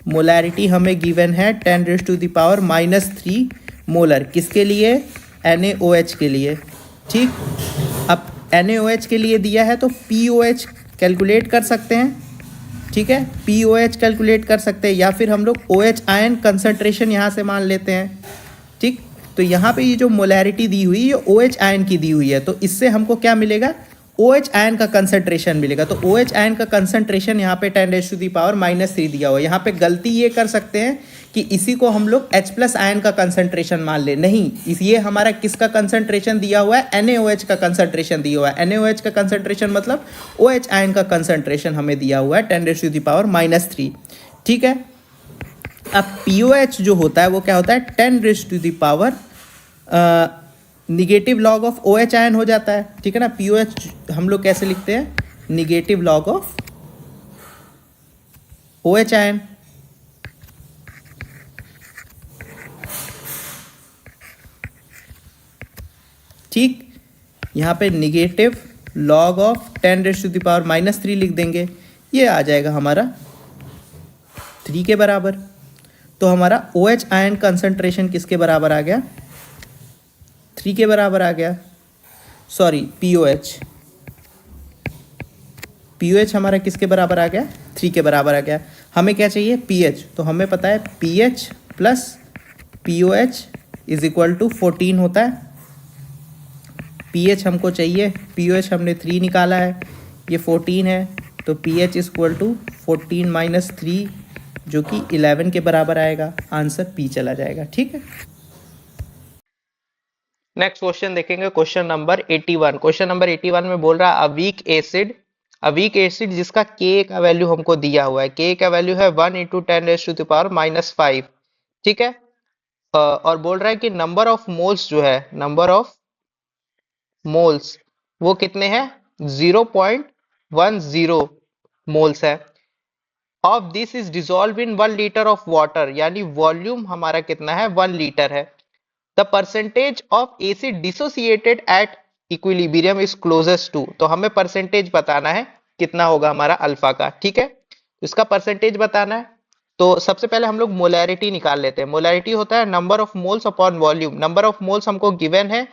मोलैरिटी हमें गिवन है 10⁻³ मोलर। किसके लिए? NaOH के लिए। ठीक, अब NaOH के लिए दिया है तो POH कैलकुलेट कर सकते हैं। ठीक है, POH कैलकुलेट कर सकते हैं या फिर हम लोग OH आयन कंसंट्रेशन यहाँ से मान लेते हैं। ठीक, तो यहाँ पे ये जो मोलैरिटी दी हुई है ये OH आयन की दी हुई है, तो इससे हमको क्या मिलेगा? OH आयन का कंसंट्रेशन मिलेगा। तो OH आयन का कंसंट्रेशन यहाँ पे 10⁻³ दिया हुआ है। यहाँ पे गलती ये कर सकते हैं कि इसी को हम लोग H प्लस आयन का कंसंट्रेशन मान ले। नहीं, ये हमारा किसका कंसंट्रेशन दिया हुआ है? NaOH का कंसंट्रेशन दिया हुआ है। NaOH का कंसंट्रेशन मतलब OH आयन का कंसंट्रेशन हमें दिया हुआ है 10⁻³ ठीक है। अब POH जो होता है वो क्या होता है? 10⁻, negative log of OH ion हो जाता है। ठीक है ना, POH हम लोग कैसे लिखते हैं? Negative log of OH ion. ठीक, यहाँ पे निगेटिव लॉग ऑफ 10⁻³ लिख देंगे, ये आ जाएगा हमारा 3 के बराबर। तो हमारा OH आयन कंसंट्रेशन किसके बराबर आ गया? 3 के बराबर आ गया। सॉरी, POH हमारा किसके बराबर आ गया? 3 के बराबर आ गया। हमें क्या चाहिए? pH। तो हमें पता है pH प्लस POH इज इक्वल टू 14 होता है। pH हमको चाहिए, POH हमने 3 निकाला है, ये 14 है, तो pH is equal to 14 minus 3 जो कि 11 के बराबर आएगा। आंसर P चला जाएगा। ठीक है, नेक्स्ट क्वेश्चन देखेंगे, क्वेश्चन नंबर 81। क्वेश्चन नंबर 81 में बोल रहा है अ वीक एसिड जिसका Ka का वैल्यू हमको दिया हुआ है। Ka का वैल्यू है 1 इंटू 10⁻⁻5। ठीक है, और बोल रहा है कि नंबर ऑफ मोल्स जो है, नंबर ऑफ मोल्स वो कितने हैं? 0.10 मोल्स है। Of this is dissolve in 1 litre of water, यानी वॉल्यूम हमारा कितना है? 1 लीटर है। The percentage of acid dissociated at equilibrium is closest to, तो हमें परसेंटेज बताना है कितना होगा हमारा अल्फा का। ठीक है, इसका परसेंटेज बताना है। तो सबसे पहले हम लोग मोलैरिटी निकाल लेते हैं। मोलैरिटी होता है number of moles upon volume. Number of moles हमको गिवन है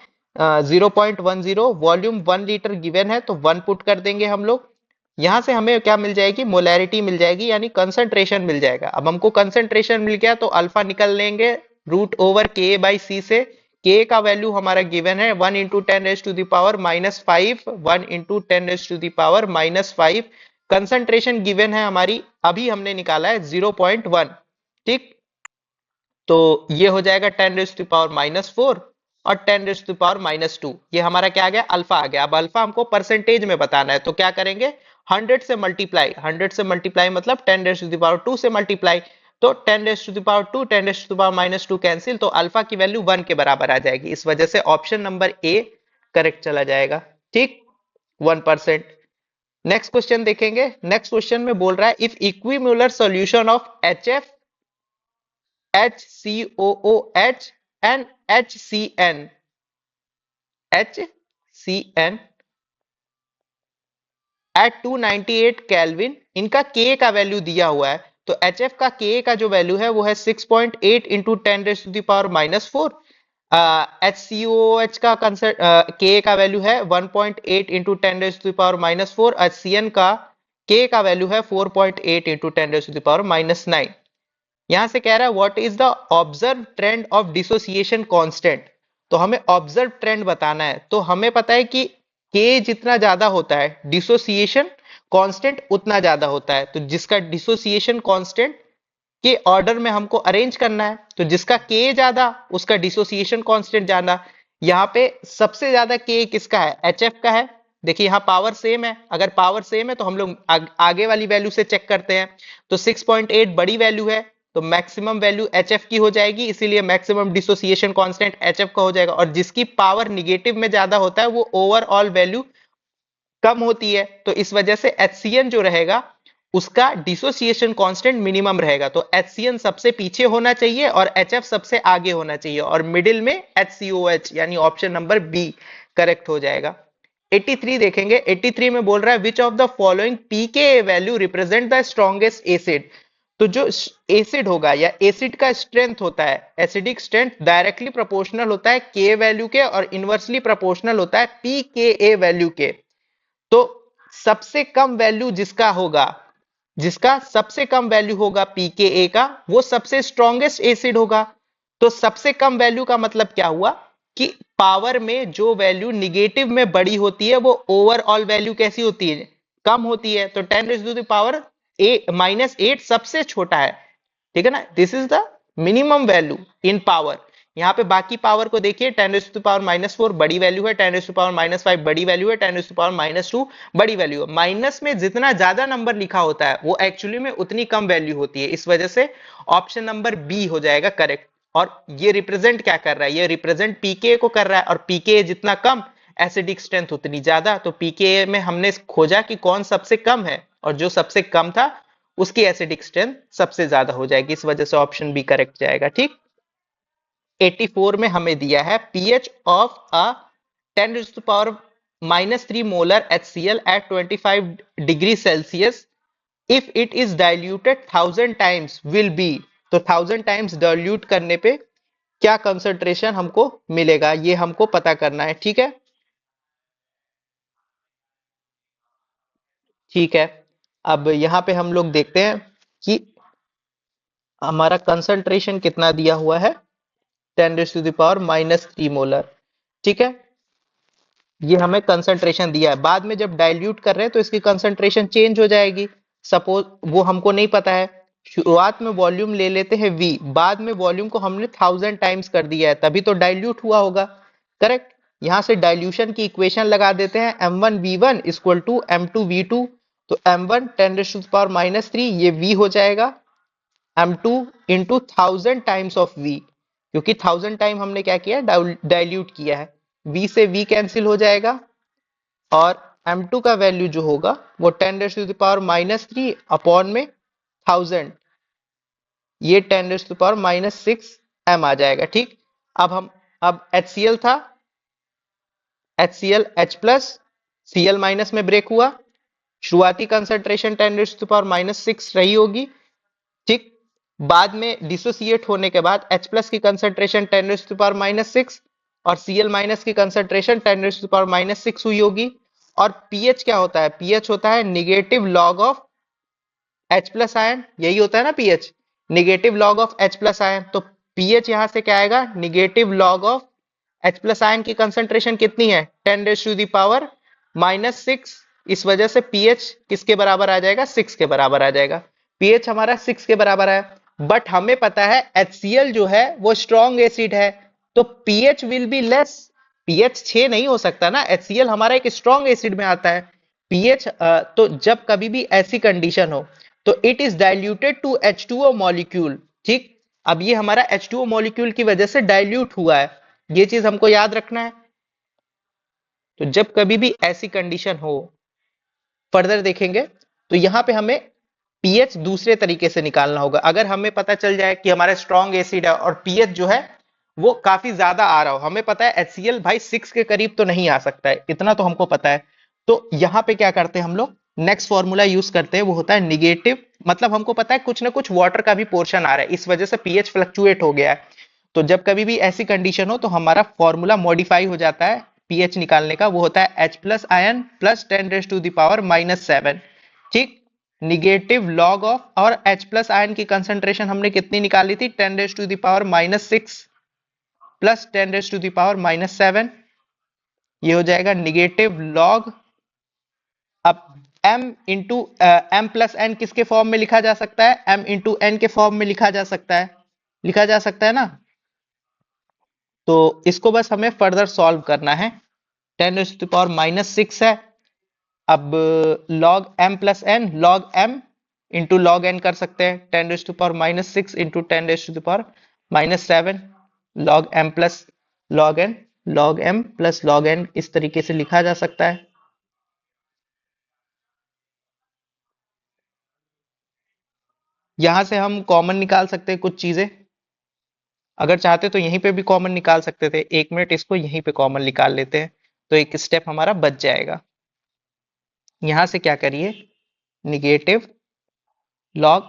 0.10, वॉल्यूम 1 लीटर गिवन है, तो 1 पुट कर देंगे हम लोग। यहां से हमें क्या मिल जाएगी? मोलैरिटी मिल जाएगी, यानी कंसंट्रेशन मिल जाएगा। अब हमको कंसंट्रेशन मिल गया तो अल्फा निकल लेंगे √Ka/C से। K का वैल्यू हमारा गिवन है 1 इंटू 10⁻⁻5, 1 इंटू 10⁻⁻5। कंसंट्रेशन गिवन है हमारी, अभी हमने निकाला है 0.1। ठीक, तो ये हो जाएगा 10⁻⁻4 और 10⁻⁻2। ये हमारा क्या आ गया? अल्फा आ गया। अब अल्फा हमको परसेंटेज में बताना है, तो क्या करेंगे? 100 से मल्टीप्लाई, 100 से मल्टीप्लाई मतलब 10⁻² से मल्टीप्लाई, तो 10⁻², 10⁻⁻2 कैंसिल, तो अल्फा की वैल्यू 1 के बराबर आ जाएगी। इस वजह से ऑप्शन नंबर ए करेक्ट चला जाएगा। ठीक, 1%। नेक्स्ट क्वेश्चन देखेंगे। नेक्स्ट क्वेश्चन में बोल रहा है if equimolar solution of HF, HCOOH and HCN at 298 kelvin, इनका के का वैल्यू दिया हुआ है, तो HF का के का जो वैल्यू है वो है 6.8 इंटू 10⁻⁻⁴। HCOOH का के का वैल्यू है 1.8 इंटू 10⁻⁻⁴। HCN का के का वैल्यू है 4.8 इंटू 10⁻⁹। यहां से कह रहा है what is the observe trend of dissociation constant. तो हमें ऑब्जर्व ट्रेंड बताना है, तो हमें पता है कि के जितना ज्यादा होता है डिसोसिएशन कांस्टेंट उतना ज्यादा होता है, तो जिसका डिसोसिएशन कांस्टेंट के ऑर्डर में हमको अरेंज करना है, तो जिसका के ज्यादा उसका डिसोसिएशन कांस्टेंट ज्यादा। यहाँ पे सबसे ज्यादा के किसका है, HF का है। देखिए यहाँ पावर सेम है, अगर पावर सेम है तो हम लोग आगे वाली वैल्यू से चेक करते हैं, तो 6.8 बड़ी वैल्यू है, तो मैक्सिमम वैल्यू HF की हो जाएगी, इसीलिए मैक्सिमम डिसोसिएशन कांस्टेंट HF का हो जाएगा। और जिसकी पावर निगेटिव में ज्यादा होता है वो ओवरऑल वैल्यू कम होती है, तो इस वजह से HCN जो रहेगा उसका डिसोसिएशन कांस्टेंट मिनिमम रहेगा। तो HCN सबसे पीछे होना चाहिए और HF सबसे आगे होना चाहिए, और मिडिल में HCOH, यानी ऑप्शन नंबर बी करेक्ट हो जाएगा। 83 देखेंगे। 83 में बोल रहा है which of the following pKa value represent the strongest acid. तो जो एसिड होगा या एसिड का स्ट्रेंथ होता है, एसिडिक स्ट्रेंथ डायरेक्टली प्रोपोर्शनल होता है के वैल्यू के और इनवर्सली प्रोपोर्शनल होता है pKa वैल्यू के। तो सबसे कम वैल्यू जिसका होगा, जिसका सबसे कम वैल्यू होगा pKa का, वो सबसे स्ट्रॉन्गेस्ट एसिड होगा। तो सबसे कम वैल्यू का मतलब क्या हुआ कि पावर में जो वैल्यू निगेटिव में बड़ी होती है वो ओवरऑल वैल्यू कैसी होती है, कम होती है। तो 10⁻⁸ सबसे छोटा है, ठीक है ना, this is the minimum value in power. यहाँ पे बाकी पावर को देखिए, 10⁻⁴ बड़ी वैल्यू है, 10⁻⁵ बड़ी वैल्यू है, 10⁻⁻² बड़ी वैल्यू है। माइनस में जितना ज्यादा नंबर लिखा होता है वो एक्चुअली में उतनी कम वैल्यू होती है, इस वजह से ऑप्शन नंबर बी हो जाएगा करेक्ट। और ये रिप्रेजेंट क्या कर रहा है, ये रिप्रेजेंट पीके को कर रहा है, और पीके जितना कम एसिडिक स्ट्रेंथ उतनी ज्यादा। तो पीके में हमने खोजा कि कौन सबसे कम है, और जो सबसे कम था उसकी एसिडिक स्ट्रेंथ सबसे ज्यादा हो जाएगी, इस वजह से ऑप्शन बी करेक्ट जाएगा। ठीक। 84 में हमें दिया है pH of a 10⁻³ molar HCl at 25 degree Celsius if it is diluted 1000 times will be. तो 1000 टाइम्स डाइल्यूट करने पे क्या कंसंट्रेशन हमको मिलेगा, ये हमको पता करना है। ठीक है, ठीक है। अब यहां पे हम लोग देखते हैं कि हमारा कंसंट्रेशन कितना दिया हुआ है, 10⁻³ मोलर। ठीक है, ये हमें कंसंट्रेशन दिया है। बाद में जब डाइल्यूट कर रहे हैं तो इसकी कंसंट्रेशन चेंज हो जाएगी, सपोज वो हमको नहीं पता है। शुरुआत में वॉल्यूम ले लेते हैं V, बाद में वॉल्यूम को हमने 1000 टाइम्स कर दिया है, तभी तो डाइल्यूट हुआ होगा। करेक्ट। यहां से डाइल्यूशन की इक्वेशन लगा देते हैं, m1v1 इक्वल टू m2v2। तो m1 10⁻⁻³ ये V हो जाएगा, m2 into 1000 times of V, क्योंकि 1000 टाइम हमने क्या किया, डाइल्यूट किया है। V से V कैंसिल हो जाएगा, और m2 का वैल्यू जो होगा वो 10⁻³ अपॉन में 1000, ये 10⁻⁻6 m आ जाएगा। ठीक। अब HCl था, HCl H plus Cl minus में ब्रेक हुआ, शुरुआती कंसंट्रेशन 10⁻⁻6 रही होगी। ठीक। बाद में डिसोसिएट होने के बाद H प्लस की कंसंट्रेशन 10⁻⁻6 और Cl माइनस की कंसंट्रेशन 10⁻⁻6 हुई होगी। और pH क्या होता है, pH होता है negative log of H plus ion, यही होता है ना pH, negative log of H plus ion. तो pH यहां से क्या आएगा, negative log of H plus ion की कंसंट्रेशन कितनी है, 10⁻⁻6। इस वजह से pH किसके बराबर आ जाएगा, 6 के बराबर आ जाएगा। pH हमारा 6 के बराबर है, बट हमें पता है HCl जो है वो स्ट्रॉन्ग एसिड है, तो pH will be less. pH 6 नहीं हो सकता ना, HCl हमारा एक स्ट्रॉन्ग एसिड में आता है। pH तो जब कभी भी ऐसी कंडीशन हो तो it is diluted to H2O molecule. ठीक। अब ये हमारा H2O मॉलिक्यूल की वजह से डाइल्यूट हुआ है, ये चीज हमको याद रखना है। तो जब कभी भी ऐसी कंडीशन हो, फर्दर देखेंगे तो यहां पे हमें pH दूसरे तरीके से निकालना होगा। अगर हमें पता चल जाए कि हमारा स्ट्रॉन्ग एसिड है और pH जो है वो काफी ज्यादा आ रहा हो, हमें पता है HCl भाई 6 के करीब तो नहीं आ सकता है, इतना तो हमको पता है। तो यहां पे क्या करते हैं हम लोग, नेक्स्ट फॉर्मूला यूज करते हैं वो होता है निगेटिव, मतलब हमको पता है कुछ ना कुछ वाटर का भी पोर्शन आ रहा है, इस वजह से पीएच फ्लक्चुएट हो गया है। तो जब कभी भी ऐसी कंडीशन हो तो हमारा फॉर्मूला मॉडिफाई हो जाता है पीएच निकालने का, वो होता है H प्लस आयन प्लस 10⁻⁻⁷। ठीक, निगेटिव लॉग ऑफ, और H प्लस आयन की कंसंट्रेशन हमने कितनी निकाली थी, 10⁻⁻⁶ प्लस 10⁻⁻⁷। ये हो जाएगा निगेटिव लॉग। अब m into M plus N किसके फॉर्म में लिखा जा सकता है, m इंटू एन के फॉर्म में लिखा जा सकता है, लिखा जा सकता है ना। तो इसको बस हमें फर्दर सॉल्व करना है। 10⁻⁻⁶ है। अब log m plus N, log m into log n कर सकते हैं, 10⁻⁻⁶ into 10⁻⁻⁷, log m plus log n, log m plus log n इस तरीके से लिखा जा सकता है। यहां से हम कॉमन निकाल सकते हैं कुछ चीजें, अगर चाहते तो यहीं पे भी कॉमन निकाल सकते थे। 1 मिनट इसको यहीं पे कॉमन निकाल लेते हैं तो एक स्टेप हमारा बच जाएगा। यहां से क्या करिए, निगेटिव लॉग,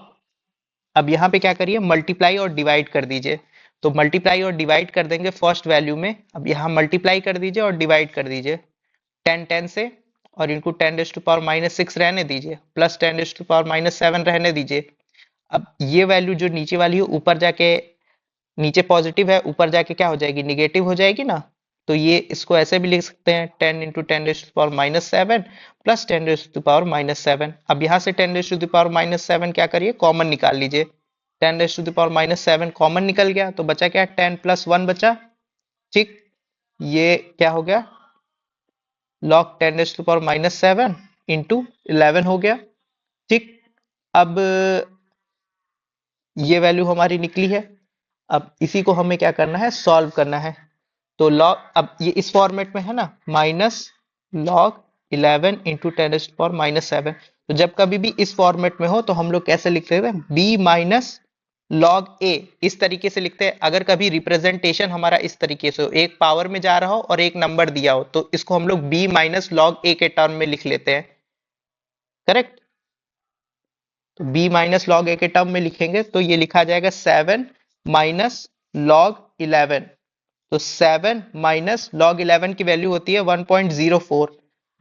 अब यहाँ पे क्या करिए, मल्टीप्लाई और डिवाइड कर दीजिए। तो मल्टीप्लाई और डिवाइड कर देंगे फर्स्ट वैल्यू में, अब यहाँ मल्टीप्लाई कर दीजिए और डिवाइड कर दीजिए 10 से, और इनटू 10⁻⁻⁶ रहने दीजिए, प्लस 10⁻⁻⁷ रहने दीजिए। अब ये वैल्यू जो नीचे वाली है ऊपर जाके, नीचे पॉजिटिव है ऊपर जाके क्या हो जाएगी, निगेटिव हो जाएगी ना। तो ये इसको ऐसे भी लिख सकते हैं 10 इंटू 10⁻⁷ प्लस 10⁻⁷। अब यहाँ से 10⁻⁷ क्या करिए, कॉमन निकाल लीजिए। 10⁻⁷ कॉमन निकल गया तो बचा क्या, 10 प्लस 1 बचा। ठीक, ये क्या हो गया, log 10⁻⁷ इंटू 11 हो गया। ठीक, अब ये वैल्यू हमारी निकली है। अब इसी को हमें क्या करना है, सॉल्व करना है। तो log, अब ये इस फॉर्मेट में है ना, माइनस log 11 इंटू 10⁻⁷। तो जब कभी भी इस फॉर्मेट में हो तो हम लोग कैसे लिखते हैं, b माइनस log a, इस तरीके से लिखते हैं। अगर कभी रिप्रेजेंटेशन हमारा इस तरीके से हो, एक पावर में जा रहा हो और एक नंबर दिया हो, तो इसको हम लोग b माइनस log a के टर्म में लिख लेते हैं। करेक्ट, तो b माइनस log a के टर्म में लिखेंगे तो ये लिखा जाएगा 7 माइनस log 11। तो 7 माइनस log 11 की वैल्यू होती है 1.04,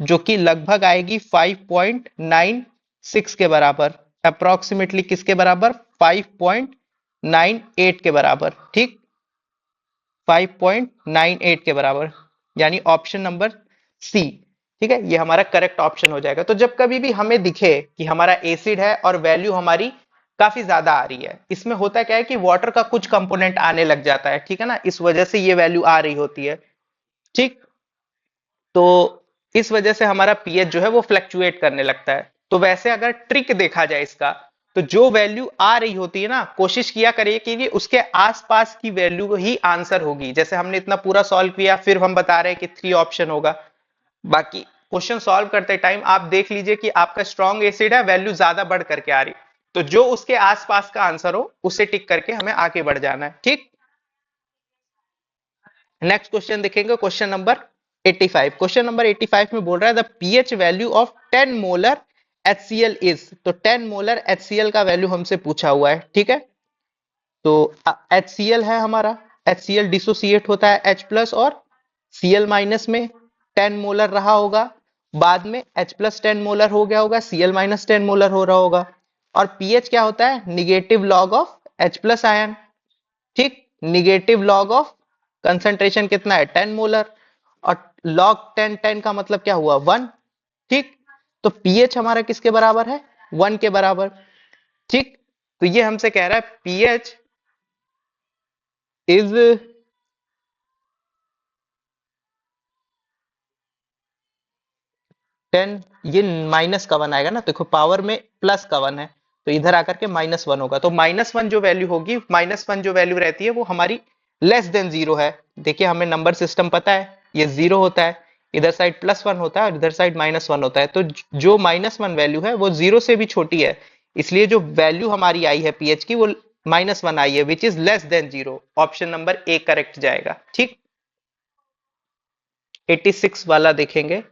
जो कि लगभग आएगी 5.96 के बराबर, अप्रोक्सीमेटली किसके बराबर, 5.98 के बराबर। ठीक, 5.98 के बराबर, यानी ऑप्शन नंबर सी। ठीक है, ये हमारा करेक्ट ऑप्शन हो जाएगा। तो जब कभी भी हमें दिखे कि हमारा एसिड है और वैल्यू हमारी काफी ज्यादा आ रही है, इसमें होता क्या है कि वाटर का कुछ कंपोनेंट आने लग जाता है, ठीक है ना, इस वजह से ये वैल्यू आ रही होती है। ठीक, तो इस वजह से हमारा पीएच जो है वो फ्लक्चुएट करने लगता है। तो वैसे अगर ट्रिक देखा जाए इसका, तो जो वैल्यू आ रही होती है ना, कोशिश किया करिए कि ये उसके आसपास की वैल्यू ही आंसर होगी। जैसे हमने इतना पूरा सॉल्व किया, फिर हम बता रहे हैं कि 3 ऑप्शन होगा। बाकी क्वेश्चन सॉल्व करते टाइम आप देख लीजिए कि आपका स्ट्रॉन्ग एसिड है, वैल्यू ज्यादा बढ़ करके आ रही, तो जो उसके आसपास का आंसर हो उसे टिक करके हमें आगे बढ़ जाना है। ठीक, नेक्स्ट क्वेश्चन देखेंगे, क्वेश्चन नंबर 85। क्वेश्चन नंबर 85 में बोल रहा है the pH value of 10 molar HCl is, तो 10 मोलर HCl का वैल्यू हमसे पूछा हुआ है। ठीक है, तो HCl है हमारा, HCl डिसोसिएट होता है H प्लस और Cl माइनस में, 10 मोलर रहा होगा, बाद में H प्लस 10 मोलर हो गया होगा, Cl माइनस 10 मोलर हो रहा होगा। और पीएच क्या होता है, negative log of H plus ion. ठीक, निगेटिव लॉग ऑफ कंसंट्रेशन कितना है, 10 मोलर, और लॉग 10 10 का मतलब क्या हुआ, 1। ठीक, तो पीएच हमारा किसके बराबर है, 1 के बराबर। ठीक, तो ये हमसे कह रहा है पीएच इज 10, ये माइनस का 1 आएगा ना, देखो पावर में प्लस का 1 है तो इधर आकर के -1 होगा। तो -1 जो वैल्यू होगी, -1 जो वैल्यू रहती है वो हमारी लेस देन 0 है। देखिए हमें नंबर सिस्टम पता है, ये 0 होता है, इधर साइड +1 होता है और इधर साइड -1 होता है। तो जो -1 वैल्यू है वो 0 से भी छोटी है, इसलिए जो वैल्यू हमारी आई है पीएच की वो -1 आई है, which is less than 0। Option number A correct जाएगा। ठीक, 86 वाला देखेंगे।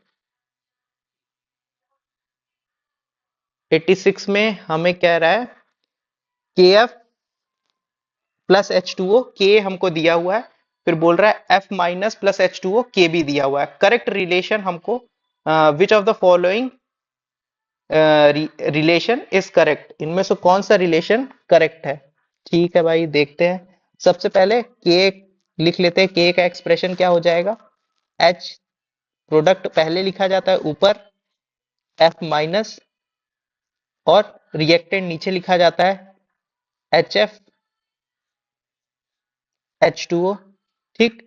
86 में हमें कह रहा है KF प्लस H2O, K हमको दिया हुआ है, फिर बोल रहा है F minus plus H2O, K भी दिया हुआ है। करेक्ट रिलेशन हमको विच of the following relation is correct, इनमें से कौन सा रिलेशन करेक्ट है। ठीक है भाई, देखते हैं। सबसे पहले K लिख लेते हैं। K का एक्सप्रेशन क्या हो जाएगा, H प्रोडक्ट पहले लिखा जाता है ऊपर, F माइनस, और रिएक्टेंट नीचे लिखा जाता है HF H2O। ठीक,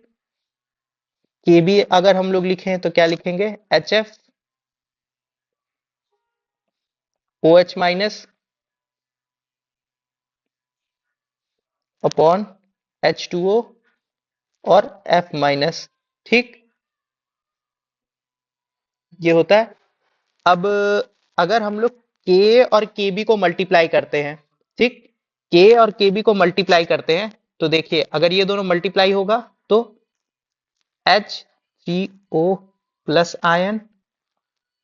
के भी अगर हम लोग लिखें तो क्या लिखेंगे, HF OH minus upon H2O और F माइनस। ठीक, ये होता है। अब अगर हम लोग के और के बी को मल्टीप्लाई करते हैं, ठीक, के और के बी को मल्टीप्लाई करते हैं, तो देखिए अगर ये दोनों मल्टीप्लाई होगा तो H3O plus ion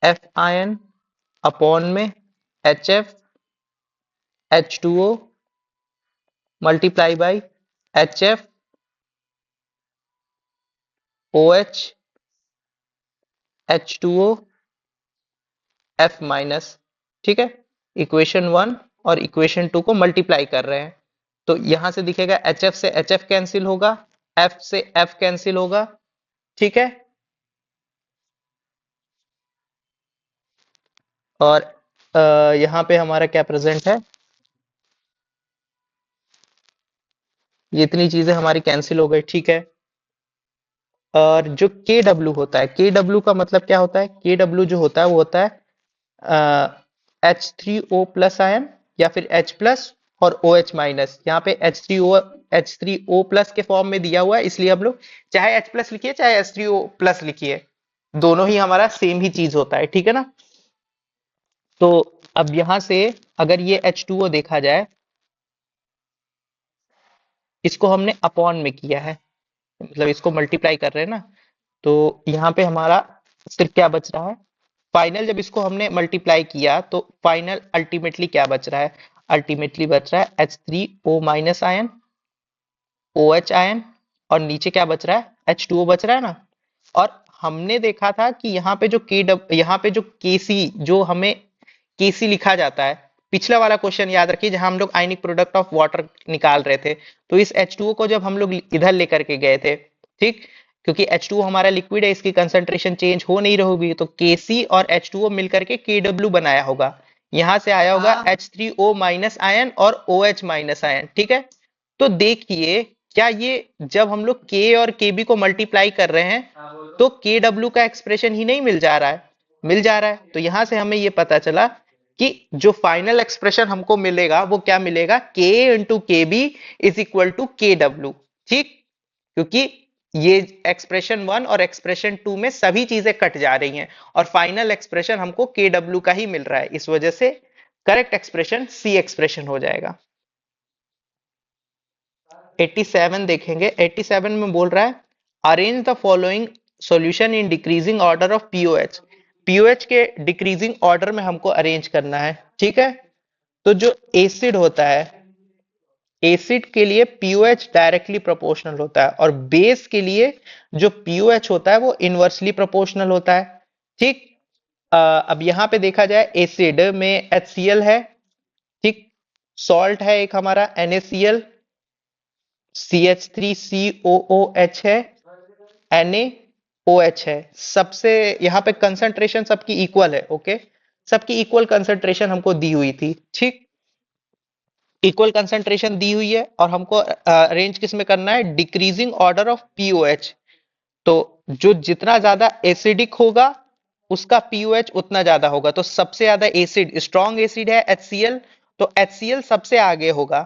F ion upon में HF H2O multiply by HF OH H2O F minus. ठीक है, इक्वेशन 1 और इक्वेशन 2 को मल्टीप्लाई कर रहे हैं, तो यहां से दिखेगा HF से HF कैंसिल होगा, F से F कैंसिल होगा। ठीक है, और यहाँ पे हमारा क्या प्रेजेंट है, ये इतनी चीजें हमारी कैंसिल हो गई। ठीक है, और जो के डब्ल्यू होता है, के डब्ल्यू का मतलब क्या होता है, के डब्ल्यू जो होता है वो होता है H3O प्लस आयन या फिर H प्लस और OH माइनस। यहाँ पे H3O प्लस के फॉर्म में दिया हुआ है, इसलिए हम लोग चाहे H प्लस लिखिए चाहे H3O प्लस लिखिए, दोनों ही हमारा सेम ही चीज होता है। ठीक है ना, तो अब यहां से अगर ये H2O देखा जाए, इसको हमने अपॉन में किया है, मतलब इसको मल्टीप्लाई कर रहे हैं ना, तो यहाँ पे हमारा सिर्फ क्या बच रहा है, फाइनल जब इसको हमने मल्टीप्लाई किया तो फाइनल अल्टीमेटली क्या बच रहा है, अल्टीमेटली बच रहा है H3O minus ion OH ion, और नीचे क्या बच रहा है, H2O बच रहा है ना। और हमने देखा था कि यहाँ पे जो KC, जो हमें केसी लिखा जाता है, पिछला वाला क्वेश्चन याद रखिए जहां हम लोग आयनिक प्रोडक्ट ऑफ वाटर निकाल रहे थे, तो इस H2O को जब हम लोग इधर लेकर के गए थे, ठीक, क्योंकि H2O हमारा लिक्विड है, इसकी कंसंट्रेशन चेंज हो नहीं रही होगी, तो Kc और H2O मिलकर के Kw बनाया होगा, यहां से आया होगा H3O माइनस आयन और OH माइनस आयन। ठीक है, तो देखिए क्या ये जब हम लोग K और Kb को मल्टीप्लाई कर रहे हैं तो Kw का एक्सप्रेशन ही नहीं मिल जा रहा है, मिल जा रहा है। तो यहां से हमें ये पता चला कि जो फाइनल एक्सप्रेशन हमको मिलेगा वो क्या मिलेगा, K इंटू के बी इज इक्वल टू के डब्ल्यू। ठीक, क्योंकि ये एक्सप्रेशन 1 और एक्सप्रेशन 2 में सभी चीजें कट जा रही हैं और फाइनल एक्सप्रेशन हमको के डब्ल्यू का ही मिल रहा है, इस वजह से करेक्ट एक्सप्रेशन सी एक्सप्रेशन हो जाएगा। 87 देखेंगे, 87 में बोल रहा है arrange the following solution in decreasing order of pOH. POH के डिक्रीजिंग ऑर्डर में हमको अरेंज करना है। ठीक है, तो जो एसिड होता है, एसिड के लिए पीओएच डायरेक्टली प्रोपोर्शनल होता है और बेस के लिए जो पीओएच होता है वो इनवर्सली प्रोपोर्शनल होता है। ठीक, अब यहां पे देखा जाए एसिड में HCl है, ठीक, सॉल्ट है एक हमारा NaCl, CH3COOH है, NaOH है, सबसे यहाँ पे कंसंट्रेशन सबकी इक्वल है। ओके, सबकी इक्वल कंसंट्रेशन हमको दी हुई थी। ठीक, इक्वल कंसंट्रेशन दी हुई है और हमको अरेंज किस में करना है, डिक्रीजिंग ऑर्डर ऑफ पीओएच। तो जो जितना ज्यादा एसिडिक होगा उसका पीओएच उतना ज्यादा होगा, तो सबसे ज्यादा एसिड स्ट्रॉन्ग एसिड है HCl, तो HCl सबसे आगे होगा।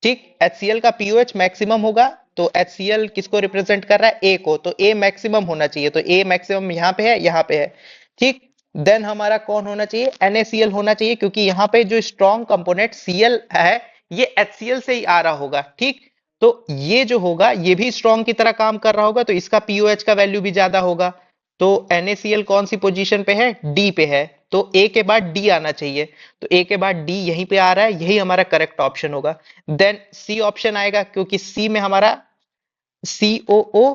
ठीक, HCl का पीओएच मैक्सिमम होगा, तो HCl किसको रिप्रेजेंट कर रहा है, A को, तो A मैक्सिमम होना चाहिए, तो A मैक्सिमम यहाँ पे है, यहाँ पे है। ठीक, देन हमारा कौन होना चाहिए, NaCl होना चाहिए, क्योंकि यहाँ पे जो स्ट्रॉन्ग कंपोनेंट Cl है ये HCl से ही आ रहा होगा। ठीक, तो ये जो होगा ये भी स्ट्रॉन्ग की तरह काम कर रहा होगा, तो इसका पीओएच का वैल्यू भी ज्यादा होगा। तो NaCl कौन सी पोजीशन पे है, D पे है। तो ए के बाद डी आना चाहिए, तो ए के बाद डी यहीं पे आ रहा है, यही हमारा करेक्ट ऑप्शन होगा। देन सी ऑप्शन आएगा, क्योंकि सी में हमारा COO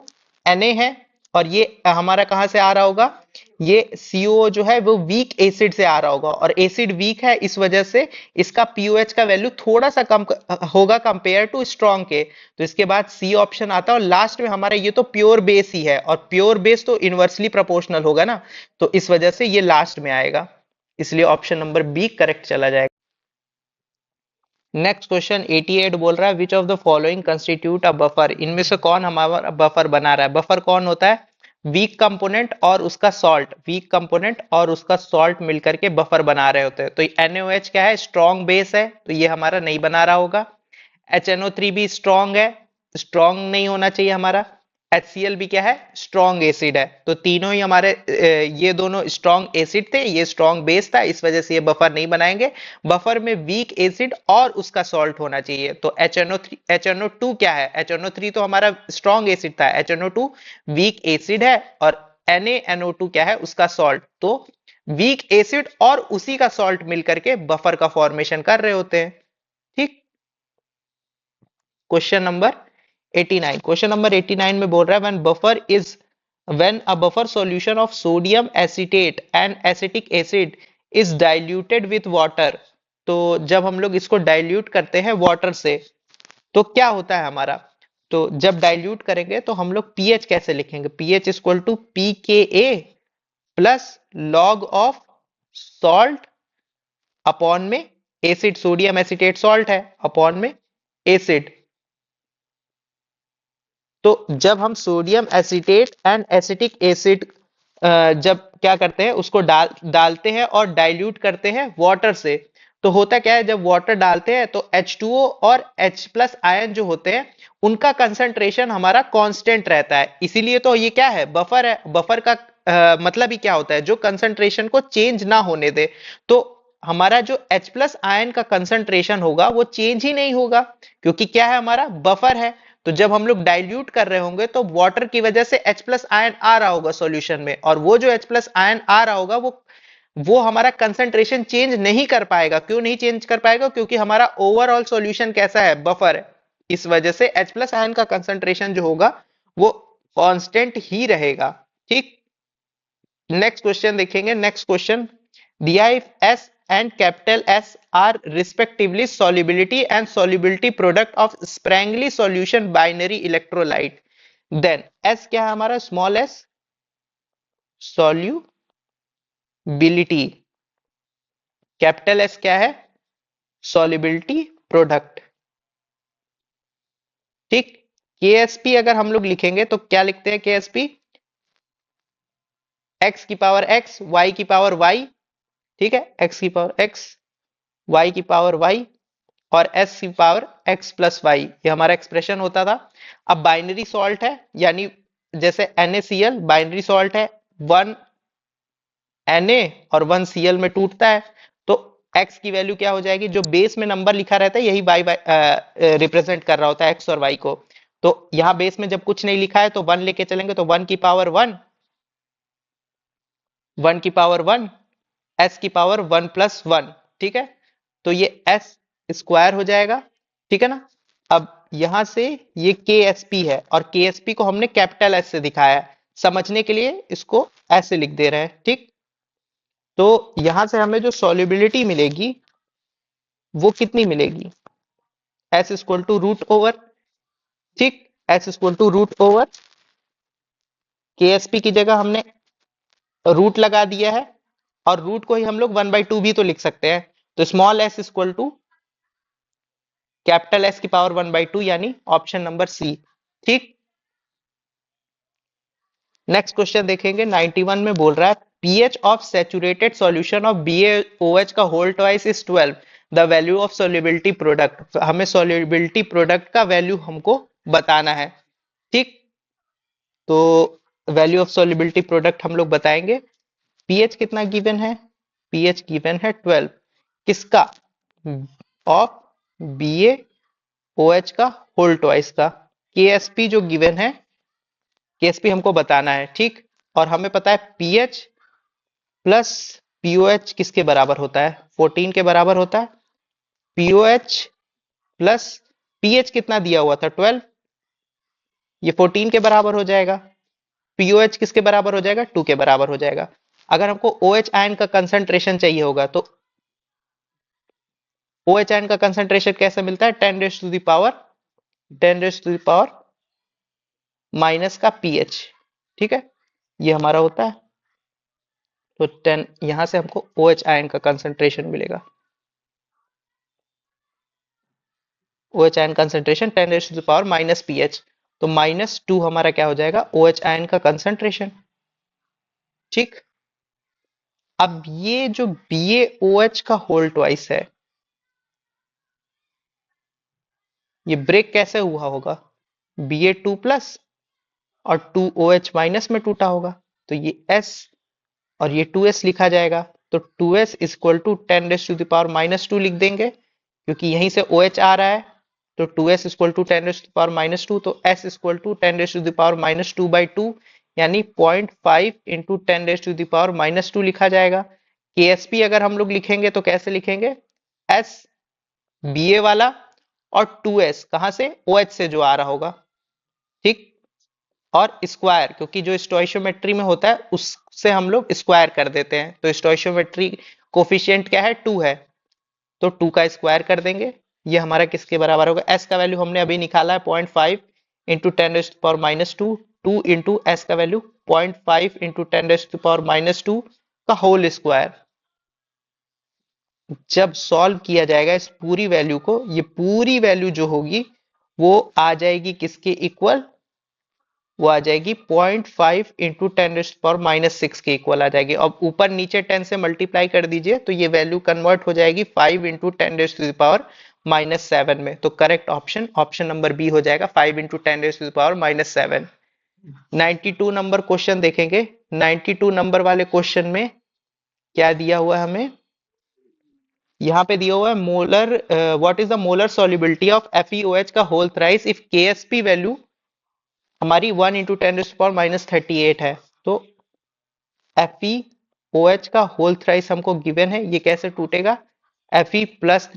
Na है, और ये हमारा कहां से आ रहा होगा, ये COO जो है वो वीक एसिड से आ रहा होगा, और एसिड वीक है इस वजह से इसका पीओएच का वैल्यू थोड़ा सा कम होगा कंपेयर टू स्ट्रॉन्ग के। तो इसके बाद सी ऑप्शन आता है, और लास्ट में हमारा ये तो प्योर बेस ही है, और प्योर बेस तो इनवर्सली प्रोपोर्शनल होगा ना, तो इस वजह से ये लास्ट में आएगा, इसलिए ऑप्शन नंबर बी करेक्ट चला जाएगा। नेक्स्ट क्वेश्चन 88 बोल रहा है which of the following constitute a buffer, इनमें से कौन हमारा बफर बना रहा है। बफर कौन होता है, वीक कंपोनेंट और उसका सॉल्ट, वीक कंपोनेंट और उसका सॉल्ट मिलकर के बफर बना रहे होते हैं। तो NaOH क्या है, स्ट्रॉन्ग बेस है, तो ये हमारा नहीं बना रहा होगा। HNO3 भी स्ट्रॉन्ग है, स्ट्रॉन्ग नहीं होना चाहिए हमारा। HCl भी क्या है, स्ट्रॉन्ग एसिड है, तो तीनों ही हमारे ये दोनों स्ट्रॉन्ग एसिड थे, ये स्ट्रॉन्ग बेस था, इस वजह से ये बफर नहीं बनाएंगे। बफर में वीक एसिड और उसका सॉल्ट होना चाहिए। तो HNO2 क्या है, HNO3 तो हमारा स्ट्रॉन्ग एसिड था, HNO2 वीक एसिड है, और NaNO2 क्या है, उसका सॉल्ट। तो वीक एसिड और उसी का सॉल्ट मिलकर के बफर का फॉर्मेशन कर रहे होते हैं। ठीक, क्वेश्चन नंबर 89, क्वेश्चन नंबर 89 में बोल रहा है when a buffer solution of sodium acetate and acetic acid is diluted with water, तो जब हम लोग इसको डाइल्यूट करते हैं वाटर से तो क्या होता है हमारा। तो जब डाइल्यूट करेंगे तो हम लोग पीएच कैसे लिखेंगे, pH equal to PKA plus log of salt upon में एसिड, सोडियम एसिटेट सॉल्ट है अपॉन में एसिड। तो जब हम sodium acetate and acetic acid जब क्या करते हैं उसको डालते हैं और डाइल्यूट करते हैं वाटर से, तो होता क्या है, जब वाटर डालते हैं तो H2O और H प्लस आयन जो होते हैं उनका कंसंट्रेशन हमारा कांस्टेंट रहता है, इसीलिए तो ये क्या है, बफर है। बफर का मतलब ही क्या होता है, जो कंसंट्रेशन को चेंज ना होने दे। तो हमारा जो H प्लस आयन का कंसंट्रेशन होगा वो चेंज ही नहीं होगा, क्योंकि क्या है, हमारा बफर है। तो जब हम लोग डाइल्यूट कर रहे होंगे तो वाटर की वजह से H प्लस आयन आ रहा होगा सॉल्यूशन में, और वो जो H प्लस आयन आ रहा होगा वो हमारा कंसंट्रेशन चेंज नहीं कर पाएगा। क्यों नहीं चेंज कर पाएगा, क्योंकि हमारा ओवरऑल सॉल्यूशन कैसा है, बफर है, इस वजह से H प्लस आयन का कंसंट्रेशन जो होगा वो कांस्टेंट ही रहेगा। ठीक, नेक्स्ट क्वेश्चन देखेंगे। नेक्स्ट क्वेश्चन दिया है, S and capital S are respectively solubility and solubility product of Sprengli solution binary electrolyte, then S क्या है हमारा, small s solubility, capital S क्या है, solubility product। ठीक, KSP अगर हम लोग लिखेंगे तो क्या लिखते हैं, KSP x की पावर x, y की पावर y, ठीक है, x की पावर x, y की पावर y और s की पावर x प्लस वाई, ये हमारा एक्सप्रेशन होता था। अब बाइनरी सॉल्ट है, यानी जैसे NaCl बाइनरी सॉल्ट है, 1 Na और 1 Cl में टूटता है, तो x की वैल्यू क्या हो जाएगी, जो बेस में नंबर लिखा रहता है यही y रिप्रेजेंट कर रहा होता है x और y को। तो यहाँ बेस में जब कुछ नहीं लिखा है तो 1 लेके चलेंगे, तो 1 की पावर 1, 1 की पावर 1, s की पावर 1 प्लस 1, ठीक है, तो ये s स्क्वायर हो जाएगा, ठीक है ना। अब यहां से ये KSP है, और KSP को हमने कैपिटल S से दिखाया है, समझने के लिए इसको ऐसे लिख दे रहे हैं। ठीक, तो यहां से हमें जो सॉल्युबिलिटी मिलेगी वो कितनी मिलेगी, S equal to root over, ठीक, S equal to root over, KSP की जगह हमने रूट लगा दिया है, और रूट को ही हम लोग 1/2 भी तो लिख सकते हैं, तो small s equal to capital S की पावर 1/2, यानी ऑप्शन नंबर सी। ठीक, नेक्स्ट क्वेश्चन देखेंगे। 91 में बोल रहा है pH of saturated solution of BaOH का whole twice is 12, the value of solubility product, हमें सॉल्युबिलिटी प्रोडक्ट का वैल्यू हमको बताना है। ठीक, तो वैल्यू ऑफ सॉल्युबिलिटी प्रोडक्ट हम लोग बताएंगे। pH कितना गिवन है, pH गिवन है 12, किसका, ऑफ BaOH का होल ट्वाइस का। KSP जो गिवन है, KSP हमको बताना है, ठीक, और हमें पता है pH प्लस पीओएच किसके बराबर होता है? 14 के बराबर होता है। पीओएच प्लस पीएच कितना दिया हुआ था? 12, ये 14 के बराबर हो जाएगा। पीओएच किसके बराबर हो जाएगा? 2 के बराबर हो जाएगा। अगर हमको ओएच आयन का कंसंट्रेशन चाहिए होगा तो OH आयन का कंसंट्रेशन कैसे मिलता है? 10 raise to the power 10 raise to the power minus का पीएच। ठीक है, ये हमारा होता है। तो 10 यहां से हमको OH आयन का कंसंट्रेशन मिलेगा। OH ion concentration 10 raise to the power minus pH, तो -2 हमारा क्या हो जाएगा? OH आयन का कंसंट्रेशन। ठीक, अब ये जो BaOH का होल ट्वाइस है, ये ब्रेक कैसे हुआ होगा? Ba2 प्लस और 2OH माइनस में टूटा होगा, तो ये S और ये 2S लिखा जाएगा। तो 2S equal to 10 raise to the power -2 लिख देंगे, क्योंकि यहीं से OH आ रहा है। तो 2S equal to 10 raise to the power -2, तो S equal to 10 raise to the power -2/2, यानी 0.5 into 10 raise to the power -2 लिखा जाएगा। KSP अगर हम लोग लिखेंगे तो कैसे लिखेंगे? S BA वाला और 2S कहां से? OH से जो आ रहा होगा। ठीक, और स्क्वायर, क्योंकि जो स्टोइशियोमेट्री में होता है उससे हम लोग स्क्वायर कर देते हैं। तो स्टोइशियोमेट्री कोफिशिएंट क्या है? 2 है, तो 2 का स्क्वायर कर देंगे। ये हमारा किसके बराबर होगा? S का वैल्यू हमने अभी निकाला है 0.5 into 10 raise to power -2, 2 into S का value 0.5 into 10 raise to power -2 का होल स्क्वायर। जब सॉल्व किया जाएगा इस पूरी वैल्यू को, ये पूरी वैल्यू जो होगी वो आ जाएगी किसके इक्वल? वो आ जाएगी 0.5 इंटू 10 रेज़ टू पावर -6 के इक्वल आ जाएगी। अब ऊपर नीचे 10 से मल्टीप्लाई कर दीजिए तो ये वैल्यू कन्वर्ट हो जाएगी 5 इंटू 10 रेज़ टू पावर -7 में। तो correct option option number B हो जाएगा, 5 into 10 raise to power -7। 92 number question देखेंगे। 92 नंबर वाले क्वेश्चन में क्या दिया हुआ है हमें? यहाँ पे दिया हुआ है molar, what is the molar solubility of FeOH का whole thrice if KSP value हमारी 1 इंटू 10 रेज़ टू पावर -38 है। तो FeOH का होल थ्राइस हमको गिवन है, ये कैसे टूटेगा? Fe प्लस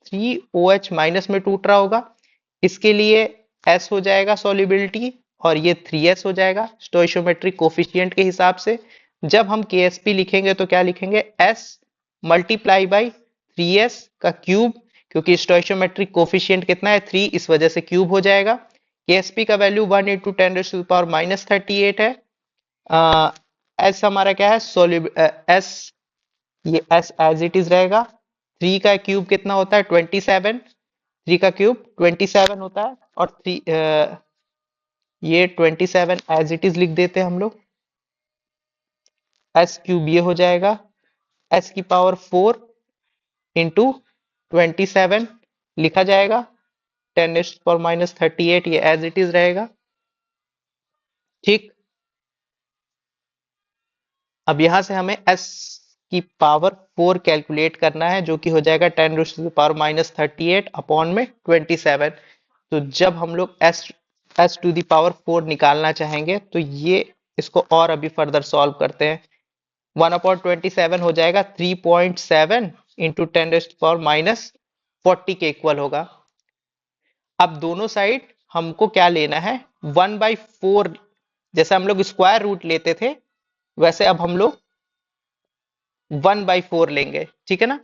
3OH माइनस में टूट रहा होगा। इसके लिए S हो जाएगा सॉल्युबिलिटी और ये 3S हो जाएगा स्टोइशियोमेट्रिक कोफिशिएंट के हिसाब से। जब हम KSP लिखेंगे तो क्या लिखेंगे? S मल्टीप्लाई बाई 3S का क्यूब, क्योंकि स्टोइशियोमेट्रिक कोफिशिएंट कितना है? 3, इस वजह से क्यूब हो जाएगा। KSP का value 1 into 10 raise to power -38 है। S हमारा क्या है? S, ये S एज इट इज रहेगा। 3 का क्यूब कितना होता है? 27, 3 का क्यूब 27 होता है, और 3 ये 27 एज इट इज लिख देते हैं हम लोग। S क्यूब ये हो जाएगा S की पावर 4 इंटू 27 लिखा जाएगा, 10 रेज़ टू पावर -38 ये एज इट इज रहेगा। ठीक, अब यहां से हमें S की पावर 4 कैलकुलेट करना है, जो कि हो जाएगा 10 raise to the power -38 upon में 27। तो जब हम लोग S टू द पावर 4 निकालना चाहेंगे तो ये इसको और अभी फर्दर सॉल्व करते हैं। 1/27 हो जाएगा 3.7 इंटू 10 रेज़ टू पावर -40 के इक्वल होगा। अब दोनों साइड हमको क्या लेना है? 1/4, जैसे हम लोग स्क्वायर रूट लेते थे वैसे अब हम लोग 1/4 लेंगे। ठीक है ना?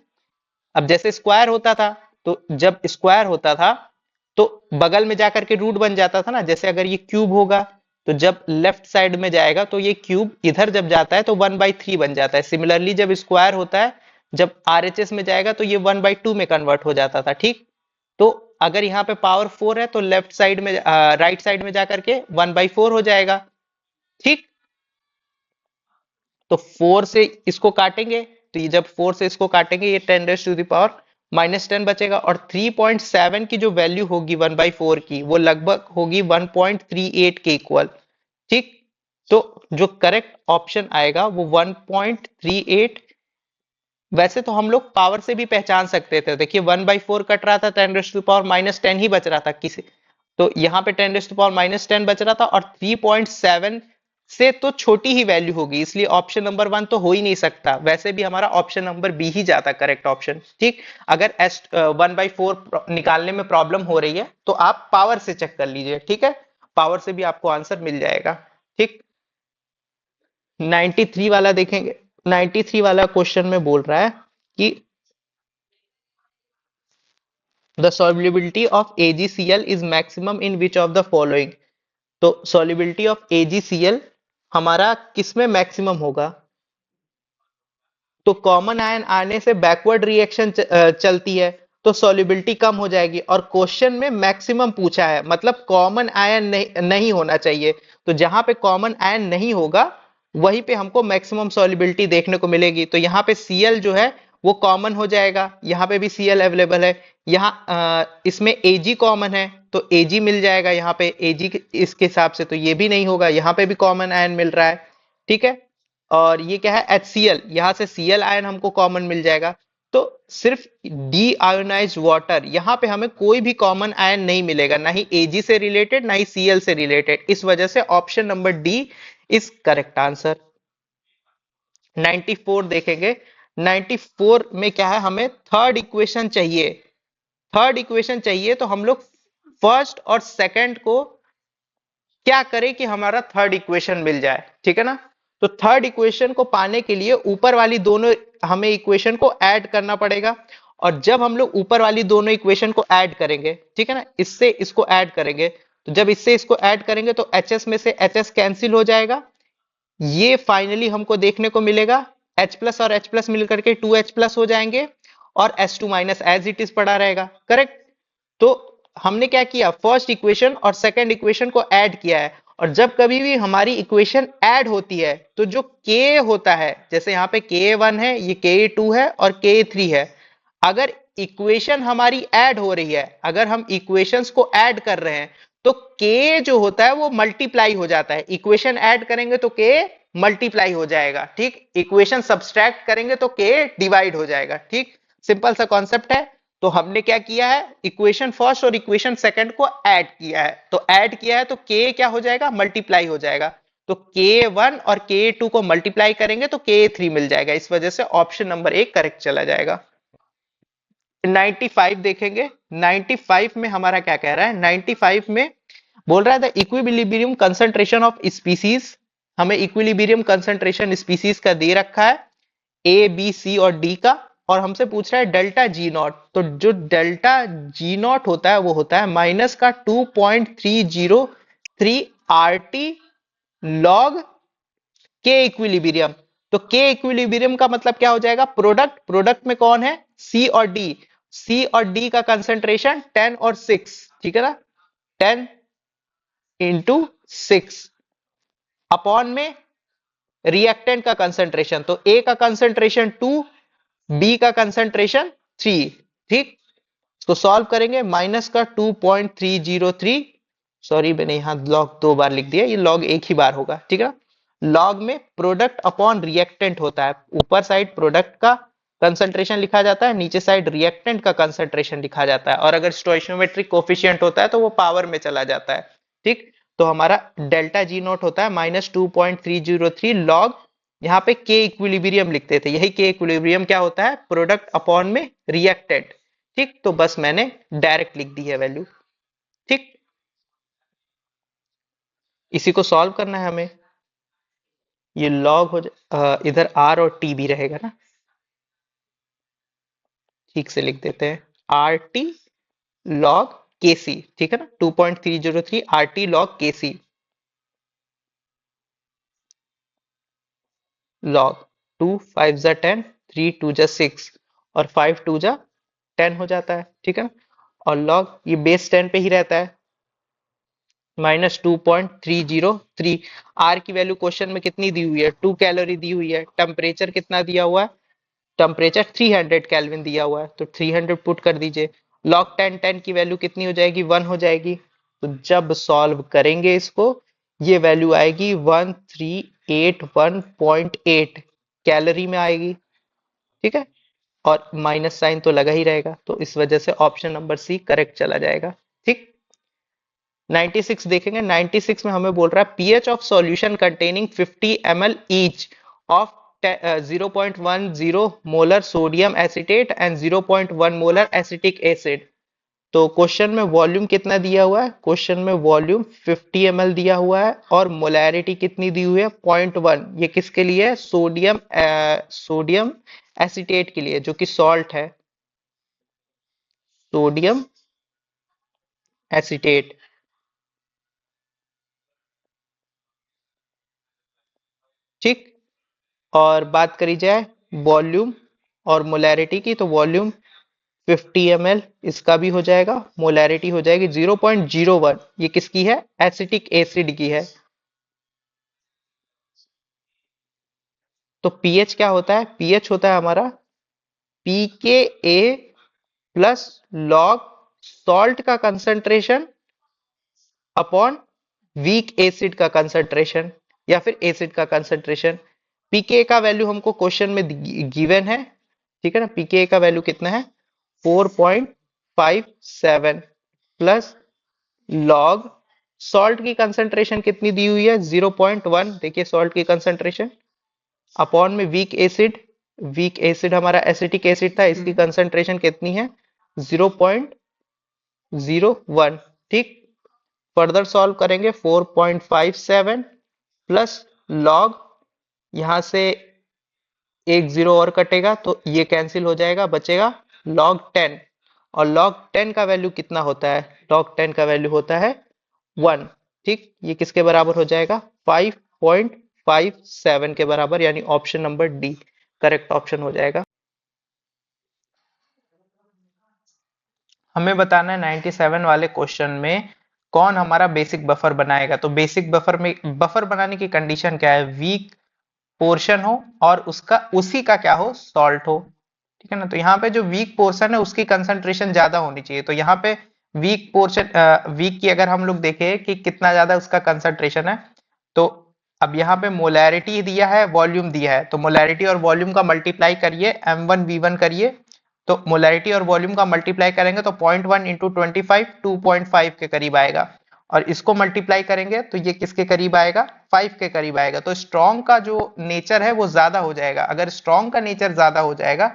अब जैसे स्क्वायर होता था, तो जब स्क्वायर होता था तो बगल में जाकर के रूट बन जाता था ना। जैसे अगर ये क्यूब होगा तो जब लेफ्ट साइड में जाएगा तो ये क्यूब इधर जब जाता है तो 1/3 बन जाता है। सिमिलरली जब स्क्वायर होता है, जब RHS में जाएगा तो ये 1/2 में कन्वर्ट हो जाता था। ठीक, तो अगर यहाँ पे पावर 4 है तो लेफ्ट साइड में राइट साइड में जाकर के 1/4 हो जाएगा। ठीक, तो 4 से इसको काटेंगे तो ये जब 4 से इसको काटेंगे ये 10 रेज़ टू द पावर -10 बचेगा, और 3.7 की जो वैल्यू होगी 1/4 की वो लगभग होगी 1.38 के इक्वल। ठीक, तो जो करेक्ट ऑप्शन आएगा वो 1.38। वैसे तो हम लोग पावर से भी पहचान सकते थे। देखिए 1/4 कट रहा था, 10 रेज़ टू पावर -10 ही बच रहा था किसी, तो यहाँ पे 10 रेज़ टू पावर -10 बच रहा था, और 3.7 से तो छोटी ही वैल्यू होगी, इसलिए ऑप्शन नंबर 1 तो हो ही नहीं सकता। वैसे भी हमारा ऑप्शन नंबर बी ही जाता करेक्ट ऑप्शन। ठीक, अगर एस 1/4 निकालने में प्रॉब्लम हो रही है तो आप पावर से चेक कर लीजिए। ठीक है, पावर से भी आपको आंसर मिल जाएगा। ठीक, 93 वाला देखेंगे। 93 वाला क्वेश्चन में बोल रहा है कि the solubility of AgCl is maximum in which of the following। तो solubility of AgCl हमारा किसमें मैक्सिमम होगा? तो कॉमन आयन आने से बैकवर्ड रिएक्शन चलती है, तो सॉल्युबिलिटी कम हो जाएगी। और क्वेश्चन में मैक्सिमम पूछा है, मतलब कॉमन आयन नहीं होना चाहिए। तो जहां पे कॉमन आयन नहीं होगा वहीं पे हमको मैक्सिमम सॉल्युबिलिटी देखने को मिलेगी। तो यहाँ पे Cl जो है वो कॉमन हो जाएगा, यहाँ पे भी Cl अवेलेबल है। यहाँ इसमें Ag कॉमन है तो Ag मिल जाएगा यहाँ पे, Ag इसके हिसाब से तो ये भी नहीं होगा, यहाँ पे भी कॉमन आयन मिल रहा है। ठीक है, और ये क्या है HCl, यहां से Cl आयन हमको कॉमन मिल जाएगा। तो सिर्फ डी आयोनाइज्ड वाटर, यहां पे हमें कोई भी कॉमन आयन नहीं मिलेगा, ना ही Ag से रिलेटेड ना ही Cl से रिलेटेड। इस वजह से option number D is correct answer. 94 देखेंगे। 94 में क्या है, हमें थर्ड इक्वेशन चाहिए। थर्ड इक्वेशन चाहिए तो हम लोग फर्स्ट और सेकंड को क्या करें कि हमारा थर्ड इक्वेशन मिल जाए। ठीक है ना, तो थर्ड इक्वेशन को पाने के लिए ऊपर वाली दोनों हमें इक्वेशन को ऐड करना पड़ेगा। और जब हम लोग ऊपर वाली दोनों इक्वेशन को ऐड करेंगे, ठीक है ना, इससे इसको ऐड करेंगे, तो जब इससे इसको ऐड करेंगे तो एच में से एच कैंसिल हो जाएगा। ये फाइनली हमको देखने को मिलेगा H प्लस और H प्लस मिलकर के 2H प्लस हो जाएंगे और H2 minus as it is पड़ा रहेगा। करेक्ट, तो हमने क्या किया, फर्स्ट इक्वेशन और सेकंड इक्वेशन को ऐड किया है। और जब कभी भी हमारी इक्वेशन ऐड होती है तो जो k होता है, जैसे यहाँ पे K1 है, ये K2 है और K3 है, अगर इक्वेशन हमारी ऐड हो रही है, अगर हम इक्वेशंस को ऐड कर रहे हैं तो k जो होता है वो मल्टीप्लाई हो जाता है। इक्वेशन ऐड करेंगे तो k मल्टीप्लाई हो जाएगा। ठीक, इक्वेशन सब्सट्रैक्ट करेंगे तो k डिवाइड हो जाएगा। ठीक, सिंपल सा कॉन्सेप्ट है। तो हमने क्या किया है, इक्वेशन फर्स्ट और इक्वेशन सेकंड को ऐड किया है, तो ऐड किया है तो k क्या हो जाएगा, मल्टीप्लाई हो जाएगा। तो k1 और k2 को मल्टीप्लाई करेंगे तो k3 मिल जाएगा। इस वजह से ऑप्शन नंबर 1 करेक्ट चला जाएगा। 95 देखेंगे। 95 में हमारा क्या कह रहा है, 95 में बोल रहा है the equilibrium concentration of species. हमें इक्विलिब्रियम कंसंट्रेशन स्पीसीज का दे रखा है, ए बी सी और डी का, और हमसे पूछ रहा है डेल्टा जी नॉट। तो जो डेल्टा जी नॉट होता है वो होता है माइनस का 2.303 आर टी लॉग के इक्विलिब्रियम। तो के इक्विलिब्रियम का मतलब क्या हो जाएगा, प्रोडक्ट, प्रोडक्ट में कौन है, सी और डी। सी और डी का कंसंट्रेशन 10 और 6, ठीक है ना, 10 इंटू 6 अपॉन में रिएक्टेंट का कंसंट्रेशन। तो ए का कंसंट्रेशन 2, बी का कंसंट्रेशन 3। ठीक, तो सॉल्व करेंगे, माइनस का 2.303, सॉरी मैंने यहां लॉग 2 बार लिख दिया, ये लॉग एक ही बार होगा। ठीक है ना, लॉग में प्रोडक्ट अपॉन रिएक्टेंट होता है, ऊपर साइड प्रोडक्ट का कंसंट्रेशन लिखा जाता है, नीचे साइड रिएक्टेंट का कंसंट्रेशन लिखा जाता है, और अगर स्टोइचियोमेट्रिक कोफिशिएंट होता है तो वो पावर में चला जाता है। ठीक, तो हमारा डेल्टा जी नोट होता है -2.303 लॉग, यहाँ पे के इक्विलिब्रियम लिखते थे, यही के इक्विलिब्रियम क्या होता है, प्रोडक्ट अपॉन में रिएक्टेंट। ठीक, तो बस मैंने डायरेक्ट लिख दी है वैल्यू। ठीक, इसी को सॉल्व करना है हमें। ये लॉग हो इधर आर और टी भी रहेगा ना, ठीक से लिख देते हैं, आर टी लॉग के सी। ठीक है ना, 2.303 आर टी लॉग के सी लॉग 2 5 जा 10, 3 2 जा 6 और 5 2 जा 10 हो जाता है। ठीक है ना, और लॉग ये बेस 10 पे ही रहता है, -2.303। आर की वैल्यू क्वेश्चन में कितनी दी हुई है, 2 कैलोरी दी हुई है। टेम्परेचर कितना दिया हुआ है, टेम्परेचर 300 केल्विन दिया हुआ है, तो 300 पुट कर दीजिए। लॉग 10 10 की वैल्यू कितनी हो जाएगी, 1 हो जाएगी। तो जब सॉल्व करेंगे इसको, ये वैल्यू आएगी 1381.8 कैलोरी में आएगी। ठीक है, और माइनस साइन तो लगा ही रहेगा, तो इस वजह से ऑप्शन नंबर सी करेक्ट चला जाएगा। ठीक, 96 देखेंगे, 96 में हमें बोल रहा है pH of solution containing 50 ml each of 0.10 molar sodium acetate and 0.1 molar acetic acid. तो क्वेश्चन में वॉल्यूम कितना दिया हुआ है? क्वेश्चन में वॉल्यूम 50 ml दिया हुआ है और मोलैरिटी कितनी दी हुई है? 0.1। ये किसके लिए है? सोडियम एसिटेट के लिए, जो कि सॉल्ट है, सोडियम एसिटेट। ठीक। और बात करी जाए वॉल्यूम और मोलैरिटी की, तो वॉल्यूम 50 ml इसका भी हो जाएगा, मोलैरिटी हो जाएगी 0.01। ये किसकी है? एसिटिक एसिड की है। तो पीएच क्या होता है? पीएच होता है हमारा pKa प्लस लॉग सॉल्ट का कंसंट्रेशन अपॉन वीक एसिड का कंसंट्रेशन या फिर एसिड का कंसंट्रेशन। पीके का वैल्यू हमको क्वेश्चन में गिवन है, ठीक है ना। पीके का वैल्यू कितना है? 4.57 प्लस लॉग सॉल्ट की कंसंट्रेशन कितनी दी हुई है? 0.1। देखिए सॉल्ट की कंसंट्रेशन अपॉन में वीक एसिड, वीक एसिड हमारा एसिटिक एसिड था, इसकी कंसंट्रेशन कितनी है? 0.01। ठीक। फर्दर सॉल्व करेंगे, 4.57 प्लस लॉग, यहां से एक जीरो और कटेगा तो ये कैंसिल हो जाएगा, बचेगा log 10। और log 10 का वैल्यू कितना होता है? log 10 का वैल्यू होता है 1। ठीक। ये किसके बराबर हो जाएगा? 5.57 के बराबर, यानी option number D correct option हो जाएगा। हमें बताना है 97 वाले क्वेश्चन में कौन हमारा बेसिक बफर बनाएगा। तो बेसिक बफर में, बफर बनाने की कंडीशन क्या है? वीक पोर्शन हो और उसका उसी का क्या हो? सॉल्ट हो। ठीक है ना। तो यहाँ पे जो वीक पोर्शन है उसकी कंसंट्रेशन ज्यादा होनी चाहिए। तो यहाँ पे वीक पोर्शन, वीक की अगर हम लोग देखें कि कितना ज्यादा उसका कंसंट्रेशन है, तो अब यहाँ पे मोलैरिटी दिया है, वॉल्यूम दिया है, तो मोलैरिटी और वॉल्यूम का मल्टीप्लाई करिए, m1v1 करिए। तो मोलैरिटी और वॉल्यूम का मल्टीप्लाई करेंगे तो 0.1 इंटू 25 2.5 के करीब आएगा। और इसको मल्टीप्लाई करेंगे तो ये किसके करीब आएगा? 5 के करीब आएगा। तो स्ट्रॉन्ग का जो नेचर है वो ज्यादा हो जाएगा। अगर स्ट्रॉन्ग का नेचर ज्यादा हो जाएगा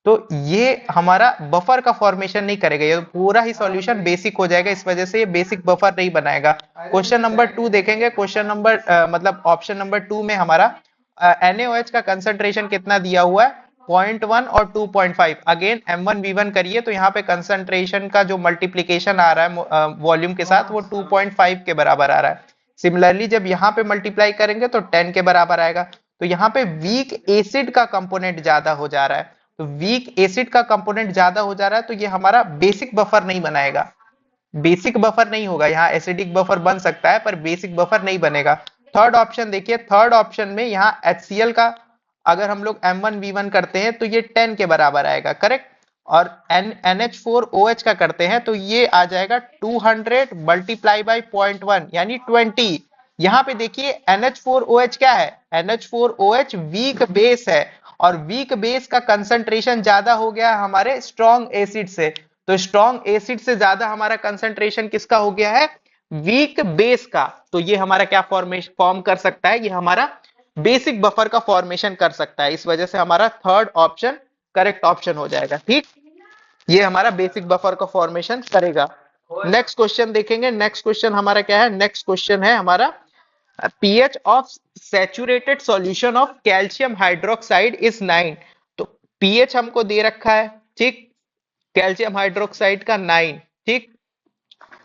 तो ये हमारा बफर का फॉर्मेशन नहीं करेगा, ये पूरा ही सॉल्यूशन बेसिक हो जाएगा, इस वजह से ये बेसिक बफर नहीं बनाएगा। क्वेश्चन नंबर 2 देखेंगे। क्वेश्चन नंबर मतलब ऑप्शन नंबर 2 में हमारा NaOH का कंसंट्रेशन कितना दिया हुआ है? 0.1 और 2.5। अगेन M1V1 करिए तो यहाँ पे कंसंट्रेशन का जो मल्टीप्लीकेशन आ रहा है वॉल्यूम के साथ वो 2.5 के बराबर आ रहा है। सिमिलरली जब यहाँ पे मल्टीप्लाई करेंगे तो 10 के बराबर आएगा। तो यहाँ पे वीक एसिड का कंपोनेंट ज्यादा हो जा रहा है। तो वीक एसिड का कंपोनेंट ज्यादा हो जा रहा है तो ये हमारा बेसिक बफर नहीं बनाएगा, बेसिक बफर नहीं होगा। यहाँ एसिडिक बफर बन सकता है पर बेसिक बफर नहीं बनेगा। थर्ड ऑप्शन देखिए, थर्ड ऑप्शन में यहाँ HCl का अगर हम लोग M1V1 करते हैं तो ये 10 के बराबर आएगा, करेक्ट। और NH4OH का करते हैं तो ये आ जाएगा 200 मल्टीप्लाई बाई 0.1 यानी 20। यहाँ पे देखिए NH4OH क्या है? NH4OH वीक बेस है और वीक बेस का कंसंट्रेशन ज्यादा हो गया हमारे स्ट्रॉन्ग एसिड से। तो स्ट्रॉन्ग एसिड से ज्यादा हमारा कंसंट्रेशन किसका हो गया है? वीक बेस का। तो ये हमारा क्या फॉर्मेशन फॉर्म कर सकता है? ये हमारा बेसिक बफर का फॉर्मेशन कर सकता है। इस वजह से हमारा थर्ड ऑप्शन करेक्ट ऑप्शन हो जाएगा। ठीक। ये हमारा बेसिक बफर का फॉर्मेशन करेगा। नेक्स्ट क्वेश्चन देखेंगे। नेक्स्ट क्वेश्चन हमारा क्या है? नेक्स्ट क्वेश्चन है हमारा pH of saturated solution of calcium hydroxide is 9। तो pH हमको दे रखा है, ठीक, कैल्शियम हाइड्रोक्साइड का 9। ठीक।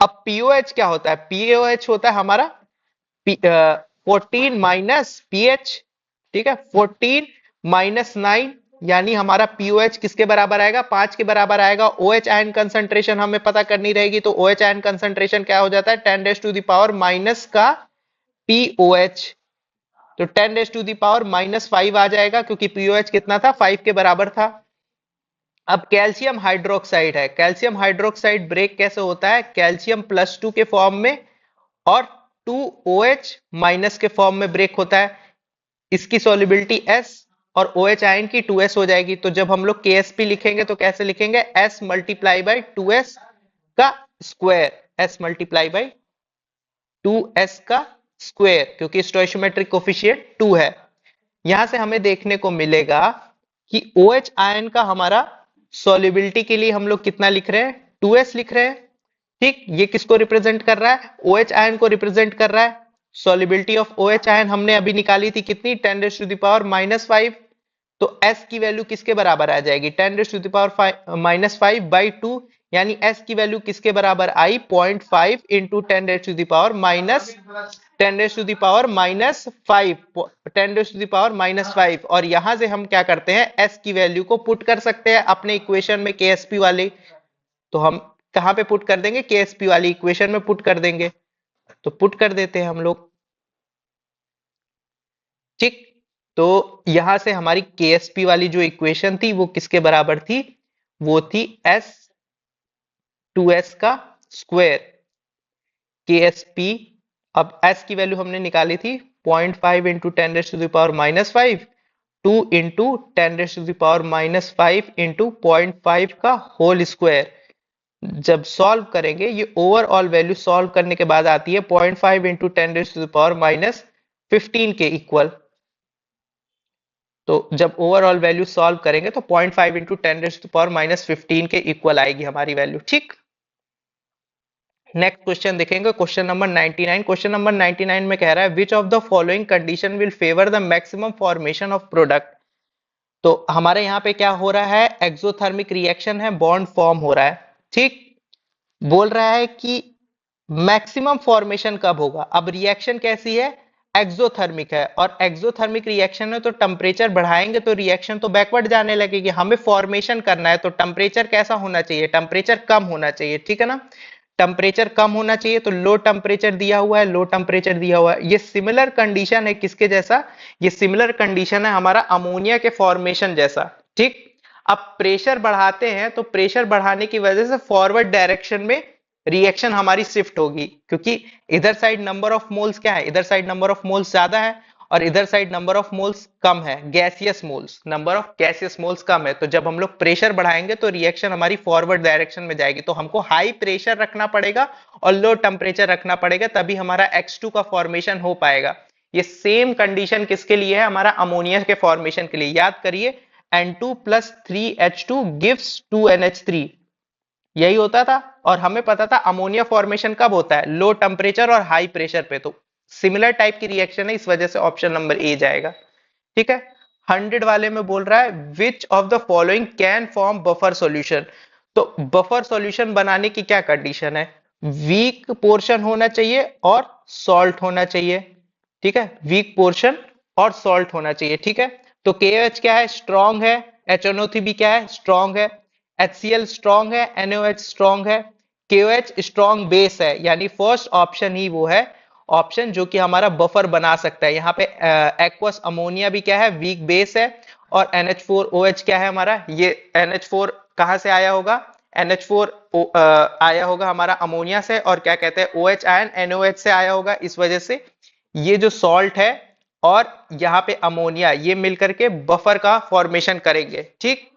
अब पीओएच क्या होता है? पीओएच होता है हमारा 14 माइनस पीएच। ठीक है, 14 माइनस 9 यानी हमारा पीओएच किसके बराबर आएगा? 5 के बराबर आएगा। ओएच आयन कंसंट्रेशन हमें पता करनी रहेगी तो ओएच आयन कंसंट्रेशन क्या हो जाता है? 10 raise to the power minus का पीओएच। तो 10 raise to the power minus 5 आ जाएगा क्योंकि पीओएच कितना था? 5 के बराबर था। अब कैल्शियम हाइड्रोक्साइड है। कैल्शियम हाइड्रोक्साइड ब्रेक कैसे होता है? कैल्शियम +2 के फॉर्म में और 2OH माइनस के फॉर्म में ब्रेक होता है। इसकी सॉल्युबिलिटी S और OH आयन की 2S हो जाएगी। तो जब हम लोग KSP लिखेंगे तो कैसे लिखेंगे? S मल्टीप्लाई बाई 2S का square, S multiply by 2s का स्क्वायर, क्योंकि स्टोइशियोमेट्रिक कोफिशिएंट 2 है। यहां से हमें देखने को मिलेगा कि OH आयन का हमारा सॉल्युबिलिटी के लिए हम लोग कितना लिख रहे हैं, 2s लिख रहे हैं। ठीक, ये किसको रिप्रेजेंट कर रहा है, OH आयन को रिप्रेजेंट कर रहा है। सॉल्युबिलिटी ऑफ OH आयन हमने अभी निकाली थी कितनी, 10⁻⁻⁵। तो S की वैल्यू किसके बराबर आ जाएगी, 10⁻⁻⁵/2, यानी S की वैल्यू किसके बराबर आई, 0.5 इंटू 10⁻⁻5 और यहां से हम क्या करते हैं, S की वैल्यू को पुट कर सकते हैं अपने इक्वेशन में KSP वाली। तो हम कहां पे पुट कर देंगे, KSP वाली इक्वेशन में पुट कर देंगे। तो पुट कर देते हैं हम लोग। ठीक, तो यहां से हमारी KSP वाली जो इक्वेशन थी वो किसके बराबर थी, वो थी S 2s का स्क्वायर KSP। अब S की वैल्यू हमने निकाली थी 0.5 इंटू 10⁻⁻5, 2 इंटू 10⁻⁻5 इंटू 0.5 का होल स्क्वायर। जब सॉल्व करेंगे, ये ओवरऑल वैल्यू सॉल्व करने के बाद आती है 0.5 इंटू 10⁻⁻15 के इक्वल। तो जब ओवरऑल वैल्यू सॉल्व करेंगे तो 0.5 इंटू 10⁻⁻15 के इक्वल आएगी हमारी वैल्यू। ठीक, नेक्स्ट क्वेश्चन देखेंगे, क्वेश्चन नंबर 99। क्वेश्चन नंबर 99 में कह रहा है which of the following condition will favour the maximum formation of product. तो हमारे यहाँ पे क्या हो रहा है, एक्सोथर्मिक रिएक्शन है, बॉन्ड फॉर्म हो रहा है। ठीक, बोल रहा है कि मैक्सिमम फॉर्मेशन कब होगा। अब रिएक्शन कैसी है, एक्सोथर्मिक है, और एक्सोथर्मिक रिएक्शन है तो टेम्परेचर बढ़ाएंगे तो रिएक्शन तो बैकवर्ड जाने लगेगी। हमें फॉर्मेशन करना है तो टेम्परेचर कैसा होना चाहिए, टेम्परेचर कम होना चाहिए। ठीक है ना, टेम्परेचर कम होना चाहिए, तो लो टेम्परेचर दिया हुआ है, लो टेम्परेचर दिया हुआ है। ये सिमिलर कंडीशन है किसके जैसा, ये सिमिलर कंडीशन है हमारा अमोनिया के फॉर्मेशन जैसा। ठीक, अब प्रेशर बढ़ाते हैं तो प्रेशर बढ़ाने की वजह से फॉरवर्ड डायरेक्शन में रिएक्शन हमारी शिफ्ट होगी, क्योंकि इधर साइड नंबर ऑफ मोल्स क्या है, इधर साइड नंबर ऑफ मोल्स ज्यादा है और इधर साइड नंबर ऑफ मोल्स कम है, gaseous moles, number of gaseous moles कम है। तो जब हम लोग प्रेशर बढ़ाएंगे तो रिएक्शन हमारी फॉरवर्ड डायरेक्शन में जाएगी। तो हमको हाई प्रेशर रखना पड़ेगा और लो टेम्परेचर रखना पड़ेगा, तभी हमारा X2 का फॉर्मेशन हो पाएगा। ये सेम कंडीशन किसके लिए है, हमारा अमोनिया के फॉर्मेशन के लिए। याद करिए, N2 plus 3H2 gives 2NH3, यही होता था। और हमें पता था अमोनिया फॉर्मेशन कब होता है, लो टेम्परेचर और हाई प्रेशर पे। तो सिमिलर टाइप की रिएक्शन है, इस वजह से ऑप्शन नंबर ए जाएगा। ठीक है, 100 वाले में बोल रहा है which of the following can form buffer solution. तो बफर सॉल्यूशन बनाने की क्या कंडीशन है, वीक पोर्शन होना चाहिए और सॉल्ट होना चाहिए। ठीक है, वीक पोर्शन और सॉल्ट होना चाहिए। ठीक है, तो KOH क्या है, स्ट्रॉन्ग है, HNO3 भी क्या है, स्ट्रॉन्ग है, HCl स्ट्रॉन्ग है, NOH स्ट्रॉन्ग है, KOH स्ट्रॉन्ग बेस है। यानी फर्स्ट ऑप्शन ही वो है ऑप्शन जो कि हमारा बफर बना सकता है। यहाँ पे एक्वस अमोनिया भी क्या है, वीक बेस है, और NH4OH क्या है हमारा, ये NH4 कहाँ से आया होगा, NH4 आया होगा हमारा अमोनिया से, और क्या कहते हैं OH आयन NOH से आया होगा। इस वजह से ये जो सॉल्ट है और यहाँ पे अमोनिया, ये मिलकर के बफर का फॉर्मेशन करेंगे। ठीक,